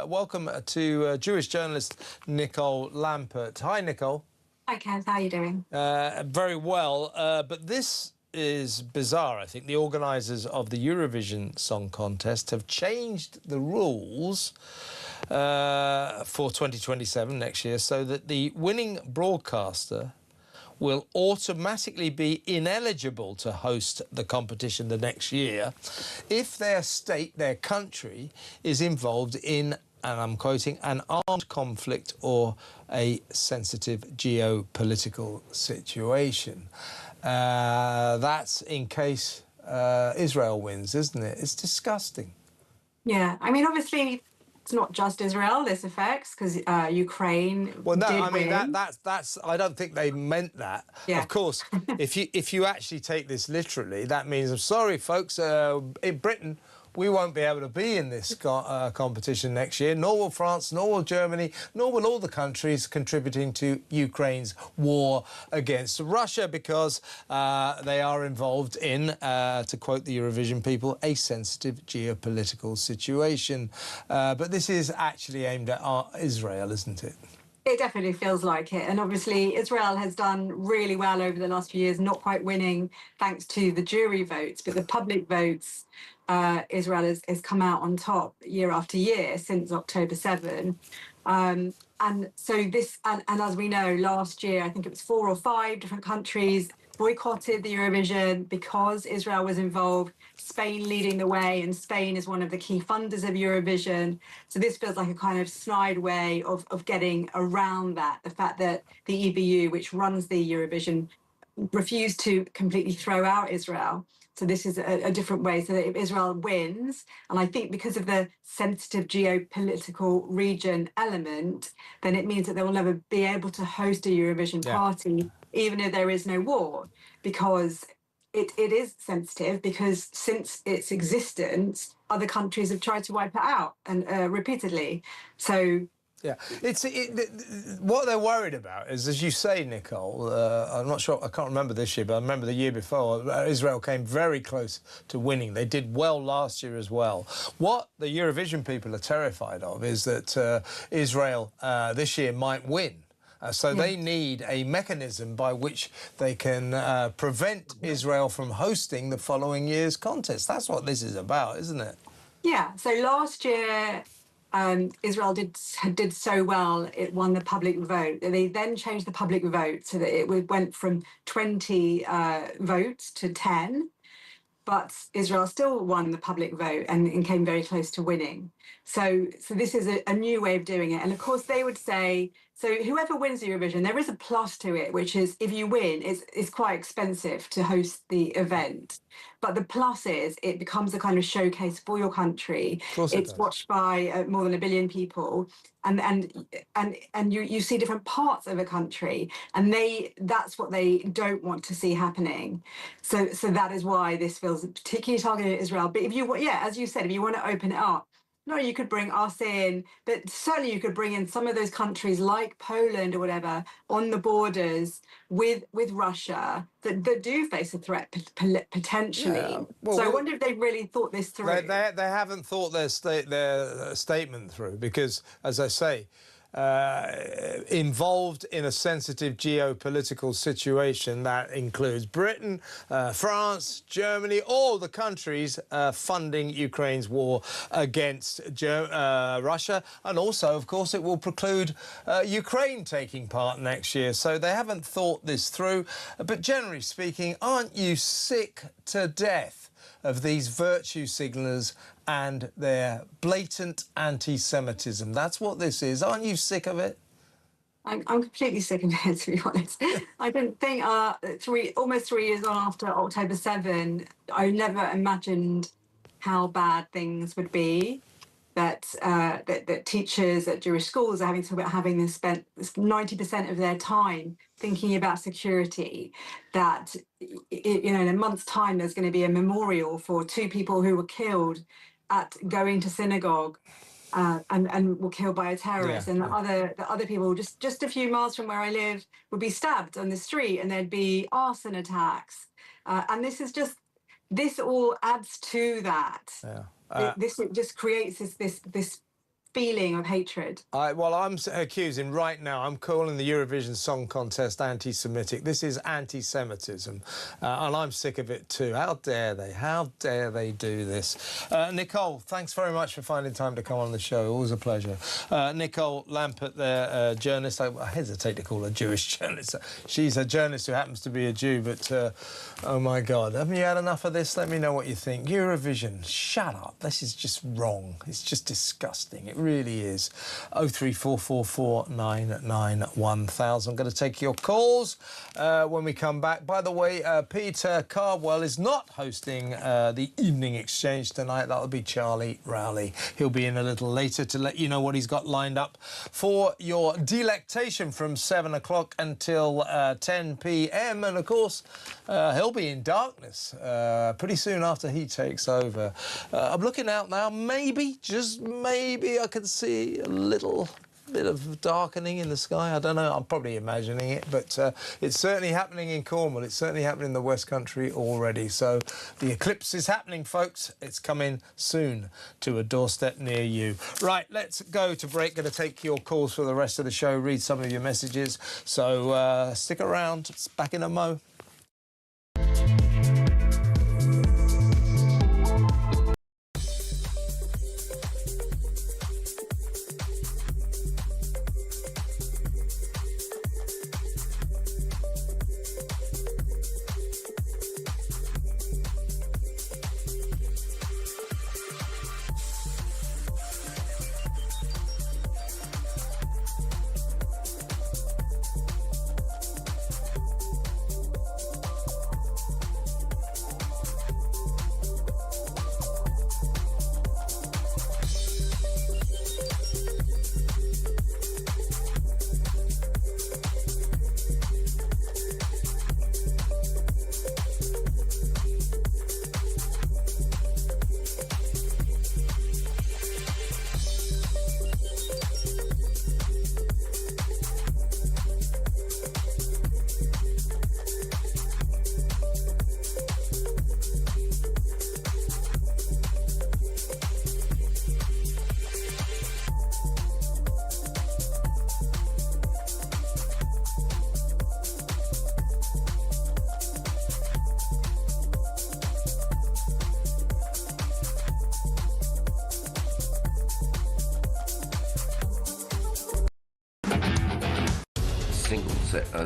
Speaker 2: welcome to Jewish journalist Nicole Lampert. Hi, Nicole.
Speaker 14: Hi, Kev. How are you doing?
Speaker 2: Very well. But this is bizarre, I think. The organisers of the Eurovision Song Contest have changed the rules for 2027, next year, so that the winning broadcaster will automatically be ineligible to host the competition the next year if their state, their country, is involved in and I'm quoting, an armed conflict or a sensitive geopolitical situation. That's in case Israel wins, isn't it? It's disgusting.
Speaker 14: Yeah, I mean, obviously, it's not just Israel this affects, because Ukraine did win.
Speaker 2: I mean that's. I don't think they meant that.
Speaker 14: Yeah.
Speaker 2: Of course, if you actually take this literally, that means I'm sorry, folks. In Britain, we won't be able to be in this competition next year, nor will France, nor will Germany, nor will all the countries contributing to Ukraine's war against Russia, because they are involved in, to quote the Eurovision people, a sensitive geopolitical situation. But this is actually aimed at Israel, isn't it?
Speaker 14: It definitely feels like it. And obviously, Israel has done really well over the last few years, not quite winning thanks to the jury votes, but the public votes, Israel has come out on top year after year since October 7. And so this, and as we know, last year, I think it was 4 or 5 different countries boycotted the Eurovision because Israel was involved, Spain leading the way, and Spain is one of the key funders of Eurovision. So this feels like a kind of snide way of getting around that, the fact that the EBU, which runs the Eurovision, refused to completely throw out Israel. So this is a different way, so that if Israel wins, and I think because of the sensitive geopolitical region element, then it means that they will never be able to host a Eurovision party, even if there is no war, because it is sensitive, because since its existence, other countries have tried to wipe it out, and repeatedly. So
Speaker 2: yeah, what they're worried about is, as you say, Nicole, I'm not sure, I can't remember this year, but I remember the year before, Israel came very close to winning. They did well last year as well. What the Eurovision people are terrified of is that Israel this year might win. So they need a mechanism by which they can prevent Israel from hosting the following year's contest. That's what this is about, isn't it?
Speaker 14: Yeah, so last year, Israel did so well, it won the public vote. They then changed the public vote so that it went from 20 votes to 10, but Israel still won the public vote and came very close to winning. So this is a new way of doing it. And of course, they would say, so whoever wins the Eurovision, there is a plus to it, which is if you win, it's quite expensive to host the event. But the plus is it becomes a kind of showcase for your country. It's watched by more than 1 billion people, and you see different parts of a country, and that's what they don't want to see happening. So that is why this feels particularly targeted at Israel. But if you, as you said, if you want to open it up, no, you could bring us in, but certainly you could bring in some of those countries like Poland or whatever on the borders with Russia that do face a threat potentially. Yeah. Well, so I wonder if they really thought this through.
Speaker 2: They haven't thought their statement through because, as I say, involved in a sensitive geopolitical situation that includes Britain, France, Germany, all the countries funding Ukraine's war against Russia. And also, of course, it will preclude Ukraine taking part next year. So they haven't thought this through. But generally speaking, aren't you sick to death of these virtue signalers and their blatant anti-Semitism? That's what this is. Aren't you sick of it?
Speaker 14: I'm completely sick of it, to be honest. I don't think almost 3 years on after October 7, I never imagined how bad things would be. That teachers at Jewish schools are having spent 90% of their time thinking about security. That in a month's time there's going to be a memorial for 2 people who were killed at going to synagogue and were killed by a terrorist, and the other people just a few miles from where I live would be stabbed on the street, and there'd be arson attacks, and this all adds to that. This just creates this feeling of hatred.
Speaker 2: Well, I'm accusing right now, I'm calling the Eurovision Song Contest anti-Semitic. This is anti-Semitism, and I'm sick of it too. How dare they do this? Nicole, thanks very much for finding time to come on the show. Always a pleasure. Nicole Lampert, there, journalist. I hesitate to call her Jewish journalist. She's a journalist who happens to be a Jew, but oh my God, haven't you had enough of this? Let me know what you think. Eurovision, shut up. This is just wrong. It's just disgusting. It really is. 03444991000. I'm going to take your calls when we come back. By the way, Peter Cardwell is not hosting the evening exchange tonight. That'll be Charlie Rowley. He'll be in a little later to let you know what he's got lined up for your delectation from 7 o'clock until 10 p.m. And, of course, he'll be in darkness pretty soon after he takes over. I'm looking out now. Maybe, just maybe, I can see a little bit of darkening in the sky. I don't know. I'm probably imagining it, but it's certainly happening in Cornwall. It's certainly happening in the West Country already. So the eclipse is happening, folks. It's coming soon to a doorstep near you. Right, let's go to break. Going to take your calls for the rest of the show, read some of your messages. So stick around. It's back in a mo.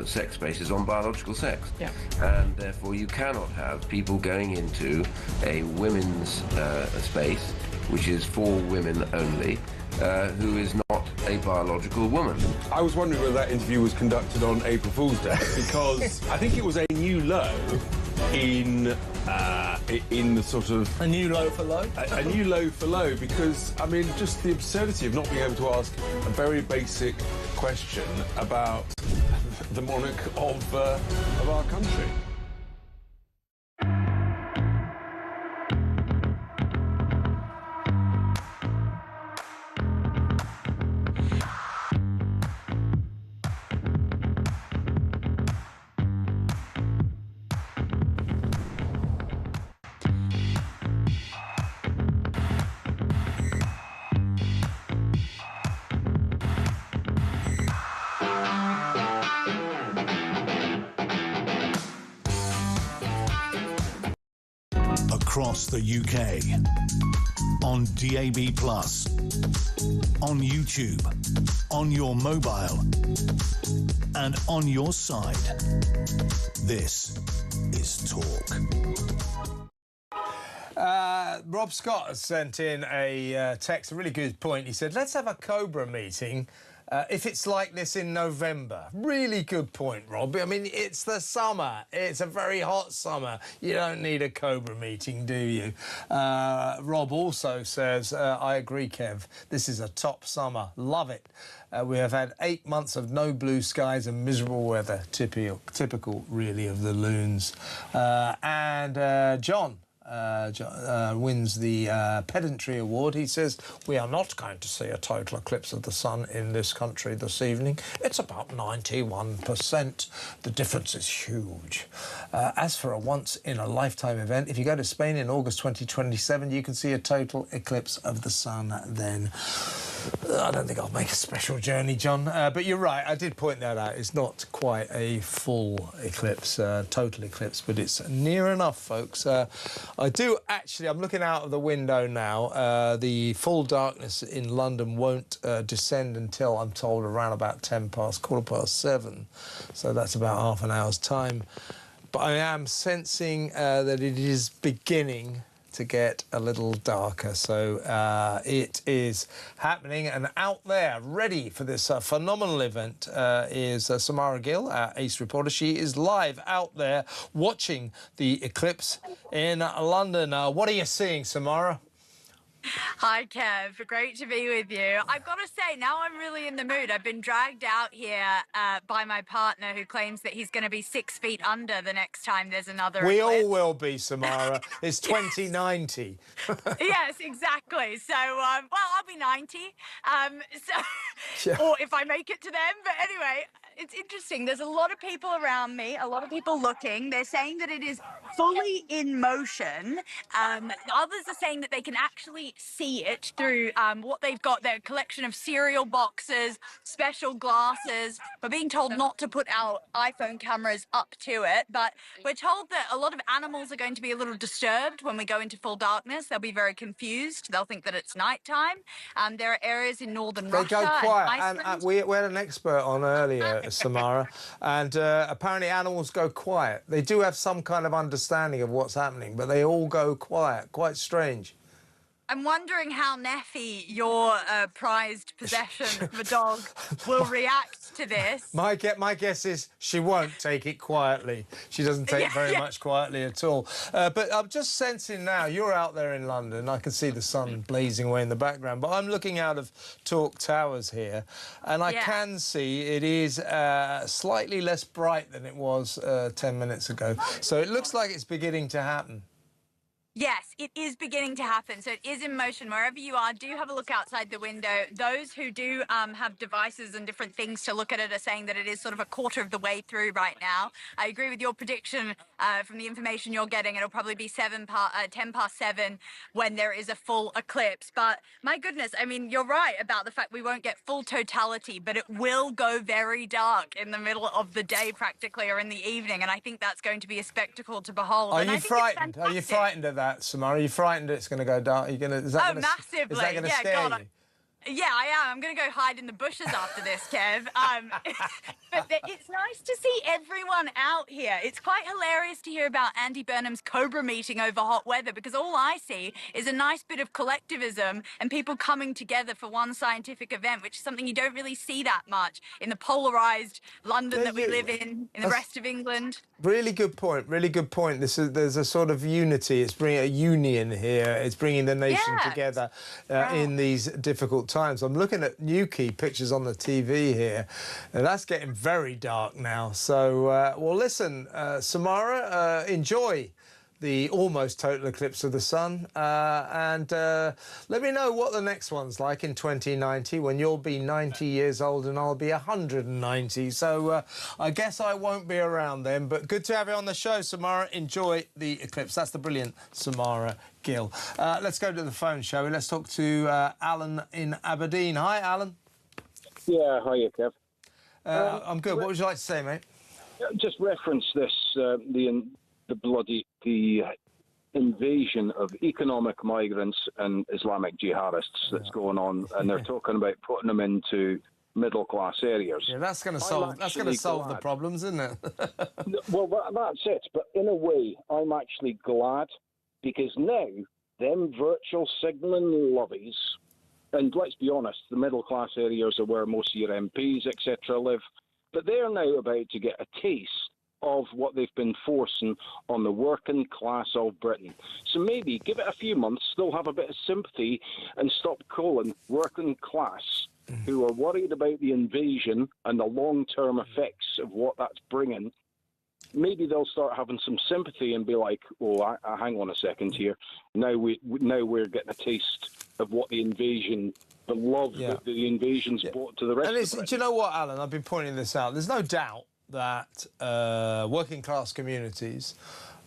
Speaker 4: Sex spaces on biological sex.
Speaker 13: Yeah.
Speaker 4: And therefore you cannot have people going into a women's space, which is for women only, who is not a biological woman.
Speaker 6: I was wondering whether that interview was conducted on April Fool's Day, because I think it was a new low in the sort of...
Speaker 2: A new low for low?
Speaker 6: A new low for low, because, I mean, just the absurdity of not being able to ask a very basic question about the monarch of our country.
Speaker 1: Across the UK, on DAB+, on YouTube, on your mobile, and on your side. This is Talk.
Speaker 2: Rob Scott has sent in a text, a really good point. He said, let's have a Cobra meeting if it's like this in November. Really good point, Rob. I mean, it's the summer. It's a very hot summer. You don't need a Cobra meeting, do you? Rob also says, I agree, Kev. This is a top summer. Love it. We have had 8 months of no blue skies and miserable weather. Typical, really, of the loons. And John wins the pedantry award. He says, we are not going to see a total eclipse of the sun in this country this evening. It's about 91%. The difference is huge. As for a once-in-a-lifetime event, if you go to Spain in August 2027, you can see a total eclipse of the sun then. I don't think I'll make a special journey, John. But you're right, I did point that out. It's not quite a full eclipse, total eclipse, but it's near enough, folks. I do actually, I'm looking out of the window now. The full darkness in London won't descend until, I'm told, around about 7:15. So that's about half an hour's time. But I am sensing that it is beginning to get a little darker. So it is happening, and out there, ready for this phenomenal event, is Samara Gill, our ace reporter. She is live out there watching the eclipse in London. What are you seeing, Samara?
Speaker 9: Hi, Kev. Great to be with you. I've got to say, now I'm really in the mood. I've been dragged out here by my partner, who claims that he's going to be 6 feet under the next time there's another
Speaker 2: We
Speaker 9: eclipse.
Speaker 2: all will be, Samara. It's 2090.
Speaker 9: Yes, exactly. So, well, I'll be 90. Or if I make it to them. But anyway, it's interesting. There's a lot of people around me, a lot of people looking. They're saying that it is fully in motion. Others are saying that they can actually see it through what they've got, their collection of cereal boxes, special glasses. We're being told not to put our iPhone cameras up to it, but we're told that a lot of animals are going to be a little disturbed when we go into full darkness. They'll be very confused. They'll think that it's nighttime. There are areas in northern Russia.
Speaker 2: They go quiet.
Speaker 9: And
Speaker 2: And we had an expert on earlier, Samara, and apparently animals go quiet. They do have some kind of understanding of what's happening, but they all go quiet. Quite strange.
Speaker 9: I'm wondering how Neffy, your prized possession of a dog, will react to this.
Speaker 2: My guess is she won't take it quietly. She doesn't take it very much quietly at all. But I'm just sensing now, you're out there in London. I can see the sun blazing away in the background, but I'm looking out of Talk Towers here, and I can see it is slightly less bright than it was 10 minutes ago. So it looks like it's beginning to happen.
Speaker 9: Yes, it is beginning to happen. So it is in motion. Wherever you are, do have a look outside the window. Those who do have devices and different things to look at it are saying that it is sort of a quarter of the way through right now. I agree with your prediction from the information you're getting. It'll probably be 10 past 7 when there is a full eclipse. But my goodness, I mean, you're right about the fact we won't get full totality, but it will go very dark in the middle of the day practically, or in the evening. And I think that's going to be a spectacle to behold.
Speaker 2: Are you frightened? Are you frightened of that, Samara? Are you frightened it's going to go dark? Are you going to?
Speaker 9: Massively.
Speaker 2: Is that going to scare you?
Speaker 9: Yeah, I am. I'm going to go hide in the bushes after this, Kev. But it's nice to see everyone out here. It's quite hilarious to hear about Andy Burnham's Cobra meeting over hot weather, because all I see is a nice bit of collectivism and people coming together for one scientific event, which is something you don't really see that much in the polarised London that we live in the rest of England.
Speaker 2: Really good point. Really good point. There's a sort of unity. It's bringing a union here. It's bringing the nation together in these difficult times. I'm looking at Newquay pictures on the TV here, and that's getting very dark now. So, well, listen, Samara, enjoy the almost total eclipse of the sun, and let me know what the next one's like in 2090, when you'll be 90 years old and I'll be 190. So I guess I won't be around then, but good to have you on the show, Samara. Enjoy the eclipse. That's the brilliant Samara Gill. Let's go to the phone, shall we? Let's talk to Alan in Aberdeen. Hi, Alan.
Speaker 15: Yeah, hiya, Kev.
Speaker 2: I'm good. What would you like to say, mate?
Speaker 15: Just reference this, the invasion of economic migrants and Islamic jihadists that's going on, and they're talking about putting them into middle-class areas.
Speaker 2: Yeah, that's going to solve the problems, isn't it?
Speaker 15: Well, that's it. But in a way, I'm actually glad, because now them virtual signalling lobbies, and let's be honest, the middle-class areas are where most of your MPs, etc., live, but they're now about to get a taste of what they've been forcing on the working class of Britain. So maybe give it a few months, they'll have a bit of sympathy and stop calling working class, who are worried about the invasion and the long-term effects of what that's bringing. Maybe they'll start having some sympathy and be like, oh, hang on a second here. Now we're getting a taste of what the invasion, the love that the invasion's brought to the rest of Britain.
Speaker 2: Do you know what, Alan? I've been pointing this out. There's no doubt that working class communities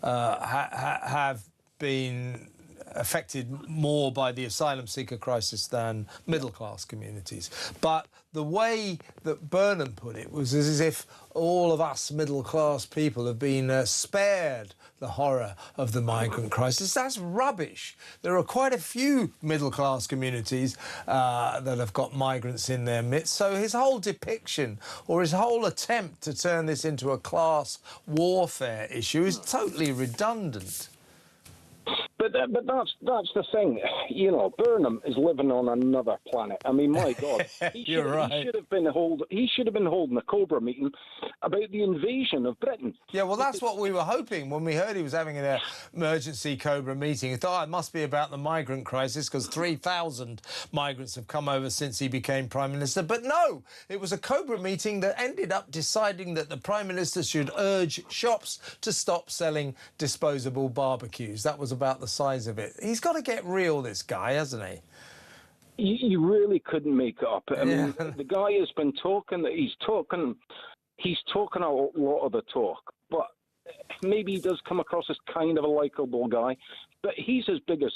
Speaker 2: have been affected more by the asylum seeker crisis than middle class communities. But the way that Burnham put it was as if all of us middle class people have been spared the horror of the migrant crisis. That's rubbish. There are quite a few middle class communities that have got migrants in their midst. So his whole depiction, or his whole attempt to turn this into a class warfare issue, is totally redundant.
Speaker 15: But that's the thing. You know, Burnham is living on another planet. I mean, my God, he should have been holding a Cobra meeting about the invasion of Britain.
Speaker 2: Yeah, well, that's what we were hoping when we heard he was having an emergency Cobra meeting. We thought it must be about the migrant crisis because 3,000 migrants have come over since he became Prime Minister. But no, it was a Cobra meeting that ended up deciding that the Prime Minister should urge shops to stop selling disposable barbecues. That was about the size of it. He's got to get real, this guy, hasn't he?
Speaker 15: You really couldn't make it up. I mean, the guy has been talking. He's talking a lot of the talk, but maybe he does come across as kind of a likable guy. But he's as big a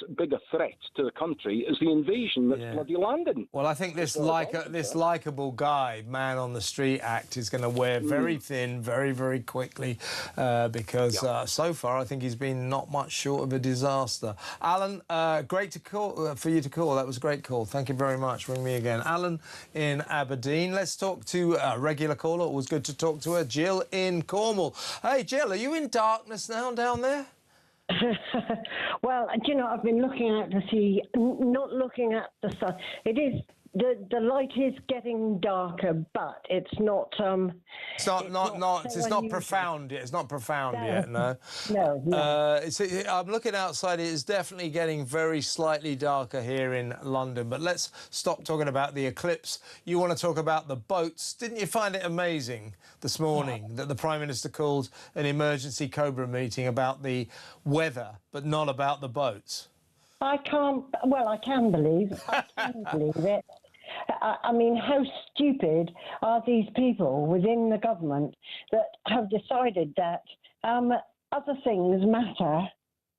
Speaker 15: threat to the country as the invasion that's bloody landed.
Speaker 2: Well, I think this likable guy, man on the street act is going to wear very thin, very, very quickly, because so far I think he's been not much short of a disaster. Alan, great to call for you to call. That was a great call. Thank you very much. Ring me again. Alan in Aberdeen. Let's talk to a regular caller. Always good to talk to her. Jill in Cornwall. Hey, Jill, are you in darkness now down there?
Speaker 16: Well, do you know, I've been looking out to see, not looking at the sun. It is, the light is getting darker, but it's not.
Speaker 2: It's not profound yet. It's not profound yet. No.
Speaker 16: No.
Speaker 2: I'm looking outside. It is definitely getting very slightly darker here in London. But let's stop talking about the eclipse. You want to talk about the boats? Didn't you find it amazing this morning that the Prime Minister called an emergency Cobra meeting about the weather, but not about the boats?
Speaker 16: I can believe it. I mean, how stupid are these people within the government that have decided that other things matter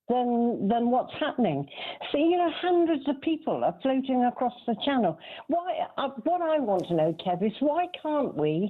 Speaker 16: than what's happening? See, you know, hundreds of people are floating across the channel. Why? What I want to know, Kev, is why can't we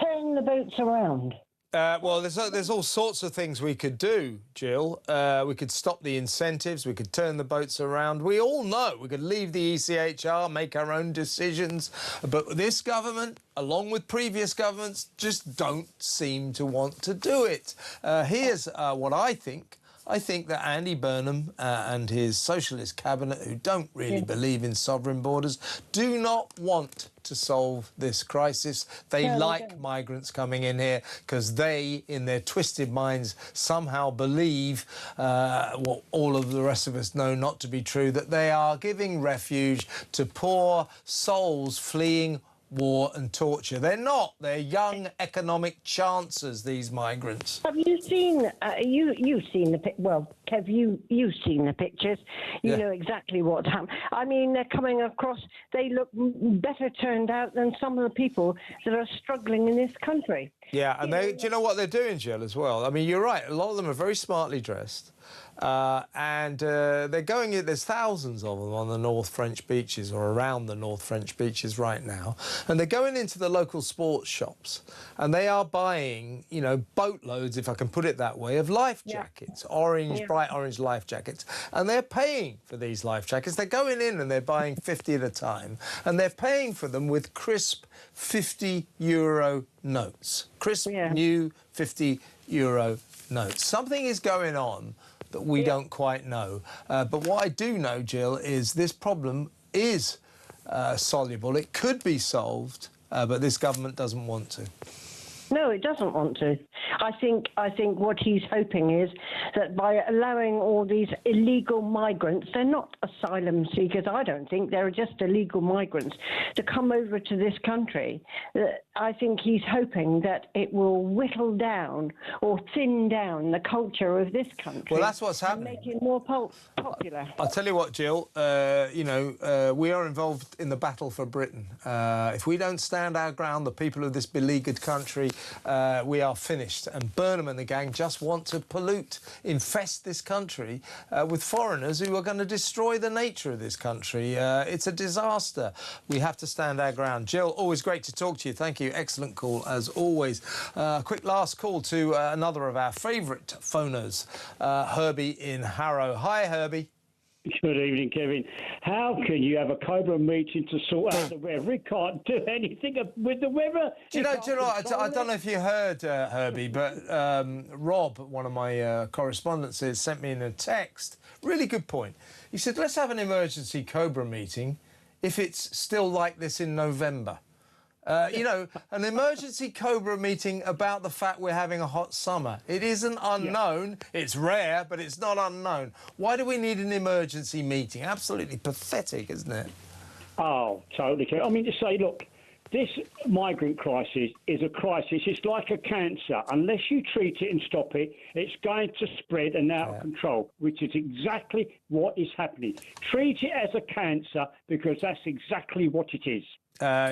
Speaker 16: turn the boats around?
Speaker 2: Well, there's all sorts of things we could do, Jill. We could stop the incentives. We could turn the boats around. We all know we could leave the ECHR, make our own decisions. But this government, along with previous governments, just don't seem to want to do it. Here's what I think. I think that Andy Burnham and his socialist cabinet, who don't really believe in sovereign borders, do not want to solve this crisis. They like migrants coming in here because they, in their twisted minds, somehow believe what all of the rest of us know not to be true, that they are giving refuge to poor souls fleeing war and torture. They're not. They're young economic chancers, these migrants.
Speaker 16: Have you seen, you've seen the, well, Kev, you've seen the pictures. You know exactly what's happened. I mean, they're coming across, they look better turned out than some of the people that are struggling in this country.
Speaker 2: Yeah, and do you know what they're doing, Jill, as well? I mean, you're right. A lot of them are very smartly dressed. And they're going in, there's thousands of them on the North French beaches or around the North French beaches right now. And they're going into the local sports shops and they are buying, you know, boatloads, if I can put it that way, of life jackets, bright orange life jackets. And they're paying for these life jackets. They're going in and they're buying 50 at a time. And they're paying for them with crisp €50 notes. Crisp new €50 notes. Something is going on that we don't quite know. But what I do know, Jill, is this problem is soluble. It could be solved, but this government doesn't want to.
Speaker 16: No, it doesn't want to. I think what he's hoping is that by allowing all these illegal migrants, they're not asylum seekers, I don't think, they're just illegal migrants, to come over to this country. I think he's hoping that it will whittle down or thin down the culture of this country.
Speaker 2: Well, that's what's happening.
Speaker 16: And make it more popular.
Speaker 2: I'll tell you what, Jill, you know, we are involved in the battle for Britain. If we don't stand our ground, the people of this beleaguered country, we are finished. And Burnham and the gang just want to pollute, infest this country with foreigners who are going to destroy the nature of this country. It's a disaster. We have to stand our ground. Jill, always great to talk to you. Thank you. Excellent call, as always. Quick last call to another of our favourite phoners, Herbie in Harrow. Hi, Herbie.
Speaker 17: Good evening, Kevin. How can you have a Cobra meeting to sort out the weather? It can't do anything with the weather.
Speaker 2: Do you know what? I don't know if you heard, Herbie, but Rob, one of my correspondents, sent me in a text. Really good point. He said, let's have an emergency Cobra meeting if it's still like this in November. You know, an emergency Cobra meeting about the fact we're having a hot summer. It isn't unknown. Yeah. It's rare, but it's not unknown. Why do we need an emergency meeting? Absolutely pathetic, isn't it?
Speaker 17: Oh, totally. I mean, to say, look, this migrant crisis is a crisis. It's like a cancer. Unless you treat it and stop it, it's going to spread and out of control, which is exactly what is happening. Treat it as a cancer because that's exactly what it is.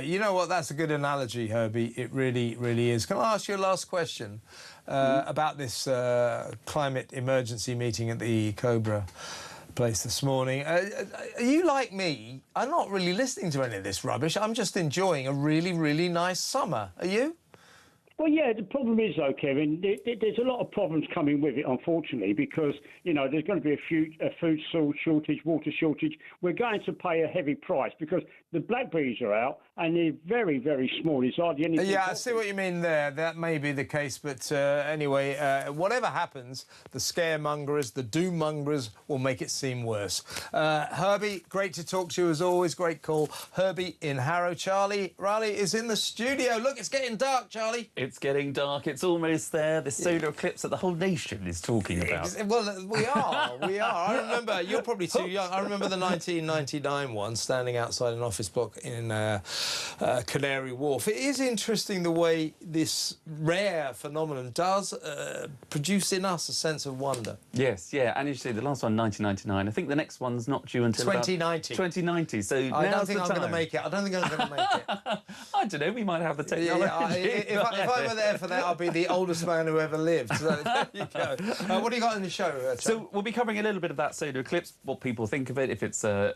Speaker 2: You know what? That's a good analogy, Herbie. It really, really is. Can I ask you a last question about this climate emergency meeting at the Cobra place this morning? Are you like me? I'm not really listening to any of this rubbish. I'm just enjoying a really, really nice summer. Are you?
Speaker 17: Well, yeah, the problem is, though, Kevin, there's a lot of problems coming with it, unfortunately, because, you know, there's going to be a food shortage, water shortage. We're going to pay a heavy price because the blackberries are out and they're very, very small. There's hardly anything.
Speaker 2: Yeah, I see what you mean there. That may be the case. But anyway, whatever happens, the scaremongers, the doommongers will make it seem worse. Herbie, great to talk to you as always. Great call. Herbie in Harrow. Charlie Riley is in the studio. Look, it's getting dark, Charlie.
Speaker 18: It's getting dark. It's almost there. The solar eclipse that the whole nation is talking about.
Speaker 2: Well, we are. We are. I remember, you're probably too young. I remember the 1999 one, standing outside an office block in Canary Wharf. It is interesting the way this rare phenomenon does produce in us a sense of wonder.
Speaker 18: Yes, yeah. And you see, the last one, 1999. I think the next one's not due until
Speaker 2: 2090.
Speaker 18: 2090. So
Speaker 2: I don't think I'm going to make it. I don't think I'm going to make it.
Speaker 18: I don't know. We might have the technology.
Speaker 2: If I were there for that, I'd be the oldest man who ever lived. So there you go. What do you got in the show, Charlie?
Speaker 18: So we'll be covering a little bit of that solar eclipse, what people think of it, if it's a